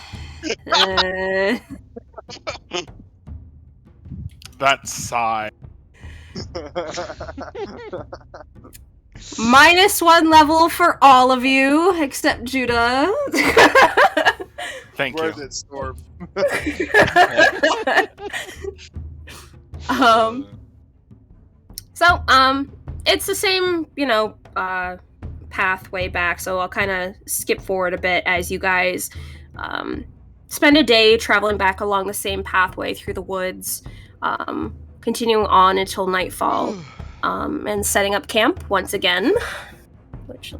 That sigh. -1 level for all of you except Judah. Thank Where's you. it, Storm? So, it's the same, pathway back, so I'll kind of skip forward a bit as you guys spend a day traveling back along the same pathway through the woods, continuing on until nightfall, and setting up camp once again. Which,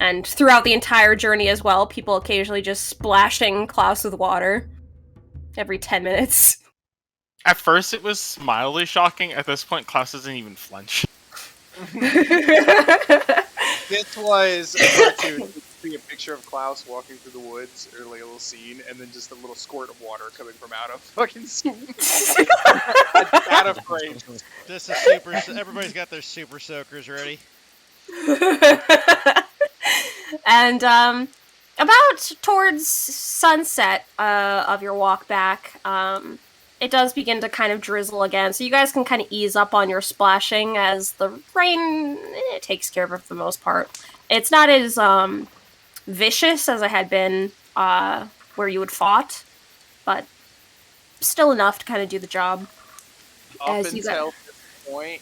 and throughout the entire journey as well, people occasionally just splashing Klaus with water every 10 minutes. At first, it was mildly shocking. At this point, Klaus doesn't even flinch. This was a cartoon. You see a picture of Klaus walking through the woods, early little scene, and then just a little squirt of water coming from out of fucking out of frame. Just a super. Everybody's got their super soakers ready. And about towards sunset of your walk back, it does begin to kind of drizzle again, so you guys can kind of ease up on your splashing as the rain takes care of it for the most part. It's not as vicious as it had been where you had fought, but still enough to kind of do the job. Up As you until this point,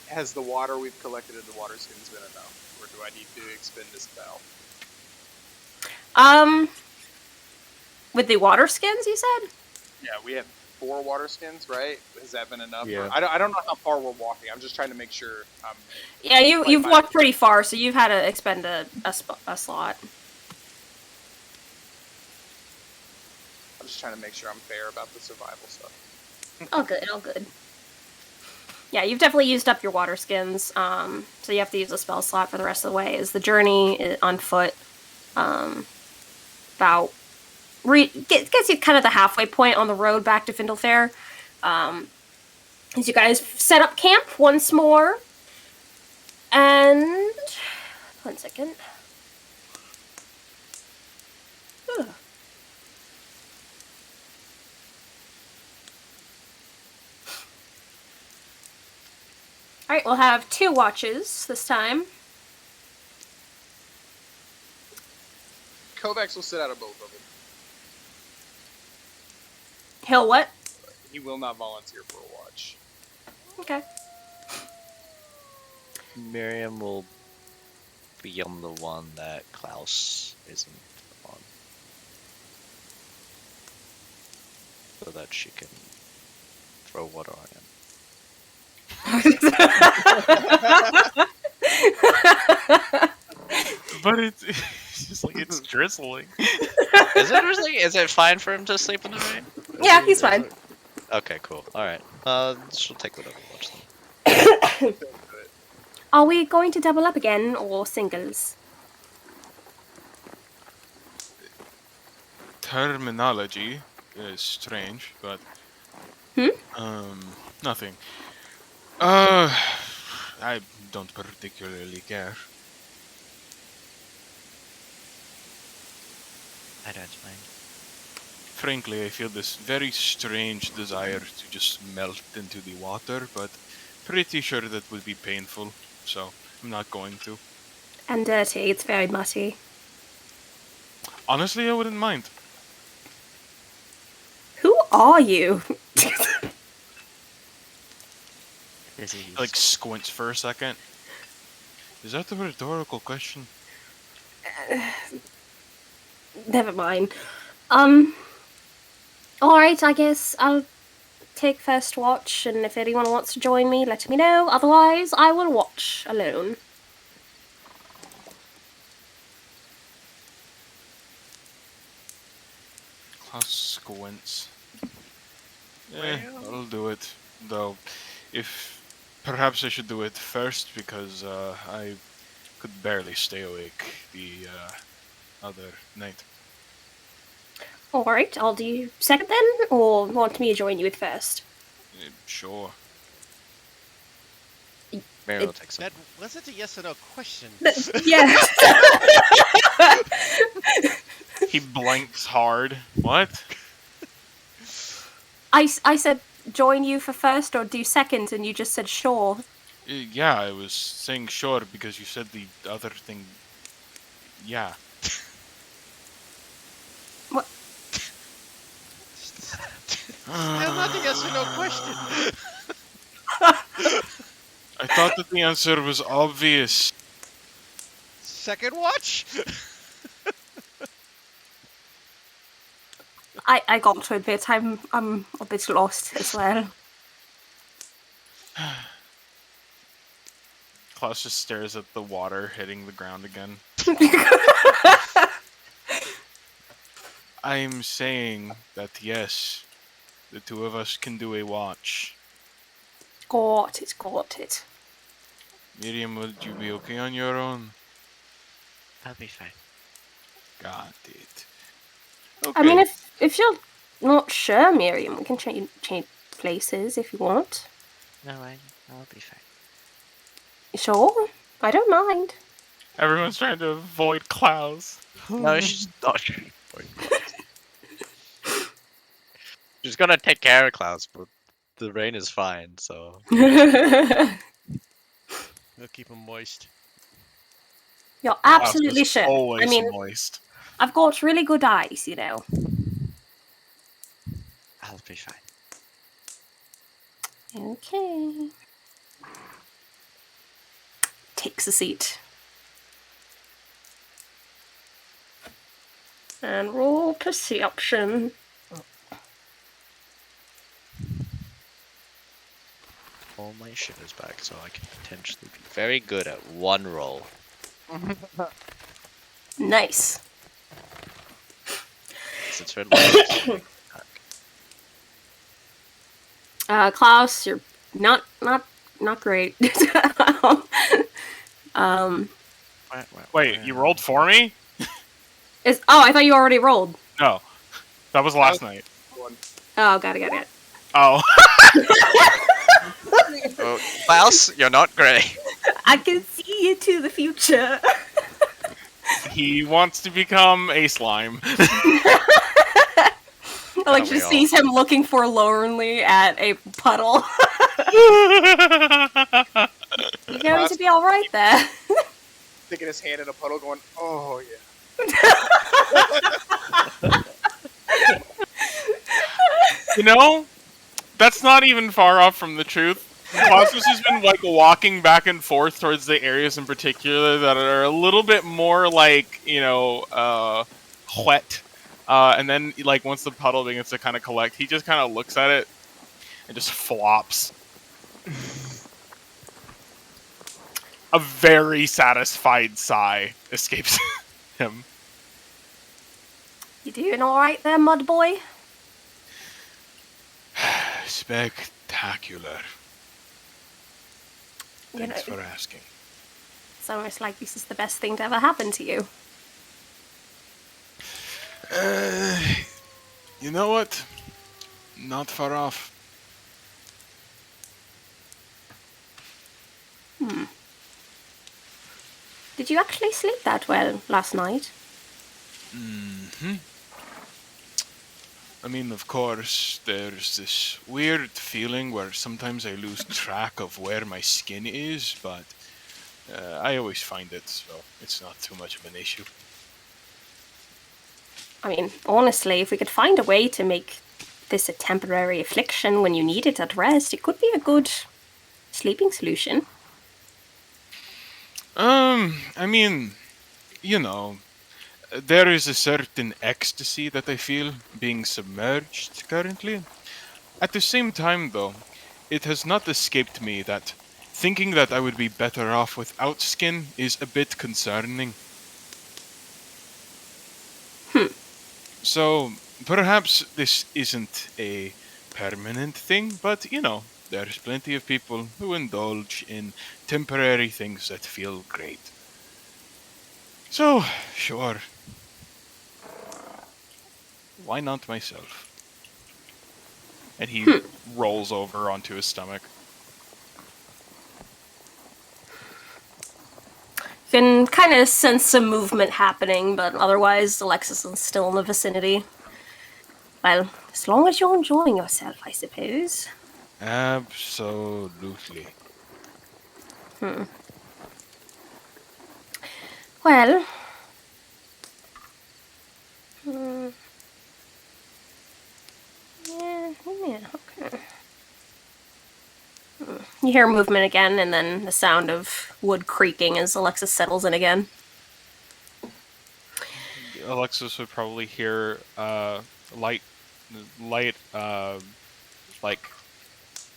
has the water we've collected in the water skins been enough, or do I need to expend a spell? With the water skins, you said? Yeah, we have 4 water skins, right? Has that been enough? Yeah. I don't know how far we're walking. I'm just trying to make sure. Yeah, you've walked pretty far, so you've had to expend a slot. I'm just trying to make sure I'm fair about the survival stuff. All good, all good. Yeah, you've definitely used up your water skins, so you have to use a spell slot for the rest of the way. As the journey on foot, about gets you kind of the halfway point on the road back to Findlefair. As you guys set up camp once more, and 1 second. Ugh. Alright, we'll have 2 watches this time. Kovacs will sit out of both of them. He'll what? He will not volunteer for a watch. Okay. Miriam will be on the one that Klaus isn't on. So that she can throw water on him. But it's just like it's drizzling. Is it drizzling? Is it fine for him to sleep in the rain? Yeah, he's fine. Okay, cool. Alright. She'll take whatever watch then. Are we going to double up again, or singles? Terminology is strange, but nothing. I don't particularly care. I don't mind. Frankly, I feel this very strange desire to just melt into the water, but pretty sure that would be painful, so I'm not going to. And dirty, it's very muddy. Honestly, I wouldn't mind. Who are you? Disease. Like squints for a second. Is that a rhetorical question? Never mind. Alright, I guess I'll take first watch, and if anyone wants to join me, let me know. Otherwise, I will watch alone. I'll squints. Well. I'll do it. Though, if perhaps I should do it first because I could barely stay awake the other night. Alright, I'll do second then, or want me to join you with first? Sure. Mary will take some. That wasn't a yes or no question. Yeah. He blinks hard. What? I said join you for first or do second, and you just said sure. Yeah, I was saying sure because you said the other thing. Yeah. What? Still not a yes or no question. I thought that the answer was obvious. Second watch? I got to admit, I'm a bit lost as well. Klaus just stares at the water hitting the ground again. I'm saying that yes, the two of us can do a watch. Got it. Miriam, would you be okay on your own? I'll be fine. Got it. Okay. I mean, if you're not sure, Miriam, we can change places if you want. No, I'll be fine. Sure, I don't mind. Everyone's trying to avoid Klaus. No, she's not. She's gonna take care of Klaus, but the rain is fine, so. You're We'll keep him moist. absolutely Klaus is sure. Always I mean, moist. I've got really good eyes, you know. I'll be fine. Okay. Takes a seat. And roll perception. Pull my shivers back so I can potentially be very good at one roll. Nice. Since her life Klaus, you're not great. Wait, you rolled for me? I thought you already rolled. No. That was last night. Oh, got it. Oh. Oh, Klaus, you're not great. I can see into the future. He wants to become a slime. Like, we just all? sees him looking forlornly at a puddle. You're going to be alright there. Sticking his hand in a puddle, going, "Oh yeah." You know, that's not even far off from the truth. Cosmos has been like walking back and forth towards the areas in particular that are a little bit more like, wet. And then, like, once the puddle begins to kind of collect, he just kind of looks at it and just flops. A very satisfied sigh escapes him. You doing alright there, mud boy? Spectacular. You Thanks know, for asking. it's almost like this is the best thing to ever happen to you. You know what? Not far off. Did you actually sleep that well last night? I mean, of course, there's this weird feeling where sometimes I lose track of where my skin is, but I always find it, so it's not too much of an issue. I mean, honestly, if we could find a way to make this a temporary affliction when you need it at rest, it could be a good sleeping solution. I mean, there is a certain ecstasy that I feel being submerged currently. At the same time, though, it has not escaped me that thinking that I would be better off without skin is a bit concerning. So, Perhaps this isn't a permanent thing, but there's plenty of people who indulge in temporary things that feel great. So, sure. Why not myself? And he rolls over onto his stomach. You can kind of sense some movement happening, but otherwise, Alexis is still in the vicinity. Well, as long as you're enjoying yourself, I suppose. Absolutely. Well, yeah, okay. You hear movement again, and then the sound of wood creaking as Alexis settles in again. Alexis would probably hear light, like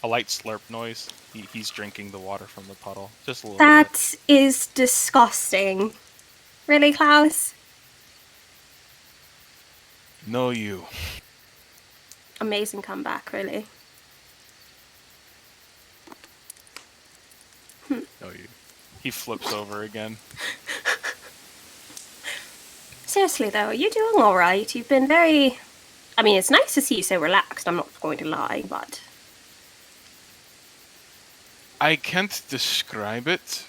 a light slurp noise. He's drinking the water from the puddle, just a little bit. That is disgusting. Really, Klaus? No, you. Amazing comeback, really. No, you. He flips over again. Seriously, though, you're doing alright. You've been very... I mean, it's nice to see you so relaxed, I'm not going to lie, but... I can't describe it.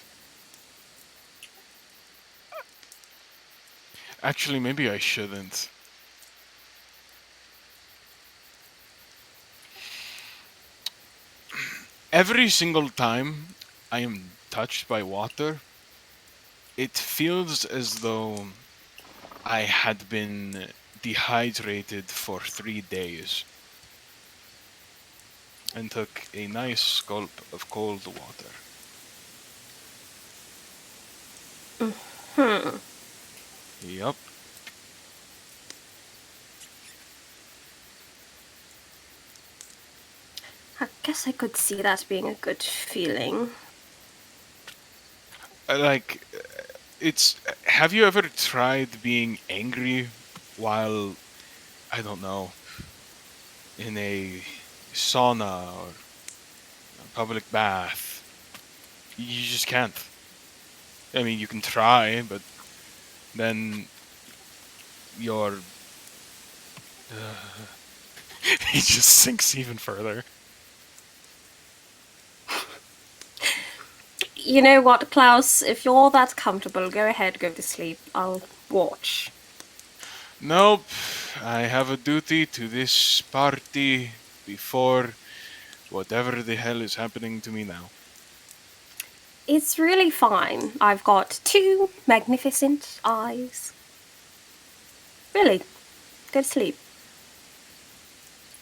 Actually, maybe I shouldn't. Every single time I am touched by water, it feels as though I had been dehydrated for 3 days and took a nice gulp of cold water. Yup. I guess I could see that being a good feeling. Like, it's. Have you ever tried being angry while, I don't know, in a sauna or a public bath? You just can't. I mean, you can try, but then your. He just sinks even further. You know what, Klaus? If you're that comfortable, go ahead, go to sleep. I'll watch. Nope. I have a duty to this party before whatever the hell is happening to me now. It's really fine. I've got 2 magnificent eyes. Really, go to sleep.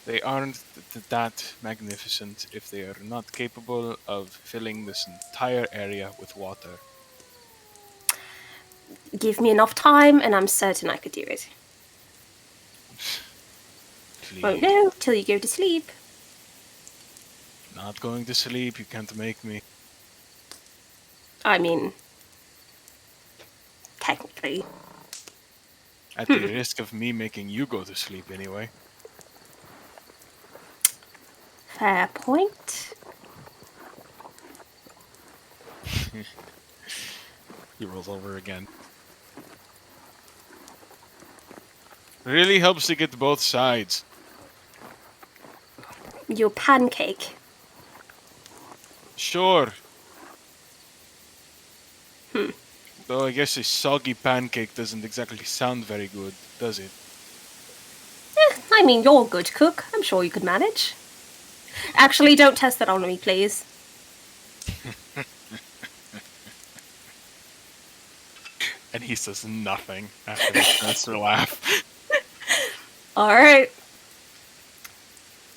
They aren't that magnificent if they are not capable of filling this entire area with water. Give me enough time, and I'm certain I could do it. Please. Won't know till you go to sleep. Not going to sleep, you can't make me. I mean, technically. At the risk of me making you go to sleep anyway. Fair point. He rolls over again. Really helps to get both sides. Your pancake. Sure. Though I guess a soggy pancake doesn't exactly sound very good, does it? I mean, you're a good cook. I'm sure you could manage. Actually, don't test that on me, please. And he says nothing after he starts to laugh. Alright.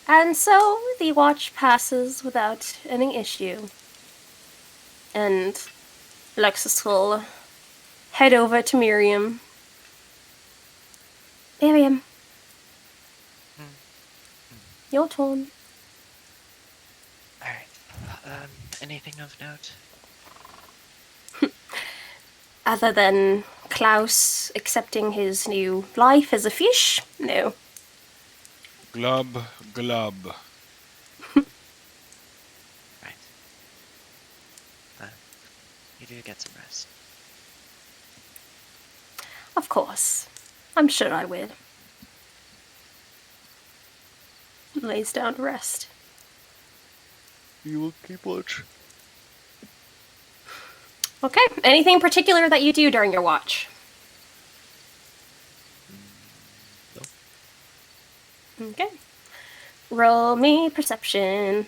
And so the watch passes without any issue. And Alexis will head over to Miriam. Miriam. Your turn. Alright. Anything of note? Other than Klaus accepting his new life as a fish? No. Glub, glub. Right. You do get some rest. Of course. I'm sure I will. Lays down to rest. You will keep watch. Okay. Anything in particular that you do during your watch? No. Okay. Roll me perception.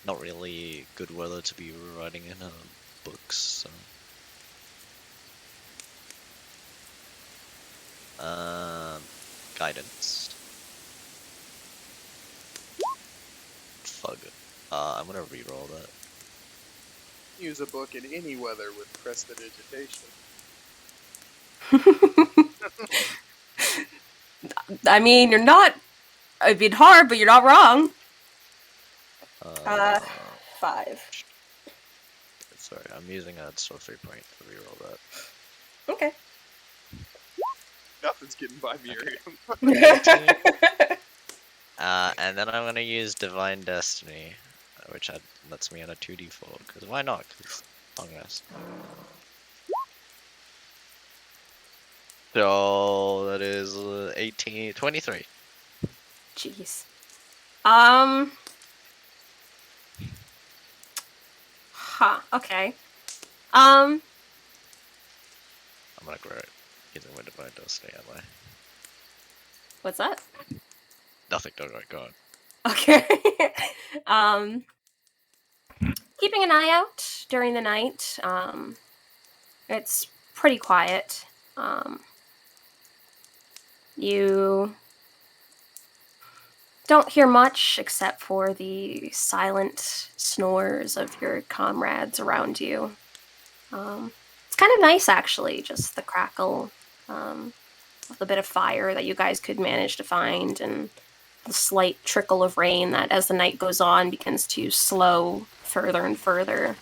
Not really good weather to be writing in books, so. Guidance. Fuck it. I'm gonna re-roll that. Use a book in any weather with prestidigitation. I mean, you're not. It'd be hard, but you're not wrong. 5. Sorry, I'm using a sorcery point to re-roll that. Okay. Nothing's getting by me, And then I'm gonna use Divine Destiny, which lets me add a 2d4, because why not? Because long rest. So that is 18, 23. Jeez. Okay. I'm not great using my Divine Destiny, am I? What's that? Nothing, don't worry, go on. Okay. Keeping an eye out during the night. It's pretty quiet. You don't hear much except for the silent snores of your comrades around you. It's kind of nice, actually, just the crackle of a bit of fire that you guys could manage to find, and the slight trickle of rain that, as the night goes on, begins to slow further and further.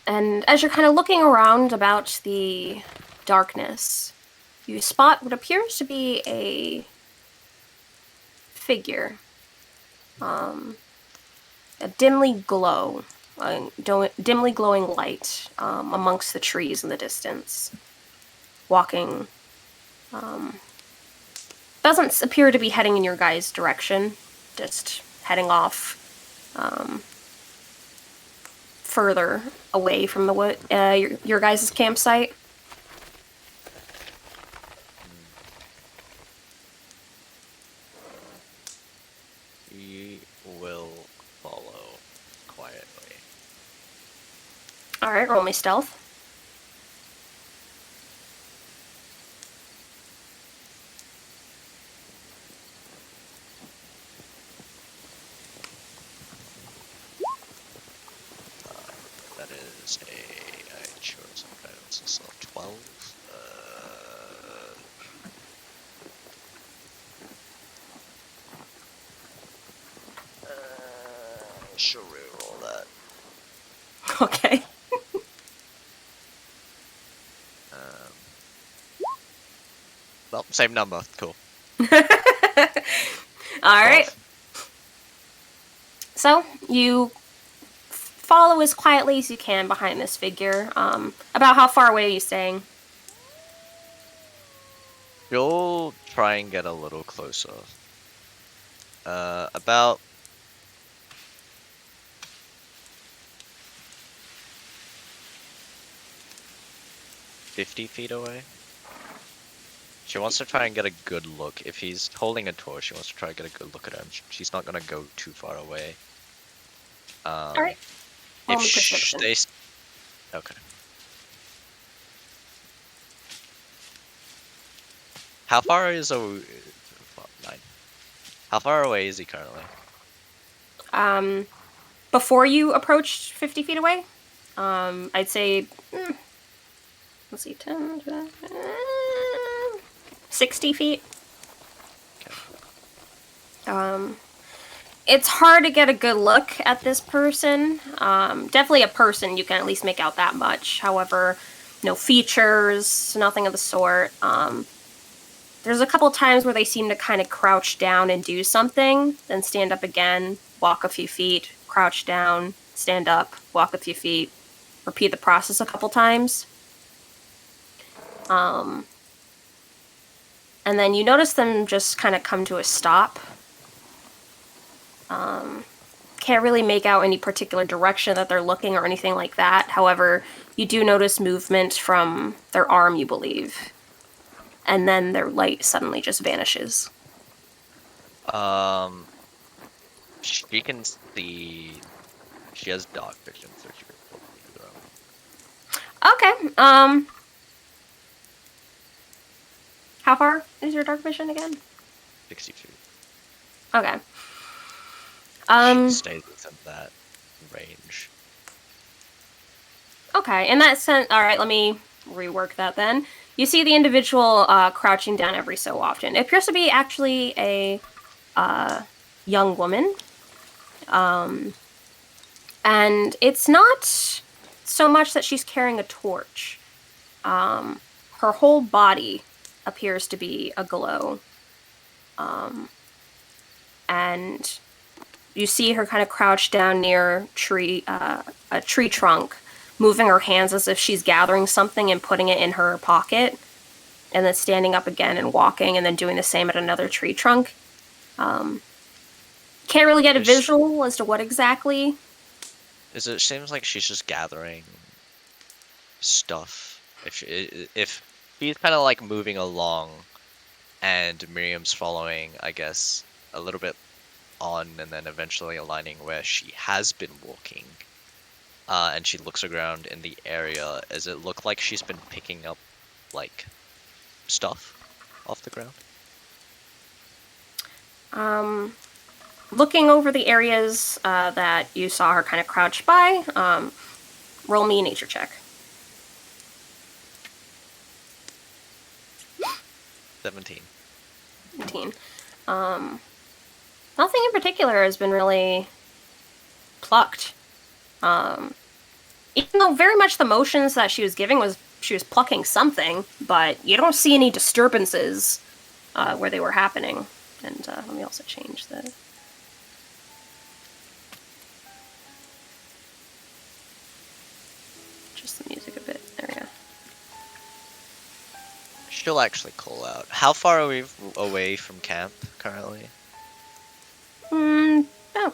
And as you're kind of looking around about the darkness, you spot what appears to be a figure. A dimly glowing light amongst the trees in the distance. Walking. Doesn't appear to be heading in your guys' direction. Just heading off further away from the your guys' campsite. We will follow quietly. Alright, roll me stealth. That is I chose some guidance, so 12. Sure, reroll that. Okay. Well, same number. Cool. Alright. So, you follow as quietly as you can behind this figure. About how far away are you staying? You'll try and get a little closer. About 50 feet away. She wants to try and get a good look. If he's holding a torch, she wants to try and get a good look at him. She's not gonna go too far away. Alright. If they... Okay. How far is 9? How far away is he currently? Before you approached 50 feet away, I'd say, let's see, 10, 60 feet. Okay. It's hard to get a good look at this person. Definitely a person, you can at least make out that much. However, no features, nothing of the sort. There's a couple times where they seem to kind of crouch down and do something, then stand up again, walk a few feet, crouch down, stand up, walk a few feet, repeat the process a couple times. And then you notice them just kind of come to a stop. Can't really make out any particular direction that they're looking or anything like that. However, you do notice movement from their arm, you believe. And then their light suddenly just vanishes. She can see. She has dark vision, so she could probably throw. Okay, how far is your dark vision again? 60 feet. Okay. She stays within that range. Okay, in that sense, alright, let me rework that then. You see the individual crouching down every so often. It appears to be actually a young woman. And it's not so much that she's carrying a torch. Her whole body appears to be aglow. And you see her kind of crouched down near a tree trunk, moving her hands as if she's gathering something and putting it in her pocket, and then standing up again and walking, and then doing the same at another tree trunk. Can't really get a visual as to what exactly. It seems like she's just gathering stuff. If she's kind of like moving along, and Miriam's following, I guess, a little bit on, and then eventually aligning where she has been walking. And she looks around in the area. Does it look like she's been picking up, like, stuff off the ground? Looking over the areas that you saw her kind of crouched by, roll me a nature check. 17. 17. Nothing in particular has been really plucked. Even though very much the motions that she was giving was she was plucking something, but you don't see any disturbances where they were happening. And let me also change the... just the music a bit. There we go. She'll actually call out. How far are we away from camp currently? About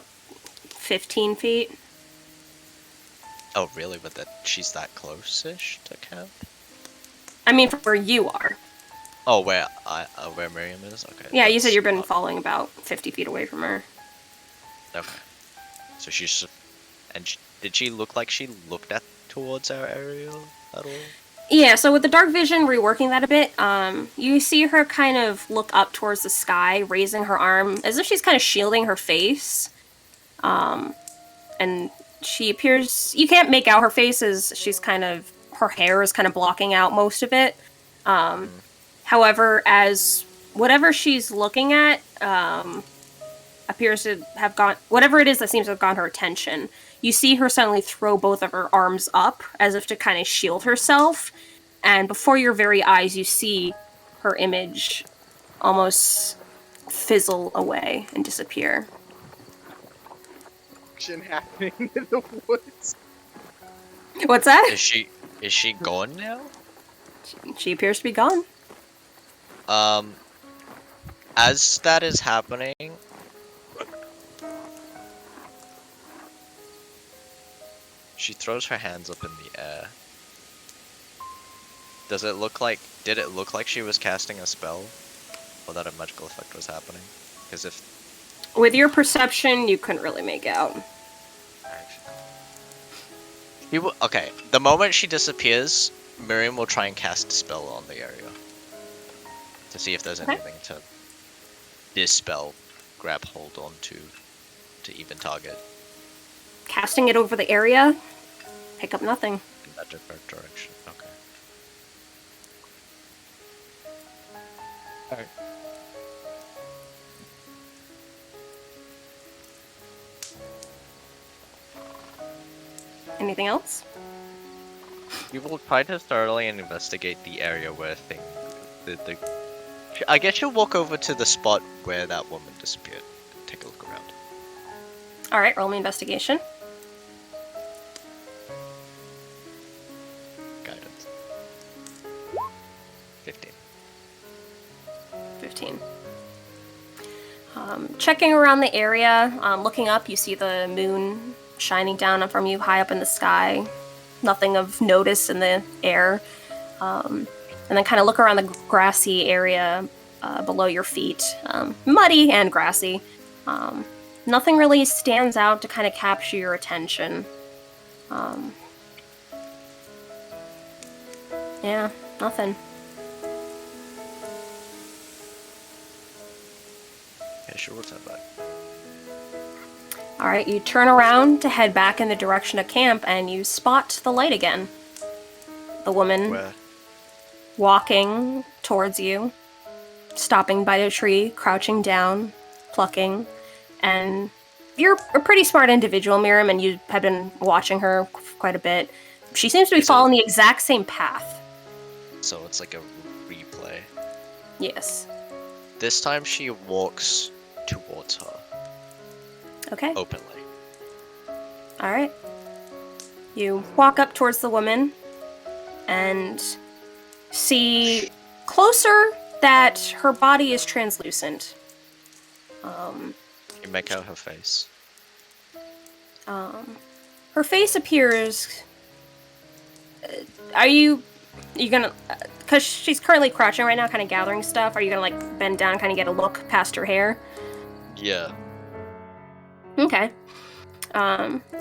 15 feet. Oh, really? But that she's that close-ish to camp? I mean, from where you are. Oh, where Miriam is? Okay. Yeah, you said that's you've been not- falling about 50 feet away from her. Okay. So she's... And did she look like she looked towards our area at all? Yeah, so with the dark vision, reworking that a bit, you see her kind of look up towards the sky, raising her arm as if she's kind of shielding her face. And she appears... You can't make out her face as she's kind of... Her hair is kind of blocking out most of it. However, as whatever she's looking at appears to have gone... Whatever it is that seems to have gotten her attention, you see her suddenly throw both of her arms up as if to kind of shield herself. And before your very eyes, you see her image almost fizzle away and disappear. Action happening in the woods. What's that? Is she gone now? She appears to be gone. As that is happening, she throws her hands up in the air. Did it look like she was casting a spell? Or that a magical effect was happening? Because if... With your perception, you couldn't really make out. Okay, the moment she disappears, Miriam will try and cast a spell on the area. To see if there's anything to dispel, grab hold on to even target. Casting it over the area, pick up nothing. In that different direction, okay. Alright. Anything else? You will try to thoroughly investigate the area where the I guess you'll walk over to the spot where that woman disappeared. Take a look around. All right, roll me investigation. Guidance. 15. 15. Checking around the area, looking up, you see the moon shining down from you high up in the sky. Nothing of notice in the air. And then kind of look around the grassy area below your feet. Muddy and grassy. Nothing really stands out to kind of capture your attention. Yeah, nothing. Yeah, sure, what's that back? Alright, you turn around to head back in the direction of camp, and you spot the light again. The woman Where? walking towards you, stopping by a tree, crouching down, plucking, and you're a pretty smart individual, Miriam, and you have been watching her quite a bit. She seems to be Is it- following the exact same path. So it's like a replay. Yes. This time she walks towards her Okay. openly. Alright. You walk up towards the woman and see closer that her body is translucent. You make out her face. Her face appears. Are you gonna? Because she's currently crouching right now, kind of gathering stuff. Are you gonna like bend down, kind of get a look past her hair? Yeah. Okay.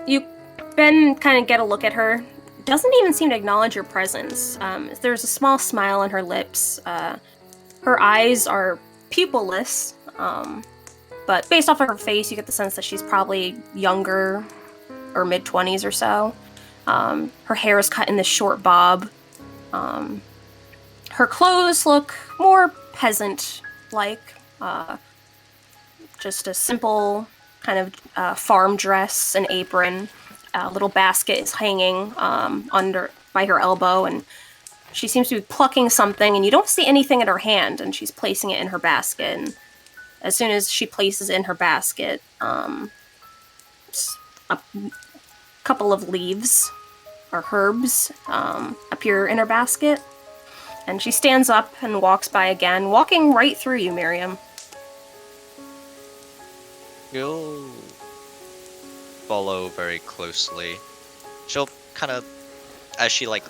You bend, kind of get a look at her. Doesn't even seem to acknowledge your presence. There's a small smile on her lips. Her eyes are pupilless. But based off of her face, you get the sense that she's probably younger or mid-20s or so. Her hair is cut in this short bob. Her clothes look more peasant-like. Just a simple kind of farm dress, an apron. A little basket is hanging under by her elbow, and she seems to be plucking something, and you don't see anything in her hand, and she's placing it in her basket. And as soon as she places it in her basket, a couple of leaves or herbs appear in her basket, and she stands up and walks by again, walking right through you, Miriam. You'll follow very closely. She'll kind of, as she like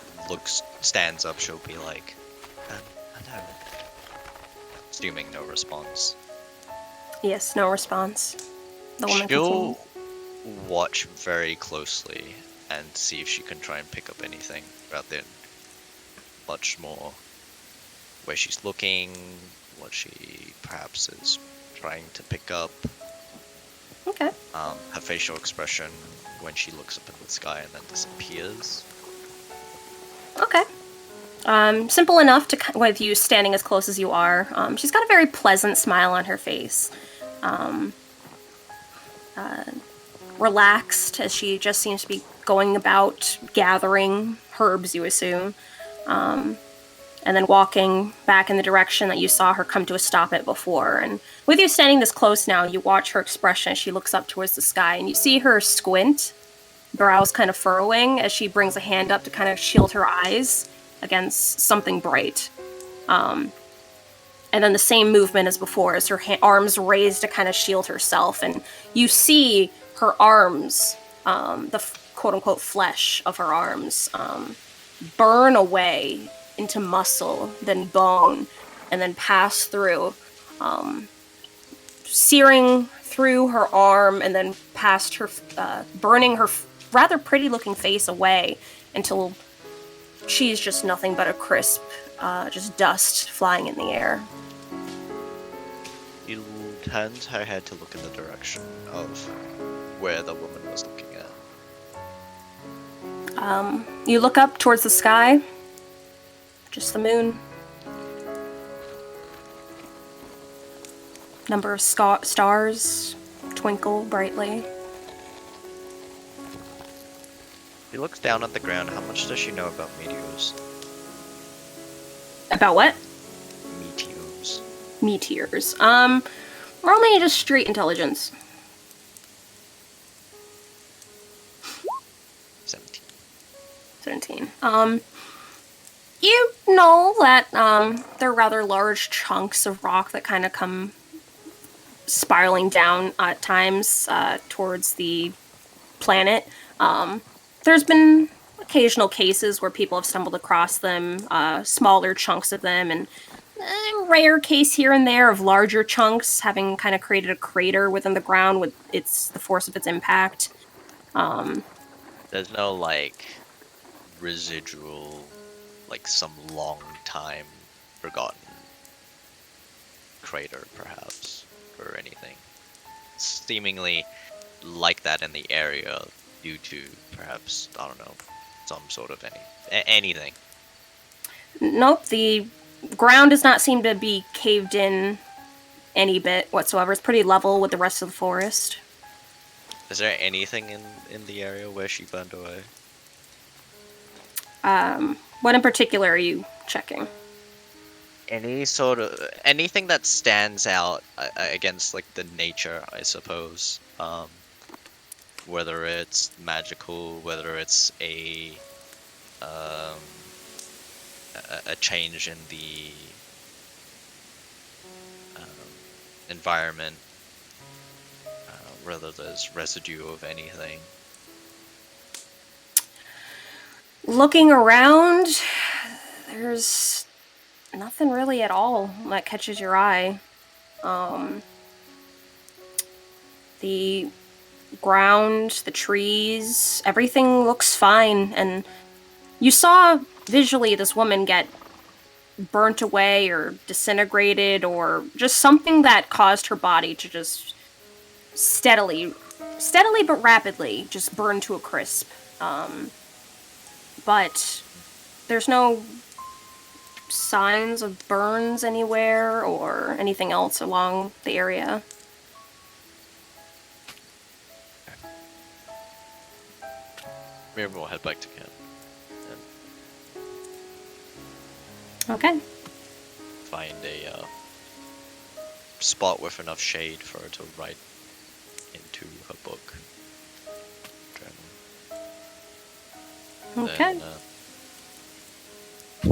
stands up, she'll be like, hello. Assuming no response. Yes, no response. The woman She'll continues. watch very closely and see if she can try and pick up anything rather than much more where she's looking, what she perhaps is trying to pick up. Okay. Her facial expression when she looks up in the sky and then disappears. Okay. Simple enough to with you standing as close as you are. She's got a very pleasant smile on her face. Relaxed as she just seems to be going about gathering herbs, you assume. And then walking back in the direction that you saw her come to a stop at before. And with you standing this close now, you watch her expression as she looks up towards the sky, and you see her squint, brows kind of furrowing as she brings a hand up to kind of shield her eyes against something bright. And then the same movement as before, as her arms raised to kind of shield herself, and you see her arms, the quote-unquote flesh of her arms, burn away into muscle, then bone, and then pass through, searing through her arm, and then past her, burning her rather pretty-looking face away until she's just nothing but a crisp, just dust flying in the air. You turned her head to look in the direction of where the woman was looking at. You look up towards the sky. Just the moon. Number of stars twinkle brightly. She looks down at the ground. How much does she know about meteors? About what? Meteors. meteors. Roll me just straight intelligence. 17. 17. You know that they're rather large chunks of rock that kind of come spiraling down at times towards the planet. There's been occasional cases where people have stumbled across them, smaller chunks of them, and a rare case here and there of larger chunks having kind of created a crater within the ground with the force of its impact. There's no like residual, like some long time forgotten crater, perhaps, or anything. Seemingly like that in the area due to perhaps, I don't know, some sort of anything. Nope, the ground does not seem to be caved in any bit whatsoever. It's pretty level with the rest of the forest. Is there anything in the area where she burned away? What in particular are you checking? Anything that stands out against like the nature, I suppose. Whether it's magical, whether it's a change in the environment, whether there's residue of anything. Looking around, there's nothing really at all that catches your eye. The ground, the trees, everything looks fine, and you saw visually this woman get burnt away or disintegrated or just something that caused her body to just steadily but rapidly just burn to a crisp. But there's no signs of burns anywhere or anything else along the area. Maybe we'll head back to camp and Okay. find a spot with enough shade for her to write into her book. Journal. Okay. Then,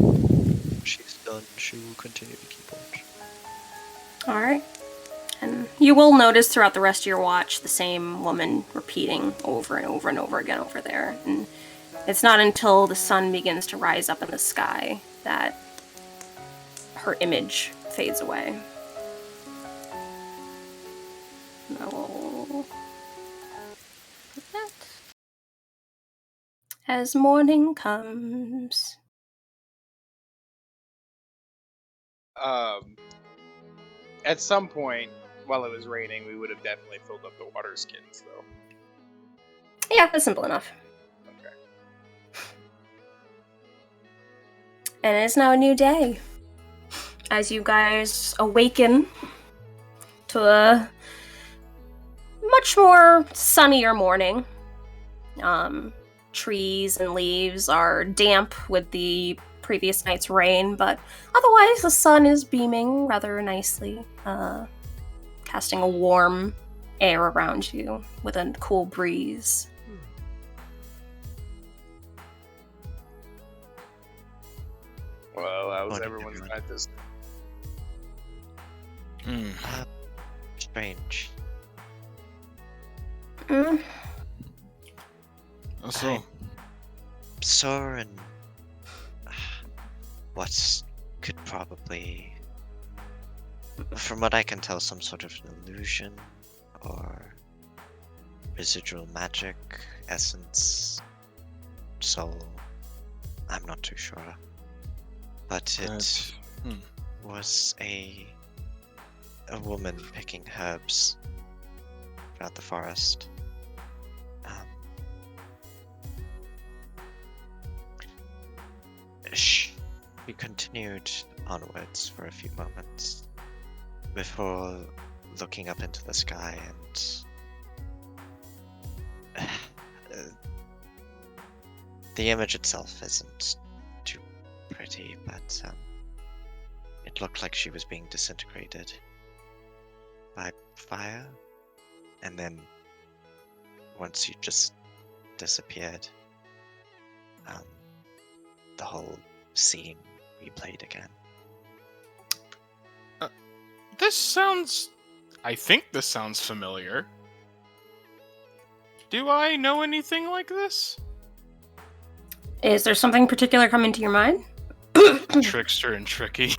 when she's done, she will continue to keep watch. Alright. And you will notice throughout the rest of your watch the same woman repeating over and over and over again over there. And it's not until the sun begins to rise up in the sky that her image fades away. And I will put that. As morning comes. At some point, while it was raining, we would have definitely filled up the water skins, though. Yeah, that's simple enough. Okay. And it is now a new day. As you guys awaken to a much more sunnier morning. Trees and leaves are damp with the previous night's rain, but otherwise the sun is beaming rather nicely, casting a warm air around you with a cool breeze. Well, that was Morning, everyone's everyone. night this. Strange. Mm. Also, Saw and what could probably, from what I can tell, some sort of an illusion or residual magic, essence, soul. I'm not too sure. But it that's was a woman picking herbs throughout the forest. She continued onwards for a few moments before looking up into the sky and the image itself isn't too pretty, but It looked like she was being disintegrated by fire, and then once you just disappeared, the whole scene replayed again. I think this sounds familiar. Do I know anything like this? Is there something particular coming to your mind? Trickster and tricky.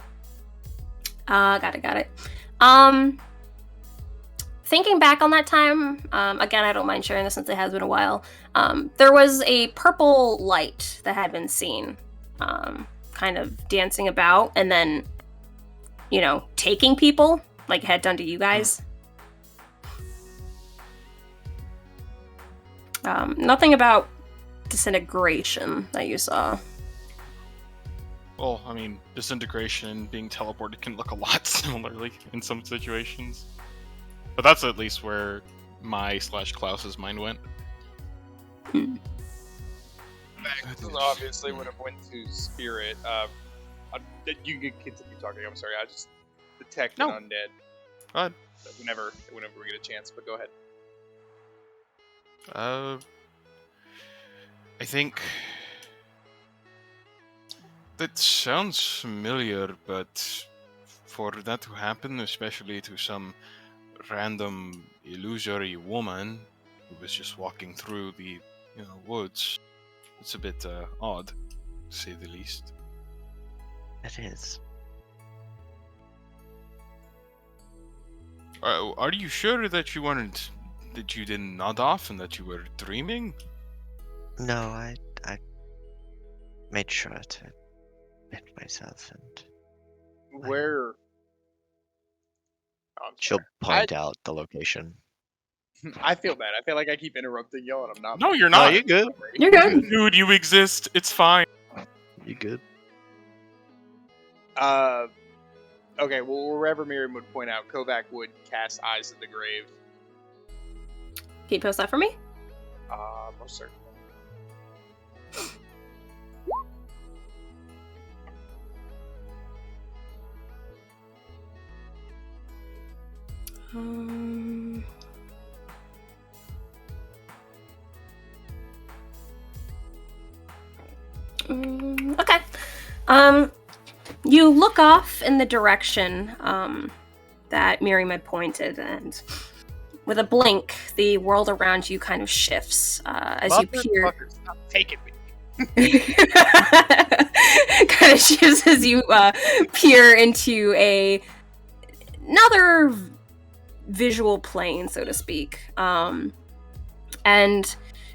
Got it. Thinking back on that time, again, I don't mind sharing this since it has been a while. There was a purple light that had been seen, kind of dancing about, and then, taking people, like it had done to you guys. Nothing about disintegration that you saw. Well, I mean, disintegration and being teleported can look a lot similarly in some situations. But that's at least where my / Klaus's mind went. Max obviously would have went to spirit. You can continue talking. I'm sorry. I just detected undead. Go ahead. Whenever we get a chance, but go ahead. I think that sounds familiar, but for that to happen, especially to some random illusory woman who was just walking through the woods, it's a bit odd, to say the least. It is. Are you sure that you didn't nod off and that you were dreaming? No, I made sure to hit myself, and Where? Oh, I'm she'll sorry. point out the location. I feel bad. I feel like I keep interrupting y'all, and I'm not. No, you're No, not. you're good. You're good. Dude, you exist. It's fine. You good? Okay. Well, wherever Miriam would point out, Kovac would cast Eyes of the Grave. Can you post that for me? Most certainly. Okay. You look off in the direction that Miriam had pointed, and with a blink, the world around you kind of shifts as you peer. Motherfucker, stop taking me. Kind of shifts as you peer into another visual plane, so to speak. And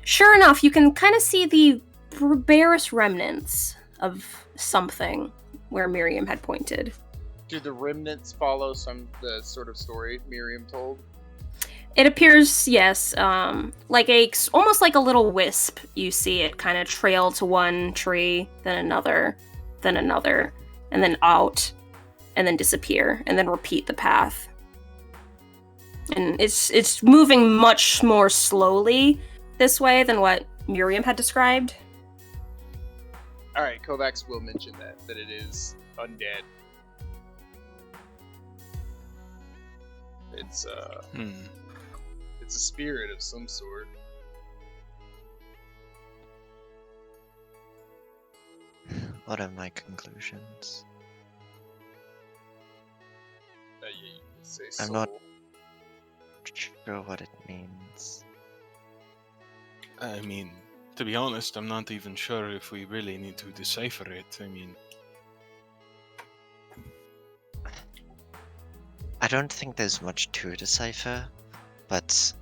sure enough, you can kind of see the barest remnants of something where Miriam had pointed. Do the remnants follow the sort of story Miriam told? It appears, yes, almost like a little wisp. You see it kind of trail to one tree, then another, and then out, and then disappear, and then repeat the path. And it's moving much more slowly this way than what Miriam had described. All right, Kovacs will mention that it is undead. It's it's a spirit of some sort. What are my conclusions? Yeah, you could say I'm soul. not sure what it means. I mean, to be honest, I'm not even sure if we really need to decipher it. I mean, I don't think there's much to decipher, but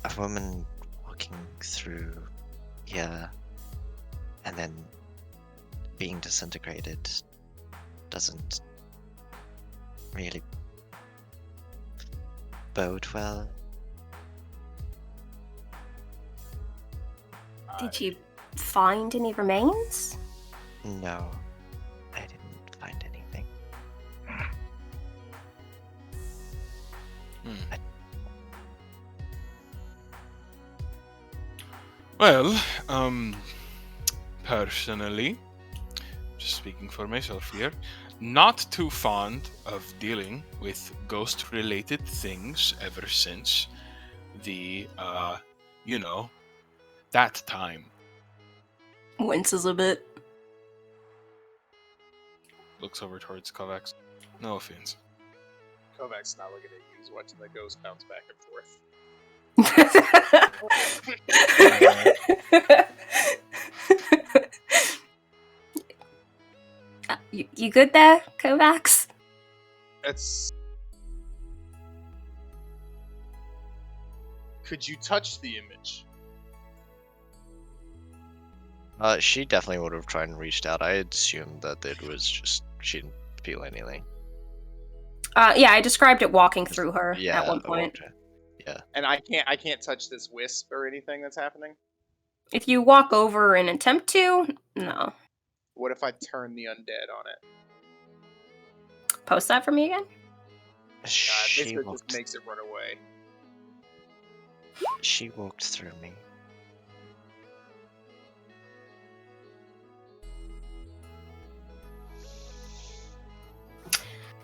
a woman walking through here and then being disintegrated doesn't really bode well. Did you find any remains? No, I didn't find anything. well, personally, just speaking for myself here, not too fond of dealing with ghost-related things ever since the, that time. Winces a bit. Looks over towards Kovacs. No offense. Kovacs not looking at you. He's watching the ghost bounce back and forth. You good there, Kovacs? It's. Could you touch the image? She definitely would have tried and reached out. I assumed that it was just she didn't feel anything. Yeah, I described it walking through her Yeah, at one point. okay. Yeah. And I can't touch this wisp or anything that's happening? If you walk over and attempt to, no. What if I turn the undead on it? Post that for me again? She Basically, it walked. just makes it run away. She walked through me.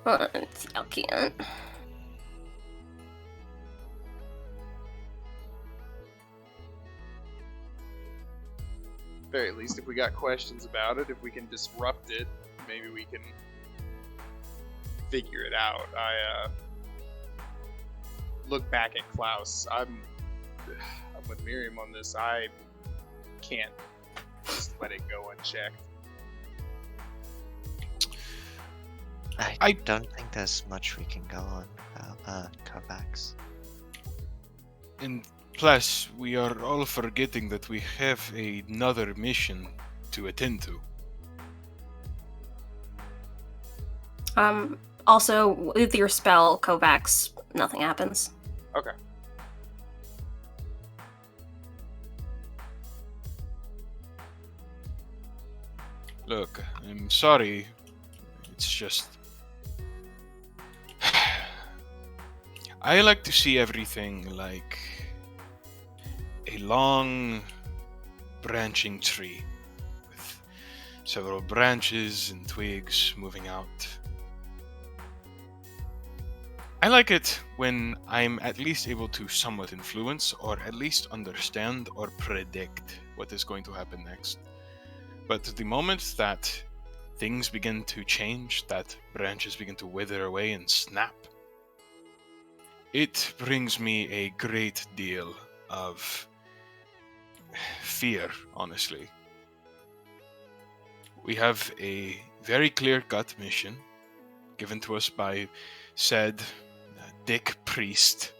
I can't. Very least, if we got questions about it, if we can disrupt it, maybe we can figure it out. I look back at Klaus. I'm with Miriam on this. I can't just let it go unchecked. I don't think there's much we can go on Kovacs. And plus, we are all forgetting that we have another mission to attend to. Also, with your spell, Kovacs, nothing happens. Okay. Look, I'm sorry. It's just... I like to see everything like a long, branching tree with several branches and twigs moving out. I like it when I'm at least able to somewhat influence or at least understand or predict what is going to happen next. But the moment that things begin to change, that branches begin to wither away and snap, it brings me a great deal of fear, honestly. We have a very clear-cut mission given to us by said Dick Priest.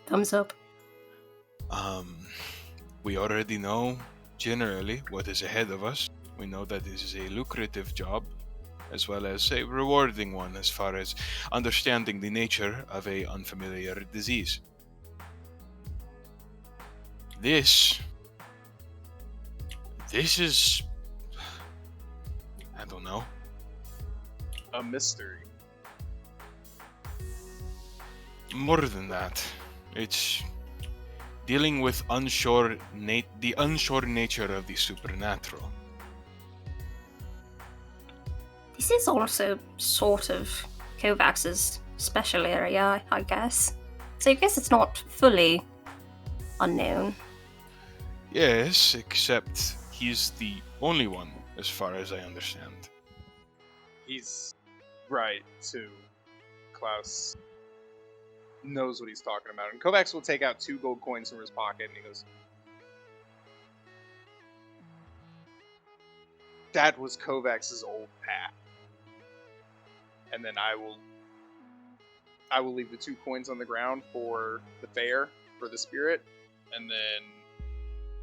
Thumbs up. We already know generally what is ahead of us. We know that this is a lucrative job as well as a rewarding one as far as understanding the nature of a unfamiliar disease. This is, I don't know, A mystery. more than that. It's dealing with the unsure nature of the supernatural. This is also sort of Kovacs's special area, I guess. So I guess it's not fully unknown. Yes, except he's the only one, as far as I understand. He's right, too. Klaus knows what he's talking about. And Kovacs will take out 2 gold coins from his pocket and he goes, that was Kovacs' old path. And then I will leave the 2 coins on the ground for the fair, for the spirit, and then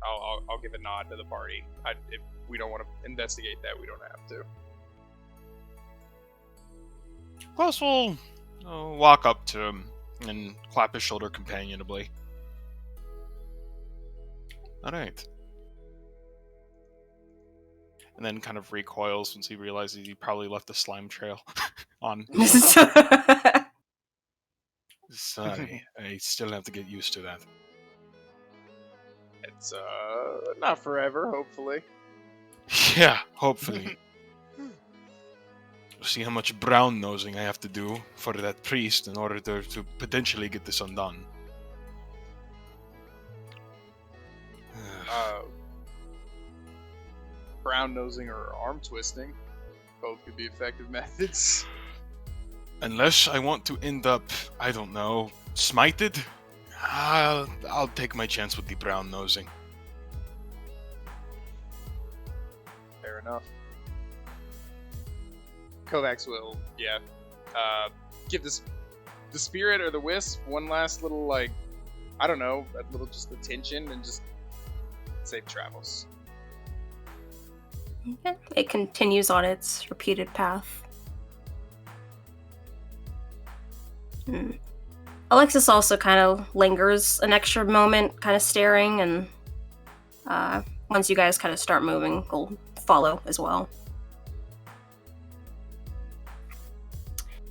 I'll give a nod to the party. If we don't want to investigate that, we don't have to. Plus, we'll walk up to him and clap his shoulder companionably. Alright. And then kind of recoils once he realizes he probably left a slime trail on. Sorry, I still have to get used to that. It's not forever, hopefully. Yeah, hopefully. See how much brown nosing I have to do for that priest in order to potentially get this undone. Brown nosing or arm twisting. Both could be effective methods. Unless I want to end up, I don't know, smited, I'll take my chance with the brown nosing. Fair enough. Kovacs will, give the spirit or the wisp one last little, like, I don't know, a little just attention and just safe travels. Okay. It continues on its repeated path. Alexis also kind of lingers an extra moment, kind of staring, and once you guys kind of start moving, he'll follow as well.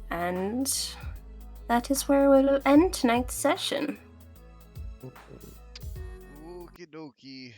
And that is where we'll end tonight's session. Okie dokie.